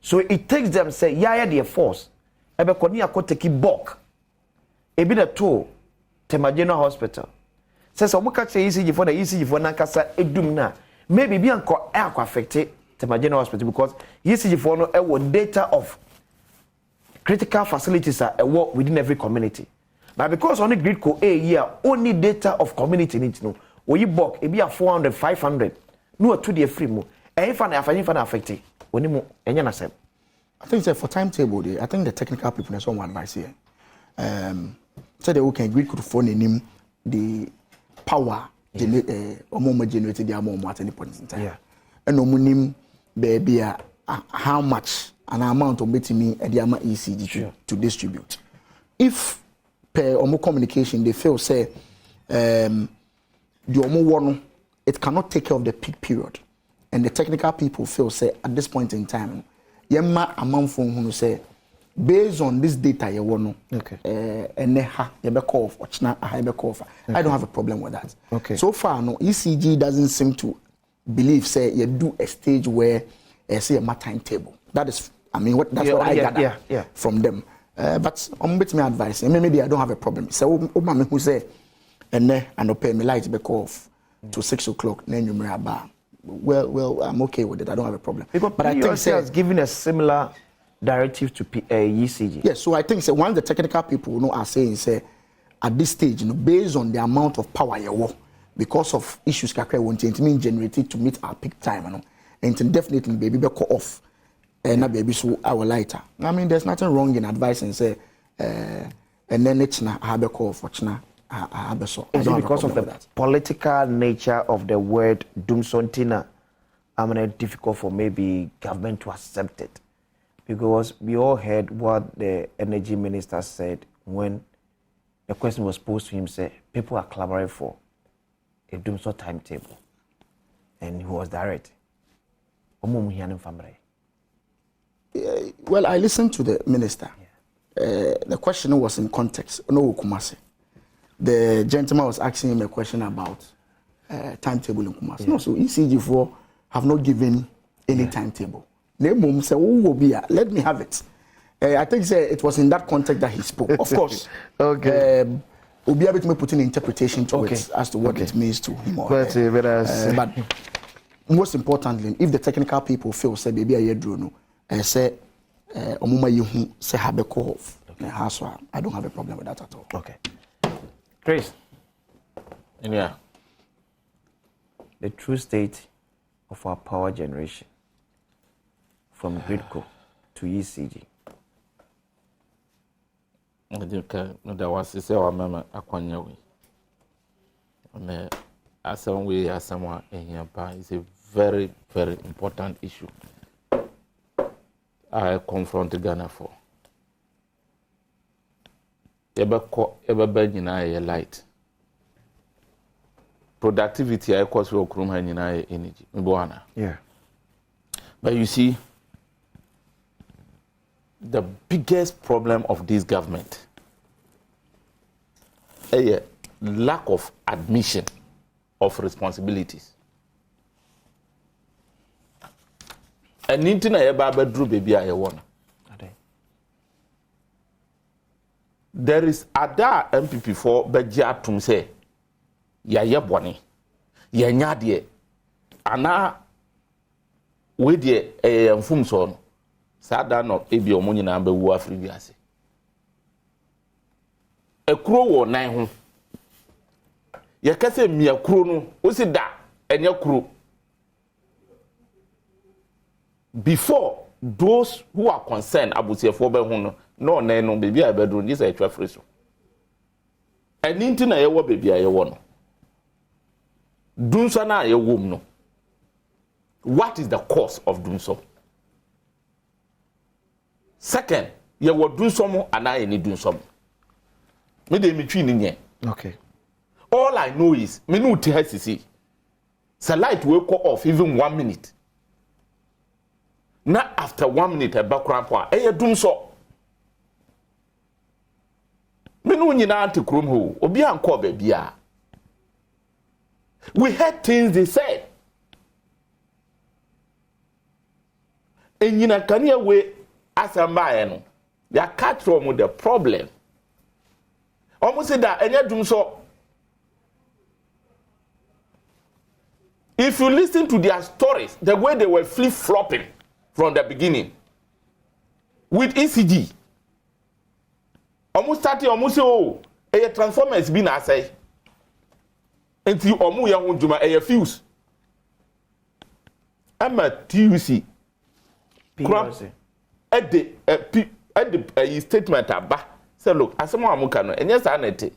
So it takes them say their force. Ebe koni akoteki bulk. Ebi the toll Tema General Hospital. Says omo ka che ECG for na kasa edum na. Maybe bi anko affected Tema General Hospital because ECG for no data of critical facilities are within every community. But because only Gridco only data of community needs no. Oyi bulk ebi 400 500. No to the free mo. If an affected. I think for timetable, I think the technical people have some advice here. So they can agree to phone in the power generated the amount at any point in time. Yeah. And no baby how much an amount of betting at the amount ECG to distribute. If per omo communication they feel say the omo one it cannot take care of the peak period. And the technical people feel say at this point in time, yema amount from who say based on this data you want and you call for I don't have a problem with that. Okay. So far no ECG doesn't seem to believe say you do a stage where say a timetable. That is what I gather from them. But I'm bit me advice. Maybe I don't have a problem. So who say and pay me light be off to 6 o'clock then you may bar. Well, I'm okay with it. I don't have a problem. But I think has given a similar directive to ECG. Yes, so I think once the technical people are saying say at this stage, based on the amount of power you want, because of issues kakra won't mean generated to meet our peak time, and definitely baby be cut off, and not baby so our lighter. There's nothing wrong in advising say, and then it's na have a call for chna. Is it because of the political nature of the word Doomsontina? Difficult for maybe government to accept it because we all heard what the energy minister said when the question was posed to him, say, people are clamoring for a Dumso timetable. And he was direct. Well, I listened to the minister. The question was in context. No, Kumasi. The gentleman was asking him a question about timetable in Kumasi. No, so ECG4 have not given any timetable. Mum said, let me have it. I think it was in that context that he spoke. Of course. Okay. We'll be able to put an interpretation to it as to what it means to him. But most importantly, if the technical people feel say baby I drone, say omuma yehu say have a call. I don't have a problem with that at all. Okay. Chris. Yeah. The true state of our power generation from Gridco to ECG. I think there was a say our mama Aquanyawi. As some way, as someone in here, is a very, very important issue. I confront Ghana for. Ever been in light. Productivity, I cause for Krum in energy. Yeah. But you see, the biggest problem of this government is a lack of admission of responsibilities. And internet about Drew baby I want. There is other MPP for Beja to say, ya boni, ya nyadie, ana with the fumson. Sada no ebi omunyi na be wu afri biase ekuro wo nan ho ye kase mi akuro no o si da enye kuro before those who are concerned abusiefo be ho no nan no baby a bedroom this a twa free so eni nti na ye wo baby a ye wo no dunso na ye wo no what is the cause of dunso? Second, you will do some and I need do some. Me de me twin. Okay. All I know is me no te see. The light will go off even 1 minute. Not after 1 minute a background point. Eh doom so. Me no nyina ante krom ho. Obi anko ba bia. We heard things they said. Enyina kania we asamba they are catch from the problem. Almost say that any doom so. If you listen to their stories, the way they were flip-flopping from the beginning with ECG, almost starting almost say oh, a transformer has been asay. Until omu ya hunjuma a fuse. I'm a TUC. At the statement aba say look asemo amuka no enye sa na te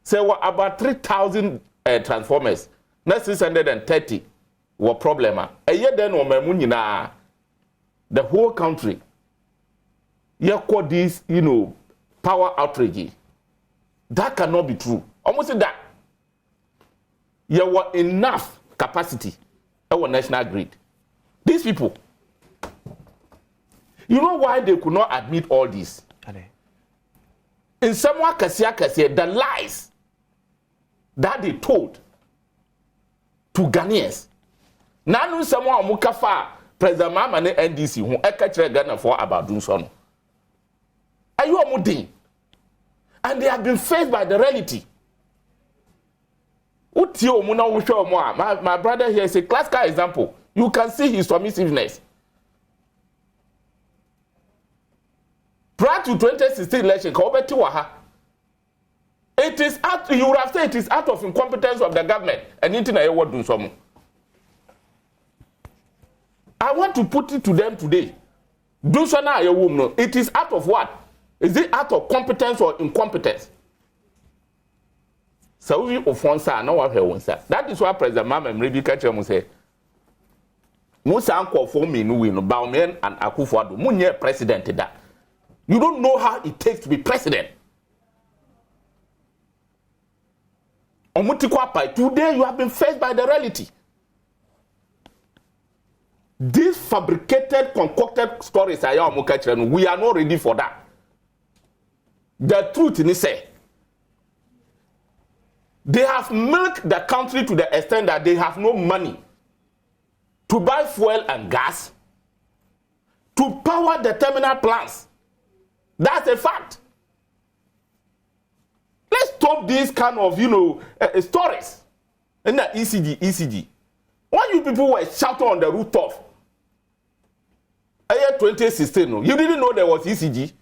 say what about 3,000 transformers na 630 were problem eye den o mamu nyina the whole country you call this power outrage. That cannot be true. Almost that you were enough capacity our national grid. These people, you know why they could not admit all this? In somewhat Kasia, the lies that they told to Ghanaians. Now, someone Mukafa, President Mama and NDC, who catch Ghana for about doing so. Are you a mudding? And they have been faced by the reality. My brother here is a classical example. You can see his submissiveness. Prior to 2016 election, it is out, you would have said it is out of incompetence of the government and internet what do some. I want to put it to them today. Do so now, it is out of what? Is it out of competence or incompetence? So we offense no one here sir. That is why President Mama Mribi Kacha say Musa uncle for me no win Baumen and Akufo-Addo. Munye president that. You don't know how it takes to be president. Today you have been faced by the reality. These fabricated, concocted stories, we are not ready for that. The truth is, they have milked the country to the extent that they have no money to buy fuel and gas to power the terminal plants. That's a fact. Let's stop these kind of, stories. And that ECG. When you people were shouting on the rooftop, year 2016, you didn't know there was ECG.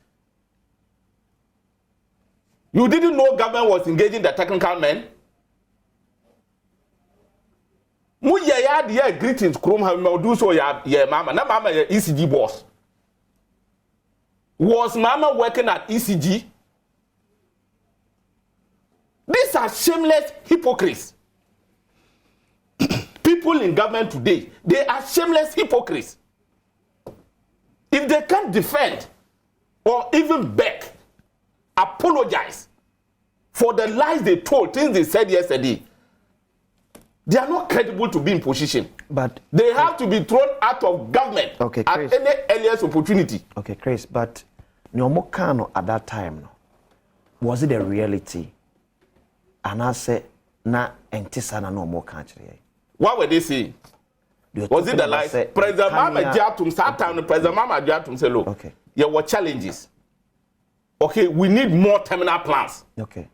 You didn't know government was engaging the technical men. Mu ya greetings krom ha do so ya mama. Na mama ya ECG boss. Was mama working at ECG? These are shameless hypocrites. People in government today, they are shameless hypocrites. If they can't defend or even beg, apologize for the lies they told, things they said yesterday, they are not credible to be in position. But they have to be thrown out of government at any earliest opportunity. Okay, Chris, but Nyomokano at that time, was it a reality? And I said, na entisana no more country. What were they saying? Was it the lies? President Mama Jatum sat down, President Mama Jatum said, look, there were challenges. Okay, we need more terminal plans. Okay.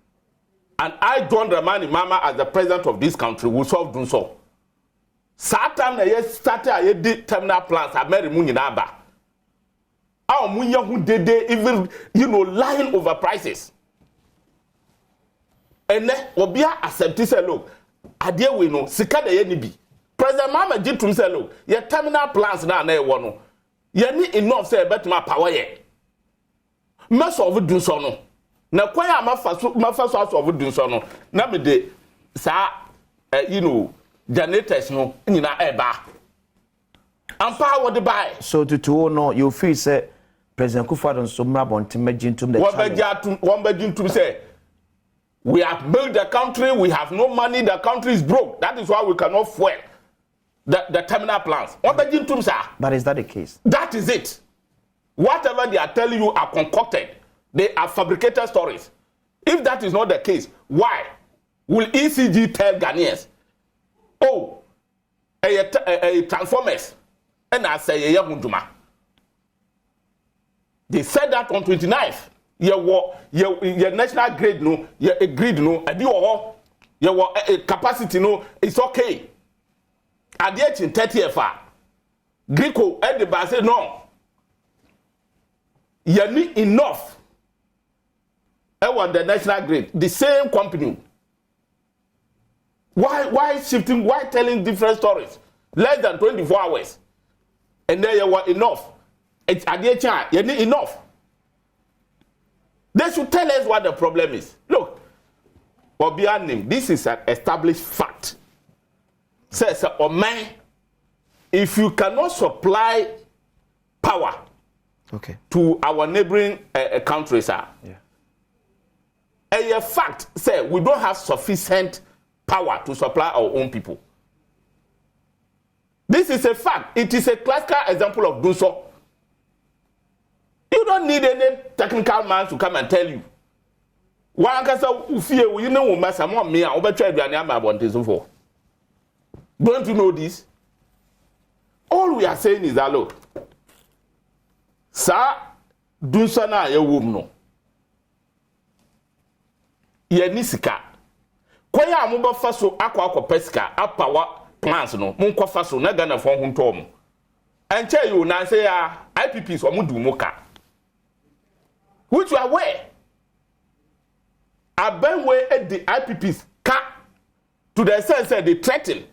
And I John Dramani Mama as the president of this country will solve doing so. Satan started a did terminal plans at Mary Muninaba. Our Munya who did they even lying over prices. And then Obia accepted say look, Adia we know Sika de Yenibi. President Mama Jitum say look, your terminal plans now na one. You need enough say about my power yet. Most of it do so no. Na kwaya ma first house of do so no. Na me de sa janitors no nyina eba. Ampa what the buy. So to no you feel say President Kufuor so mrabon timejintum the challenge. One bejintum say we have built the country, we have no money, the country is broke. That is why we cannot fuel the terminal plans. But is that the case? That is it. Whatever they are telling you are concocted. They are fabricated stories. If that is not the case, why will ECG tell Ghanaians, oh, a transformers, and I say, they said that on 29th. Your national grade no, your grid no, your capacity no, it's okay. At the age in 30 FR, Greco and the bar say no. You need enough. I want the national grid, the same company. Why shifting? Why telling different stories? Less than 24 hours, and then you want enough. It's at the age you need enough. They should tell us what the problem is. Look, this is an established fact. Says, if you cannot supply power to our neighboring countries, a fact say we don't have sufficient power to supply our own people. This is a fact. It is a classical example of do so. You don't need any technical man to come and tell you. One can say, you know, me, I'll bet you don't you know this? All we are saying is that look, sir, do so now, you won't know. Ye nisika. Kwaya amuba faso akwa pesika apawa plans no. Munko faso na Ghana for huntom. And tell you now say IPPs or mudu moka. Which you are aware. A ben way at the IPPs to the sense that they threaten.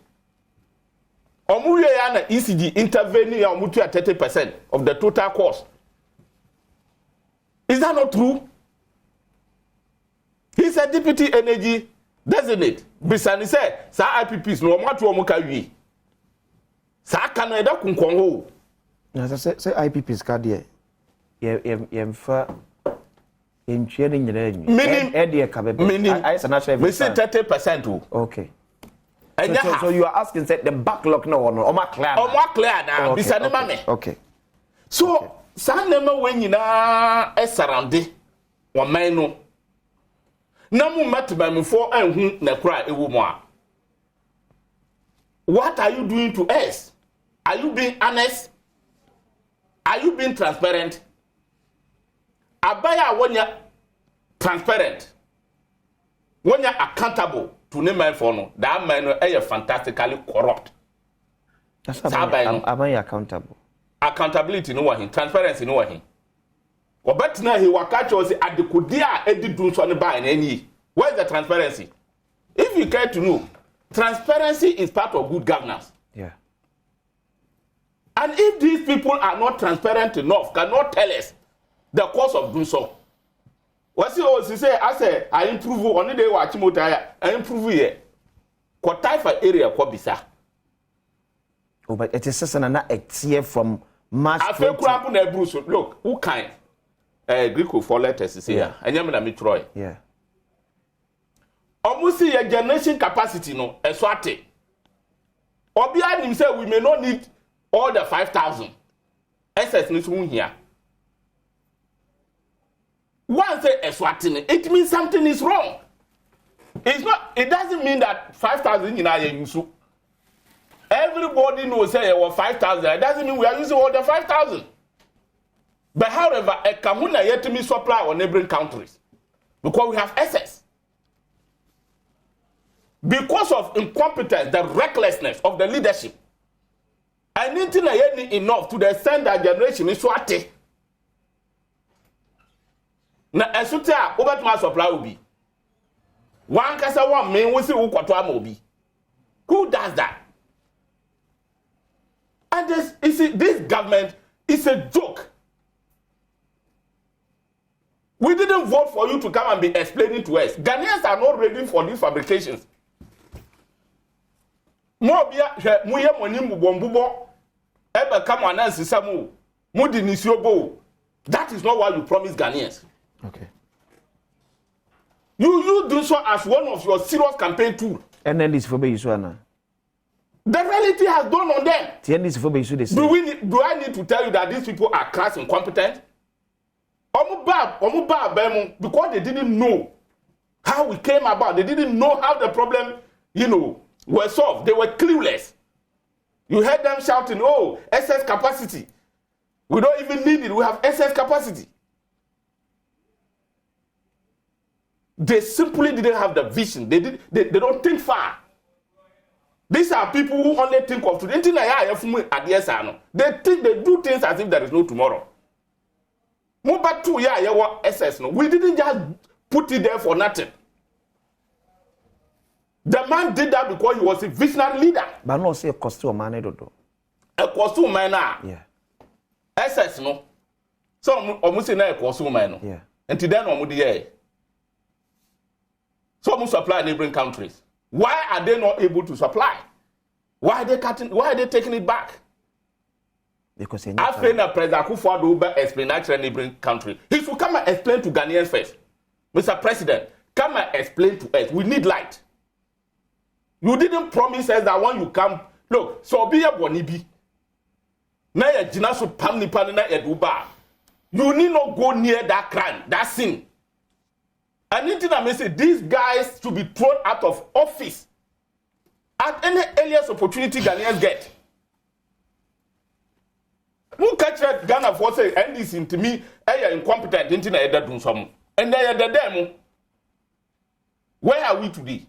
Omuye yana ECG intervening omutu at 30% of the total cost. Is that not true? He's a deputy energy designate. Bisani said, "Sa IPPs no matu omuka wi." Sa Canada kunkonho. Say IPPs ka de yemfa Entry ni nyere enyi. Meaning Ede ka bebe. I say national. We say 30%. Okay. So you are asking say the backlog no no. Oma clear. Oma clear na. Bisa ne mame. Okay. So sa nema when nyina surrounded woman no. Na mu matba me for anhu na kra ewo mu a. What are you doing to us? Are you being honest? Are you being transparent? Abaya wonya transparent. Wonya accountable to name my phone. That man is fantastically corrupt. That's Abaya accountable. Accountability no one, transparency no one. But now he will catch us at the Kudia Eddie Dunson by any. Where's the transparency? If you care to know, transparency is part of good governance. Yeah. And if these people are not transparent enough, cannot tell us the cause of doing so. What's it say? I improve on the day watch motor, I improve here. What type of area could be, sir? Oh, but it is just a tear from March. I feel crap on the Bruce. Look, who kind? Greek with 4 letters is here. And I'm going to Troy. Yeah. Almost see a generation capacity, no, a swate. Or behind himself, we may not need all the 5,000. SS needs one here. Once say a swatting, it means something is wrong. It's not. It doesn't mean that 5,000 in our use. Everybody knows say or 5,000. It doesn't mean we are using all the 5,000. But however, a Kamuna yet to me supply on neighboring countries because we have excess. Because of incompetence, the recklessness of the leadership, I need to know enough to the extent that generation is swati. Na esuta over to supply will be. One kasa one main we see who be. Who does that? And this government is a joke. We didn't vote for you to come and be explaining to us. Ghanaians are not ready for these fabrications. More bia muye moni mbombubo ebe kama anansi samu mudi nisiobo. That is not what you promised Ghanaians. Okay. You do so as one of your serious campaign tools. And then this for be issue na. The reality has dawned on them. Do I need to tell you that these people are crass incompetent? Because they didn't know how we came about. They didn't know how the problem, were solved. They were clueless. You heard them shouting, oh, excess capacity. We don't even need it. We have excess capacity. They simply didn't have the vision. They don't think far. These are people who only think of today. They do things as if there is no tomorrow. We didn't just put it there for nothing. The man did that because he was a visionary leader. But not say a costume man, a costume man, yeah. SS no. So almost say na a costume man. Yeah. And to then almost so almost supply neighboring countries. Why are they not able to supply? Why are they cutting? Why are they taking it back? Because after the president who fought over explain to neighboring country, he should come and explain to Ghanaians first. Mr. President, come and explain to us. We need light. You didn't promise us that when you come, look, so be a bonibi. Na ya jinaso pamni na eduba. You need not go near that crime, that sin. And anything that may say these guys should be thrown out of office at any earliest opportunity Ghanaians get. Who catch that Ghana for say and this into me, incompetent into doing some. And they are the demo. Where are we today?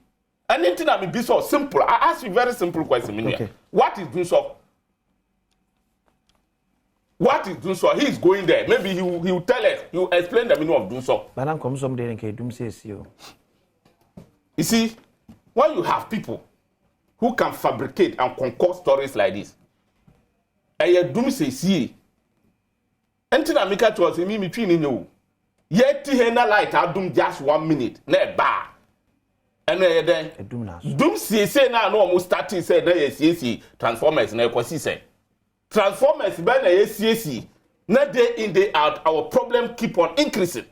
And anything that may be so simple. I ask you a very simple question. Okay. What is doing so? What is doing so? He is going there. Maybe he will tell us. He will explain the meaning of doing so. But I'm come someday and can say you. You see, when you have people who can fabricate and concoct stories like this, and you do say see, anything that make it was me between you. Yet he na light I do just 1 minute. Ne bar. And then doom say now no almost starting say na CAC transformers na kwasi say. Transformers by na CAC. Na day in day out our problem keep on increasing.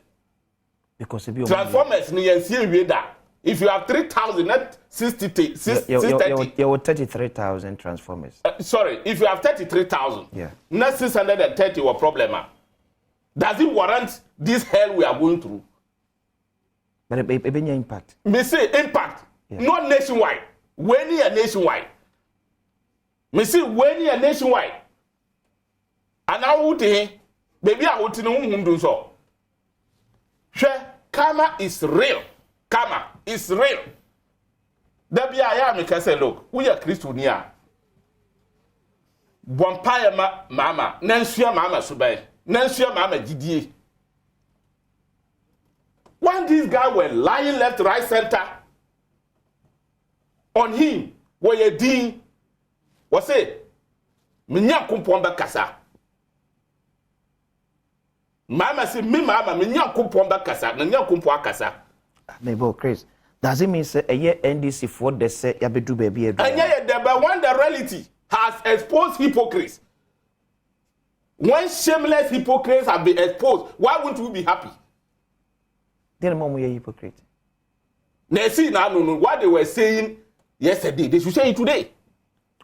because if you transformers ni yen see we da if you have 3,000 net 60 you 33,000 transformers sorry if you have 33,000 net 630 were problem does it warrant this hell we are going through but it be impact me say impact not nationwide when you nationwide me say when you nationwide and now baby I want to know who do so karma is real. Karma is real. That be I am make say look, we are Christiania. Vampire mama, Nansia mama subay, Nansia mama Didi. When these guys were lying left, right, center on him, where you did was it? Minya kumpomba kasa. Mama say me mama me nya kumpomba kasa na nya kumpo akasa maybe Chris does it mean say a year NDC for the say ya bedu baby edu and yeah but when the reality has exposed hypocrites when shameless hypocrites have been exposed why wouldn't we be happy then mom we hypocrite na see na no what they were saying yesterday they should say it today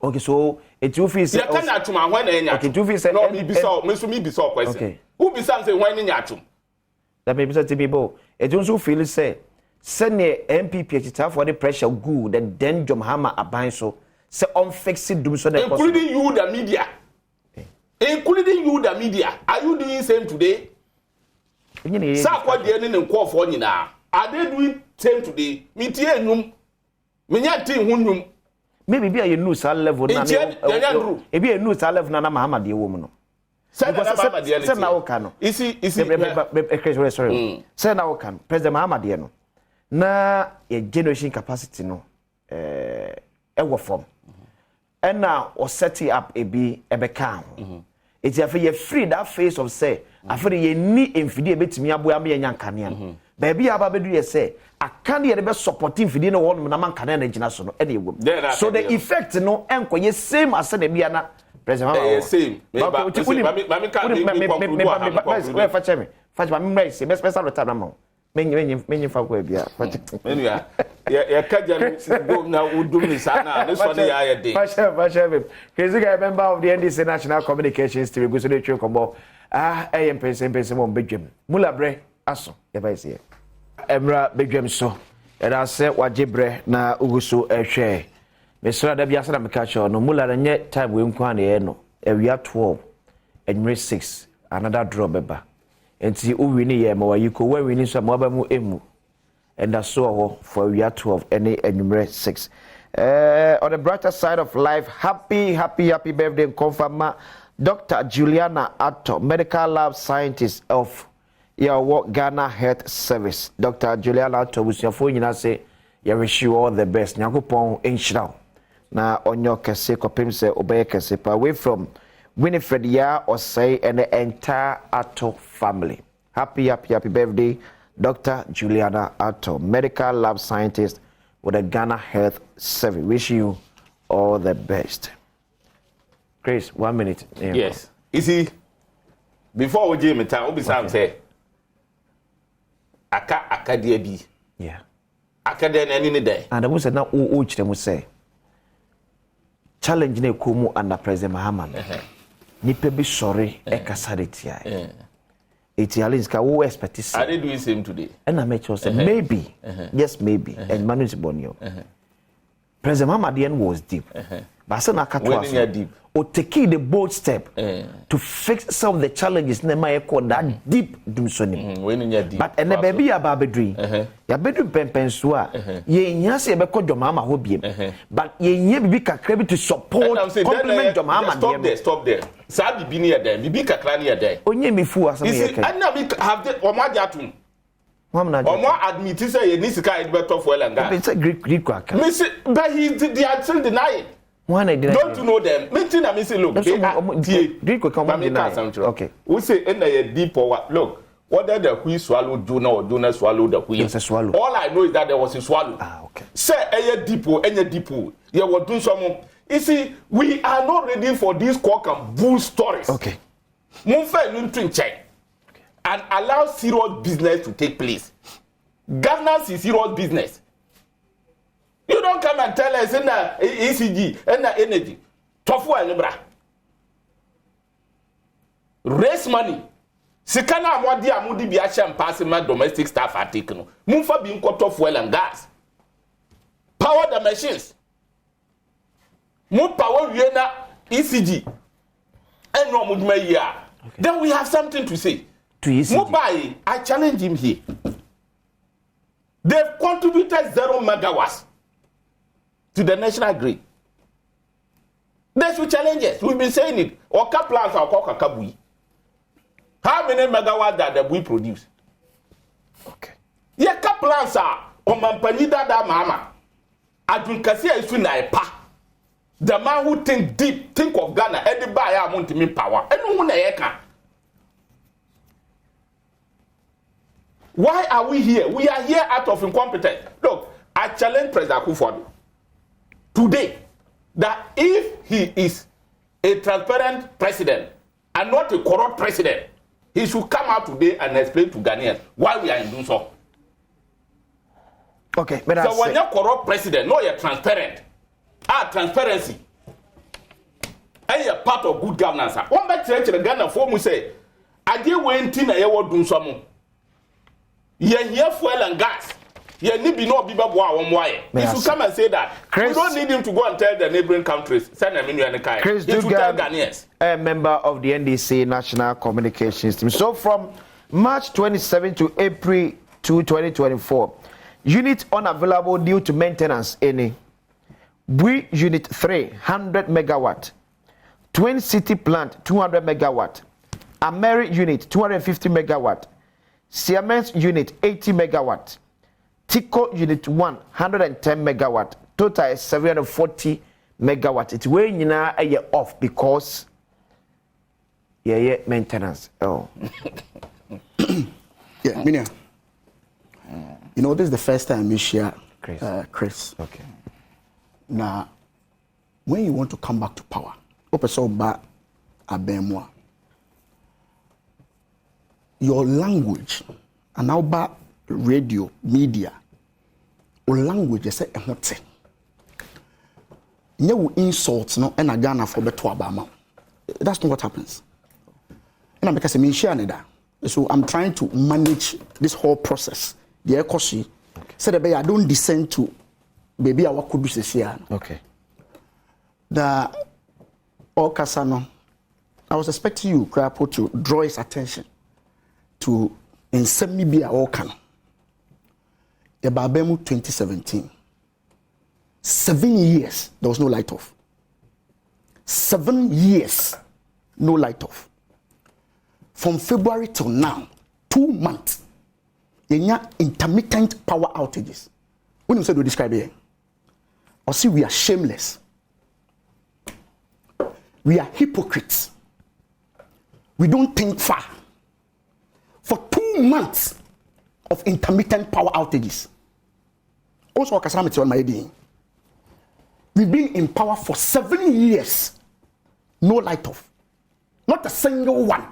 okay so it you feel say you can atuma when na nya okay you feel say no me be so question okay who be say when nya atum that me be say people it you feel say send the MPP chita for the pressure good then John Hammer aban so say on fix it do so that including you the media including you the media are you doing same today sa kwa de ne nko for nyina are they doing same today me tie enum me nya tin hunum maybe be a news level na e be a news level na Muhammad ye wo mu no say na wo ka no isi sorry say na wo ka President Muhammad ye no na your generation capacity no wo form and now or set up e be ka ho it's if you free that face of say after ye ni emfidi e betimi aboa me nyankane no baby aba bedu ye say akane ye be supporting fidi no won na mankane na gina so no e wom so the effect no enko ye same as na bia na president mama same mami ka me fache me me say best person time na ma menyi fa ko bia menu ya kaja go na udum sana this one ya ya dey fache crazy guy member of the NDC National Communications TV go so dey twe kombo empese mo bedwem mulabre aso ya ba ise emra bedwem so era se wajebre na uguso ehwe mesra da bia se na meka cho no mulara nye time we nkwa na ye no ewia 12 enwre 6 another draw beba enti o wini ye ma wayiko wa wini so ma ba mu emu and so for ewia 12 any enwre 6 on the brighter side of life happy birthday confirm Dr. Juliana Atto, medical lab scientist of Ghana Health Service. Dr. Juliana Atto, we say, you wish you all the best. Nyakupon inshira. Na onyo kese kopim se obeye kese pa away from Winifred Ya or say and the entire Atto family. Happy birthday, Dr. Juliana Atto, medical lab scientist with the Ghana Health Service. Wish you all the best. Chris, 1 minute. Yes. You see, before we give me time, we be say, aka dia bi. Yeah. Aka dia na any day. And I was na o chire say. Challenge na komu under President Muhammad. Nipa bi sorry e kasa de tia. Italians ka wo expect to see. Are they doing same today? And I make sure say maybe. Yes, maybe. And Manu Bonio. President Muhammad was deep. But I said na katwa deep. Or taking the bold step to fix some of the challenges na my call that deep dumsoni. But and the baby ababedri. Ya bedru pempensua. Ye nyase ye beko jomama ho biem. But ye nye bibi kakra to support compliment jomama. Stop there. Sa bibi ni ya dem. Bibi kakra ni ya dem. Onye mifu asam ye ke. And now we have the omo atum. Omo admit say ye ni sika e beto for elanga. It's a Greek kwaka. Me say but they are still denying. Don't you know them? Mention that me say look, okay. We say in the deep power. Look, whether the wheel swallowed Jonah or Jonah swallowed the wheel. Yes, a swallow. All I know is that there was a swallow. Okay. Say a depot. You were doing some. You see, we are not ready for these cock and bull stories. Okay. Move fair into check. and allow serious business to take place. Governance is serious business. You don't come and tell us in the ECG and the energy. Tofu and raise money. Sikana amwadi amudi biacha mpase ma domestic staff article. Mumfa bi nkoto fuel and gas. Power the machines. Mu power wiena ECG. And no muduma here. Then we have something to say. To ECG. Mobile, I challenge him here. They've contributed 0 megawatts to the national grid. There's two challenges. We've been saying it. Oka plants are called Kakabui. How many megawatts that we produce? Okay. Yeah, plants are on Mampanida da Mama. Adunkasia is in a pa. The man who think deep, think of Ghana, and buy I want to mean power. And no one can. Why are we here? We are here out of incompetence. Look, I challenge President Akufo-Addo today that if he is a transparent president and not a corrupt president, he should come out today and explain to Ghanaians why we are in doing so. Okay, but so when you're corrupt president, no, you're transparent. Transparency. And you're part of good governance. One back to the Ghana for me say, I did went in a year doing some. You're here fuel and gas. You need be no biba one wire. If you come and say that, Chris, we don't need him to go and tell the neighboring countries. Send them in your car. Chris Dugan, a member of the NDC National Communications Team. So from March 27 to April 2, 2024, unit unavailable due to maintenance any. We Unit 3, 100 megawatt. Twin City Plant, 200 megawatt. Ameri Unit, 250 megawatt. Siemens Unit, 80 megawatt. Tico Unit 1, 110 megawatt. Total is 740 megawatt. It's way now a year off because maintenance. Oh. Yeah, Minia. You know, this is the first time we share Chris. Okay. Now, when you want to come back to power, your language, and now back radio, media, or language is a hot. You insults no and a Ghana for better Obama. That's not what happens. And because I'm sharing that, so I'm trying to manage this whole process. The economy said I don't descend to baby I could do this year. Okay. The Okasano, I was expecting you, Krapo, to draw his attention to in Semibia Okan. The Babemu 2017. 7 years, there was no light off. 7 years, no light off. From February till now, 2 months, there are intermittent power outages. When you say to describe it, or see, we are shameless. We are hypocrites. We don't think far. For 2 months of intermittent power outages. Also, on my day. We've been in power for 7 years. No light off. Not a single one.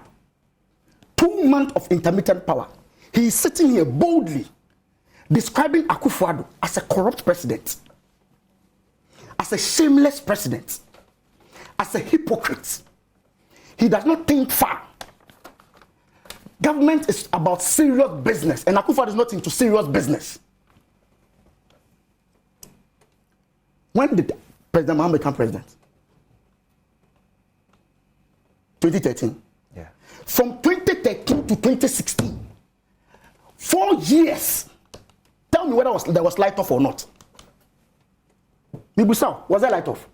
2 months of intermittent power. He is sitting here boldly describing Akufo-Addo as a corrupt president, as a shameless president, as a hypocrite. He does not think far. Government is about serious business, and Akufo-Addo is not into serious business. When did President Mahama become president? 2013. Yeah. From 2013 to 2016, 4 years. Tell me whether there was light off or not. Mibusau, was there light off?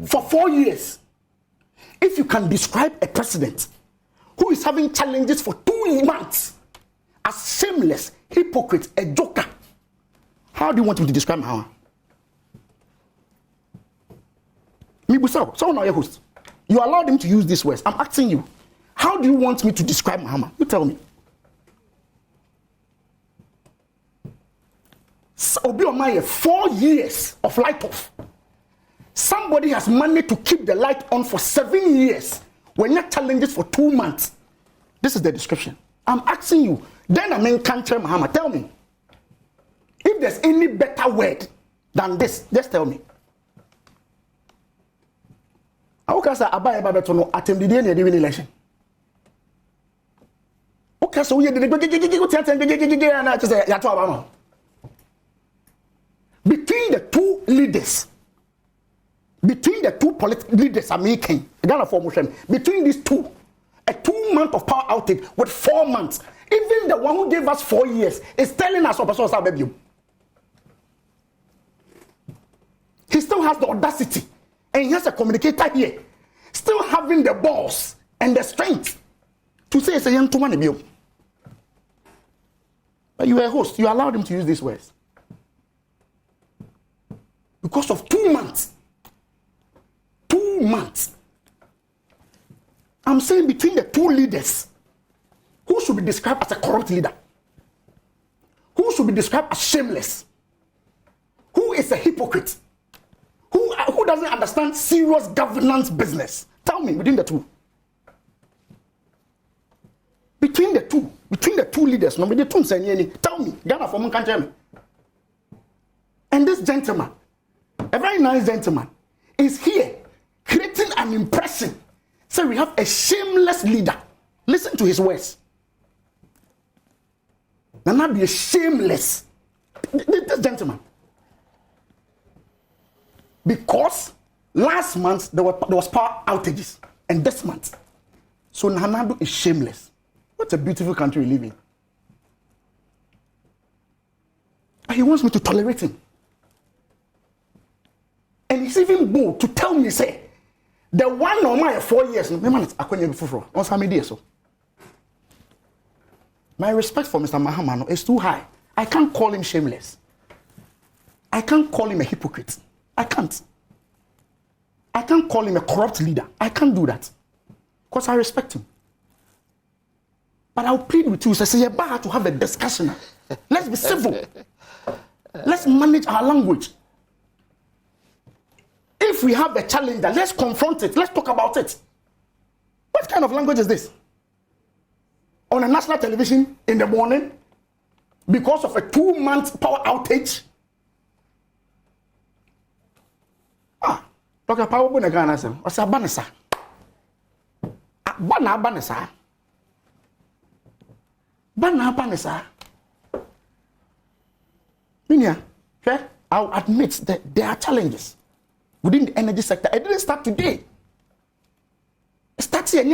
For 4 years. If you can describe a president who is having challenges for 2 months as shameless, hypocrite, a joker, how do you want him to describe Mahama? Mibusau, someone your host. You allowed him to use these words. I'm asking you, how do you want me to describe Mahama? You tell me. Obi Omaye, 4 years of light off. Somebody has managed to keep the light on for 7 years when you have challenges for 2 months This is the description. I'm asking you. Then I mean, country Muhammad, tell me. If there's any better word than this, just tell me. How can I say Abaya Babetono attempt the day in election? Okay, so we did between the two leaders, between the two political leaders are making Ghana formation, between these two, a 2 month of power outage with 4 months. Even the one who gave us 4 years is telling us he still has the audacity, and he has a communicator here, still having the balls and the strength to say it's a young man. But you were a host, you allowed him to use these words. Because of 2 months. 2 months. I'm saying between the two leaders, who should be described as a corrupt leader? Who should be described as shameless? Who is a hypocrite? Who doesn't understand serious governance business? Tell me, between the two. Between the two leaders, tell me, Ghana for country. And this gentleman, a very nice gentleman, is here creating an impression. So we have a shameless leader. Listen to his words. Nana be a shameless. This gentleman. Because last month there was power outages, and this month, so Nanado is shameless. What a beautiful country we live in. And he wants me to tolerate him. And he's even bold to tell me, say, the one on my 4 years, my respect for Mr. Mahamano is too high. I can't call him shameless. I can't call him a hypocrite. I can't. I can't call him a corrupt leader. I can't do that. Because I respect him. But I'll plead with you, say, you're bad to have a discussion. Let's be civil. Let's manage our language. If we have a challenge, let's confront it. Let's talk about it. What kind of language is this? On a national television in the morning, because of a 2 month power outage. Dr. Power Bunagana, or Sabanasa. Bana Banasa. Bana Banasa. Minya, I'll admit that there are challenges within the energy sector. It didn't start today. It starts here.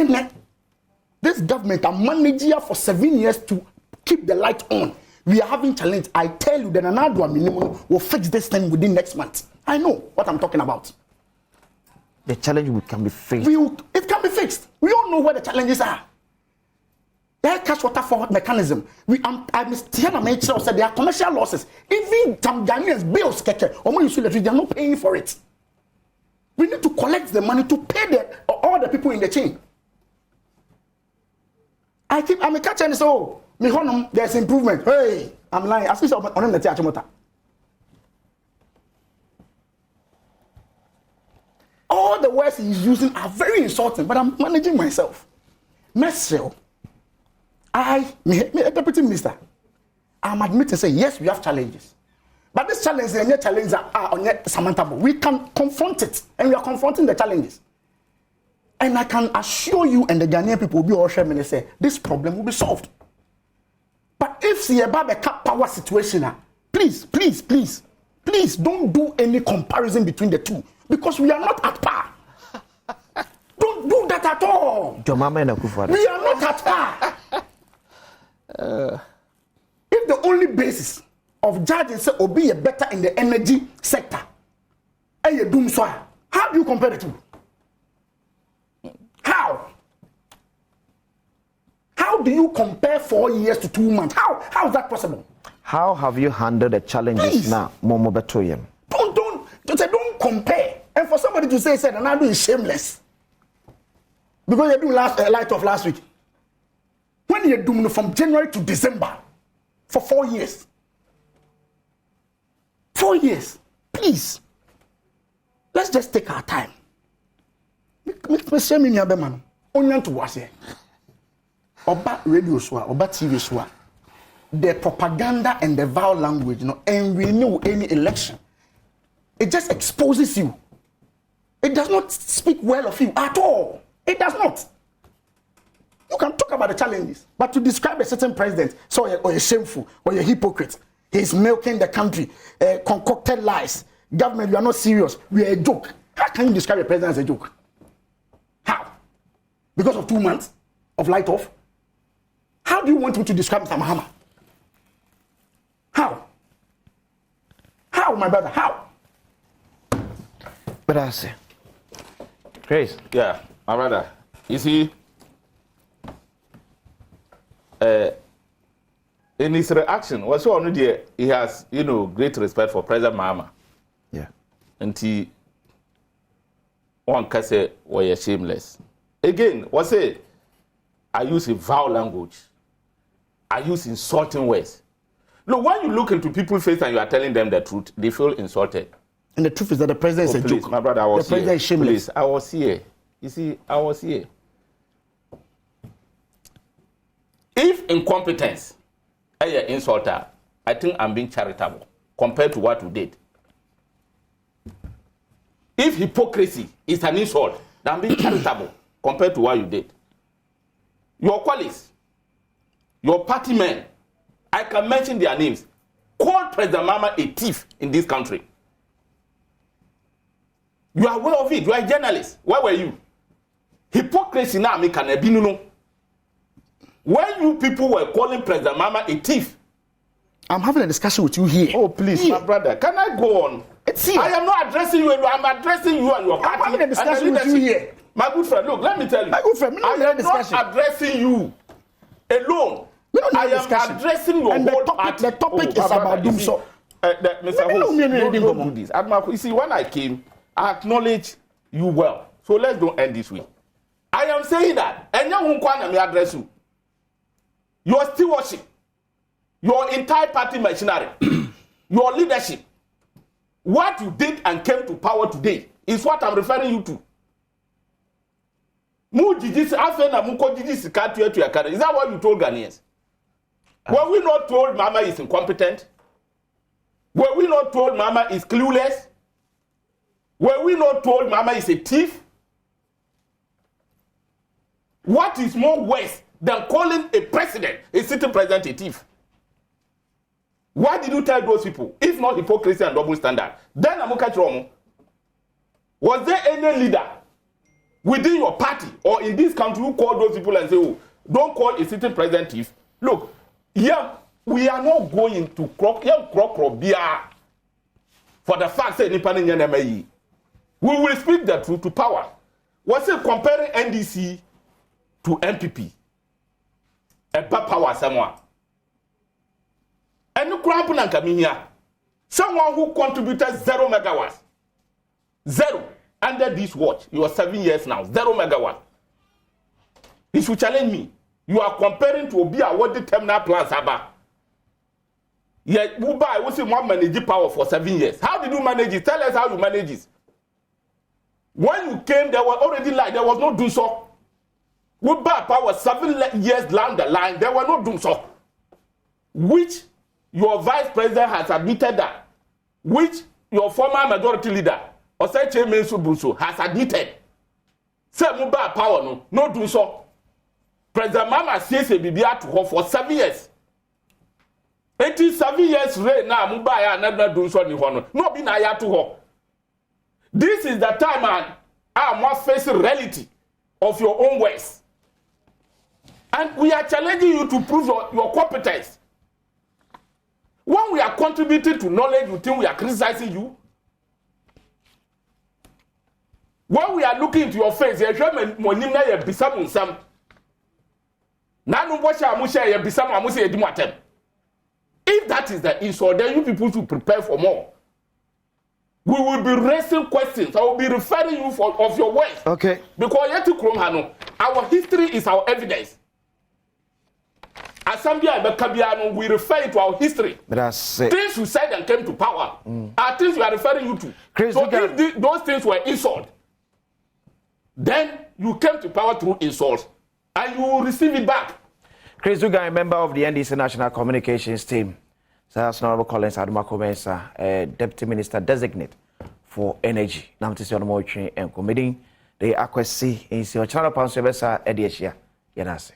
This government are managing for 7 years to keep the light on. We are having challenge. I tell you that Adom minimum will fix this thing within next month. I know what I'm talking about. The challenge can be fixed. It can be fixed. We all know where the challenges are. There cash water forward mechanism. I'm still said there are commercial losses. Even some Ghanaians bills, they are not paying for it. We need to collect the money to pay all the people in the chain. I'm a catcher and so there's improvement. Hey, I'm lying. I see on the theatre. All the words he's using are very insulting, but I'm managing myself. Mesel, a deputy minister, I'm admitting to say yes, we have challenges. But these challenges and challenges are unsurmountable. We can confront it, and we are confronting the challenges. And I can assure you and the Ghanaian people will be all sharing and say this problem will be solved. But if the Ababa power situation, please don't do any comparison between the two. Because we are not at par. Don't do that at all. We are not at par. If the only basis of judging say Obi is better in the energy sector, and you doom so, how do you compare the two? How do you compare 4 years to 2 months? How is that possible? How have you handled the challenges now, Momo Betoyem? Don't compare. And for somebody to say Nanado is shameless. Because you do light of last week. When you're doing from January to December for 4 years. 4 years. Please. Let's just take our time. Oba radio swa, Oba TV swa. The propaganda and the vile language, and renew any election. It just exposes you. It does not speak well of you at all. It does not. You can talk about the challenges, but to describe a certain president, so you're shameful or you're a hypocrite, he's milking the country, concocted lies. Government, you are not serious. We are a joke. How can you describe a president as a joke? How? Because of 2 months of light off? How do you want him to describe Mr. Mahama? How? How, my brother? How? But I say, Grace. Yeah, my brother. You see, in his reaction, was so already he has, great respect for President Mahama. Yeah. And he one can say, well, you're shameless. Again, what say? I use a vile language. I use insulting words. Look, when you look into people's face and you are telling them the truth, they feel insulted. And the truth is that the president is a please, joke. My brother, I was the president here. Is shameless. Please, I was here. You see, I was here. If incompetence is an insulter, I think I'm being charitable compared to what you did. If hypocrisy is an insult, I'm being charitable compared to what you did. Your colleagues, your party men, I can mention their names, called President Mahama a thief in this country. You are aware of it. You are a journalist. Where were you? Hypocrisy now, me can be no. When you people were calling President Mahama a thief, I'm having a discussion with you here. Oh, please, my brother, can I go on? It's here. I am not addressing you. I'm addressing you and your party. I'm having a discussion with you here. My good friend, look, let me tell you. My good friend, I am not addressing you alone. I am addressing your and whole party. The topic is brother, about doom. So, Mr. Host, don't do this. You see, when I came, I acknowledge you well. So let's don't end this way. I am saying that, and you won't address you. Your stewardship, your entire party machinery, your leadership, what you did and came to power today is what I'm referring you to. Is that what you told Ghanaians? Were we not told Mama is incompetent? Were we not told Mama is clueless? Were we not told Mama is a thief? What is more worse than calling a president, a sitting president, a thief? Why did you tell those people, if not hypocrisy and double standard? Then I'm catch wrong. Was there any leader within your party or in this country who called those people and say, oh, don't call a sitting president thief? Look, yeah, we are not going to crock beer for the fact that we will speak the truth to power. Was it comparing NDC to MPP? A bad power someone. And you crap and coming here. Someone who contributed 0 megawatts. 0. Under this watch. You are 7 years now. 0 megawatts. If you challenge me, you are comparing to be awarded terminal plans. Yet, Uber, we see one manage power for 7 years. How did you manage it? Tell us how you manage it. When you came, there were already like there was no doom so. Uber power 7 years down the line, there were no doom so. Which your vice president has admitted that, which your former majority leader, Oseche Mensu Bunso, has admitted. Say Uber power no doom so. President Mama says a BBR to her for 7 years. 87 years right now, Mubaya never do so ni hono. No be na ya to her. This is the time man I must face the reality of your own ways. And we are challenging you to prove your competence. When we are contributing to knowledge, you think we are criticizing you? When we are looking into your face, if that is the insult, then you people should prepare for more. We will be raising questions. I will be referring you of your words. Okay. Because our history is our evidence. Assembly we refer to our history. Things you said and came to power are things we are referring you to. Chris, so if those things were insult, then you came to power through insult and you will receive it back. Chris Ugai, member of the NDC National Communications Team. That's Honorable Collins Aduma Deputy Minister Designate for Energy. Now, this is your more and committing the accuracy in your channel. Pounds, Ediesia, Yanase.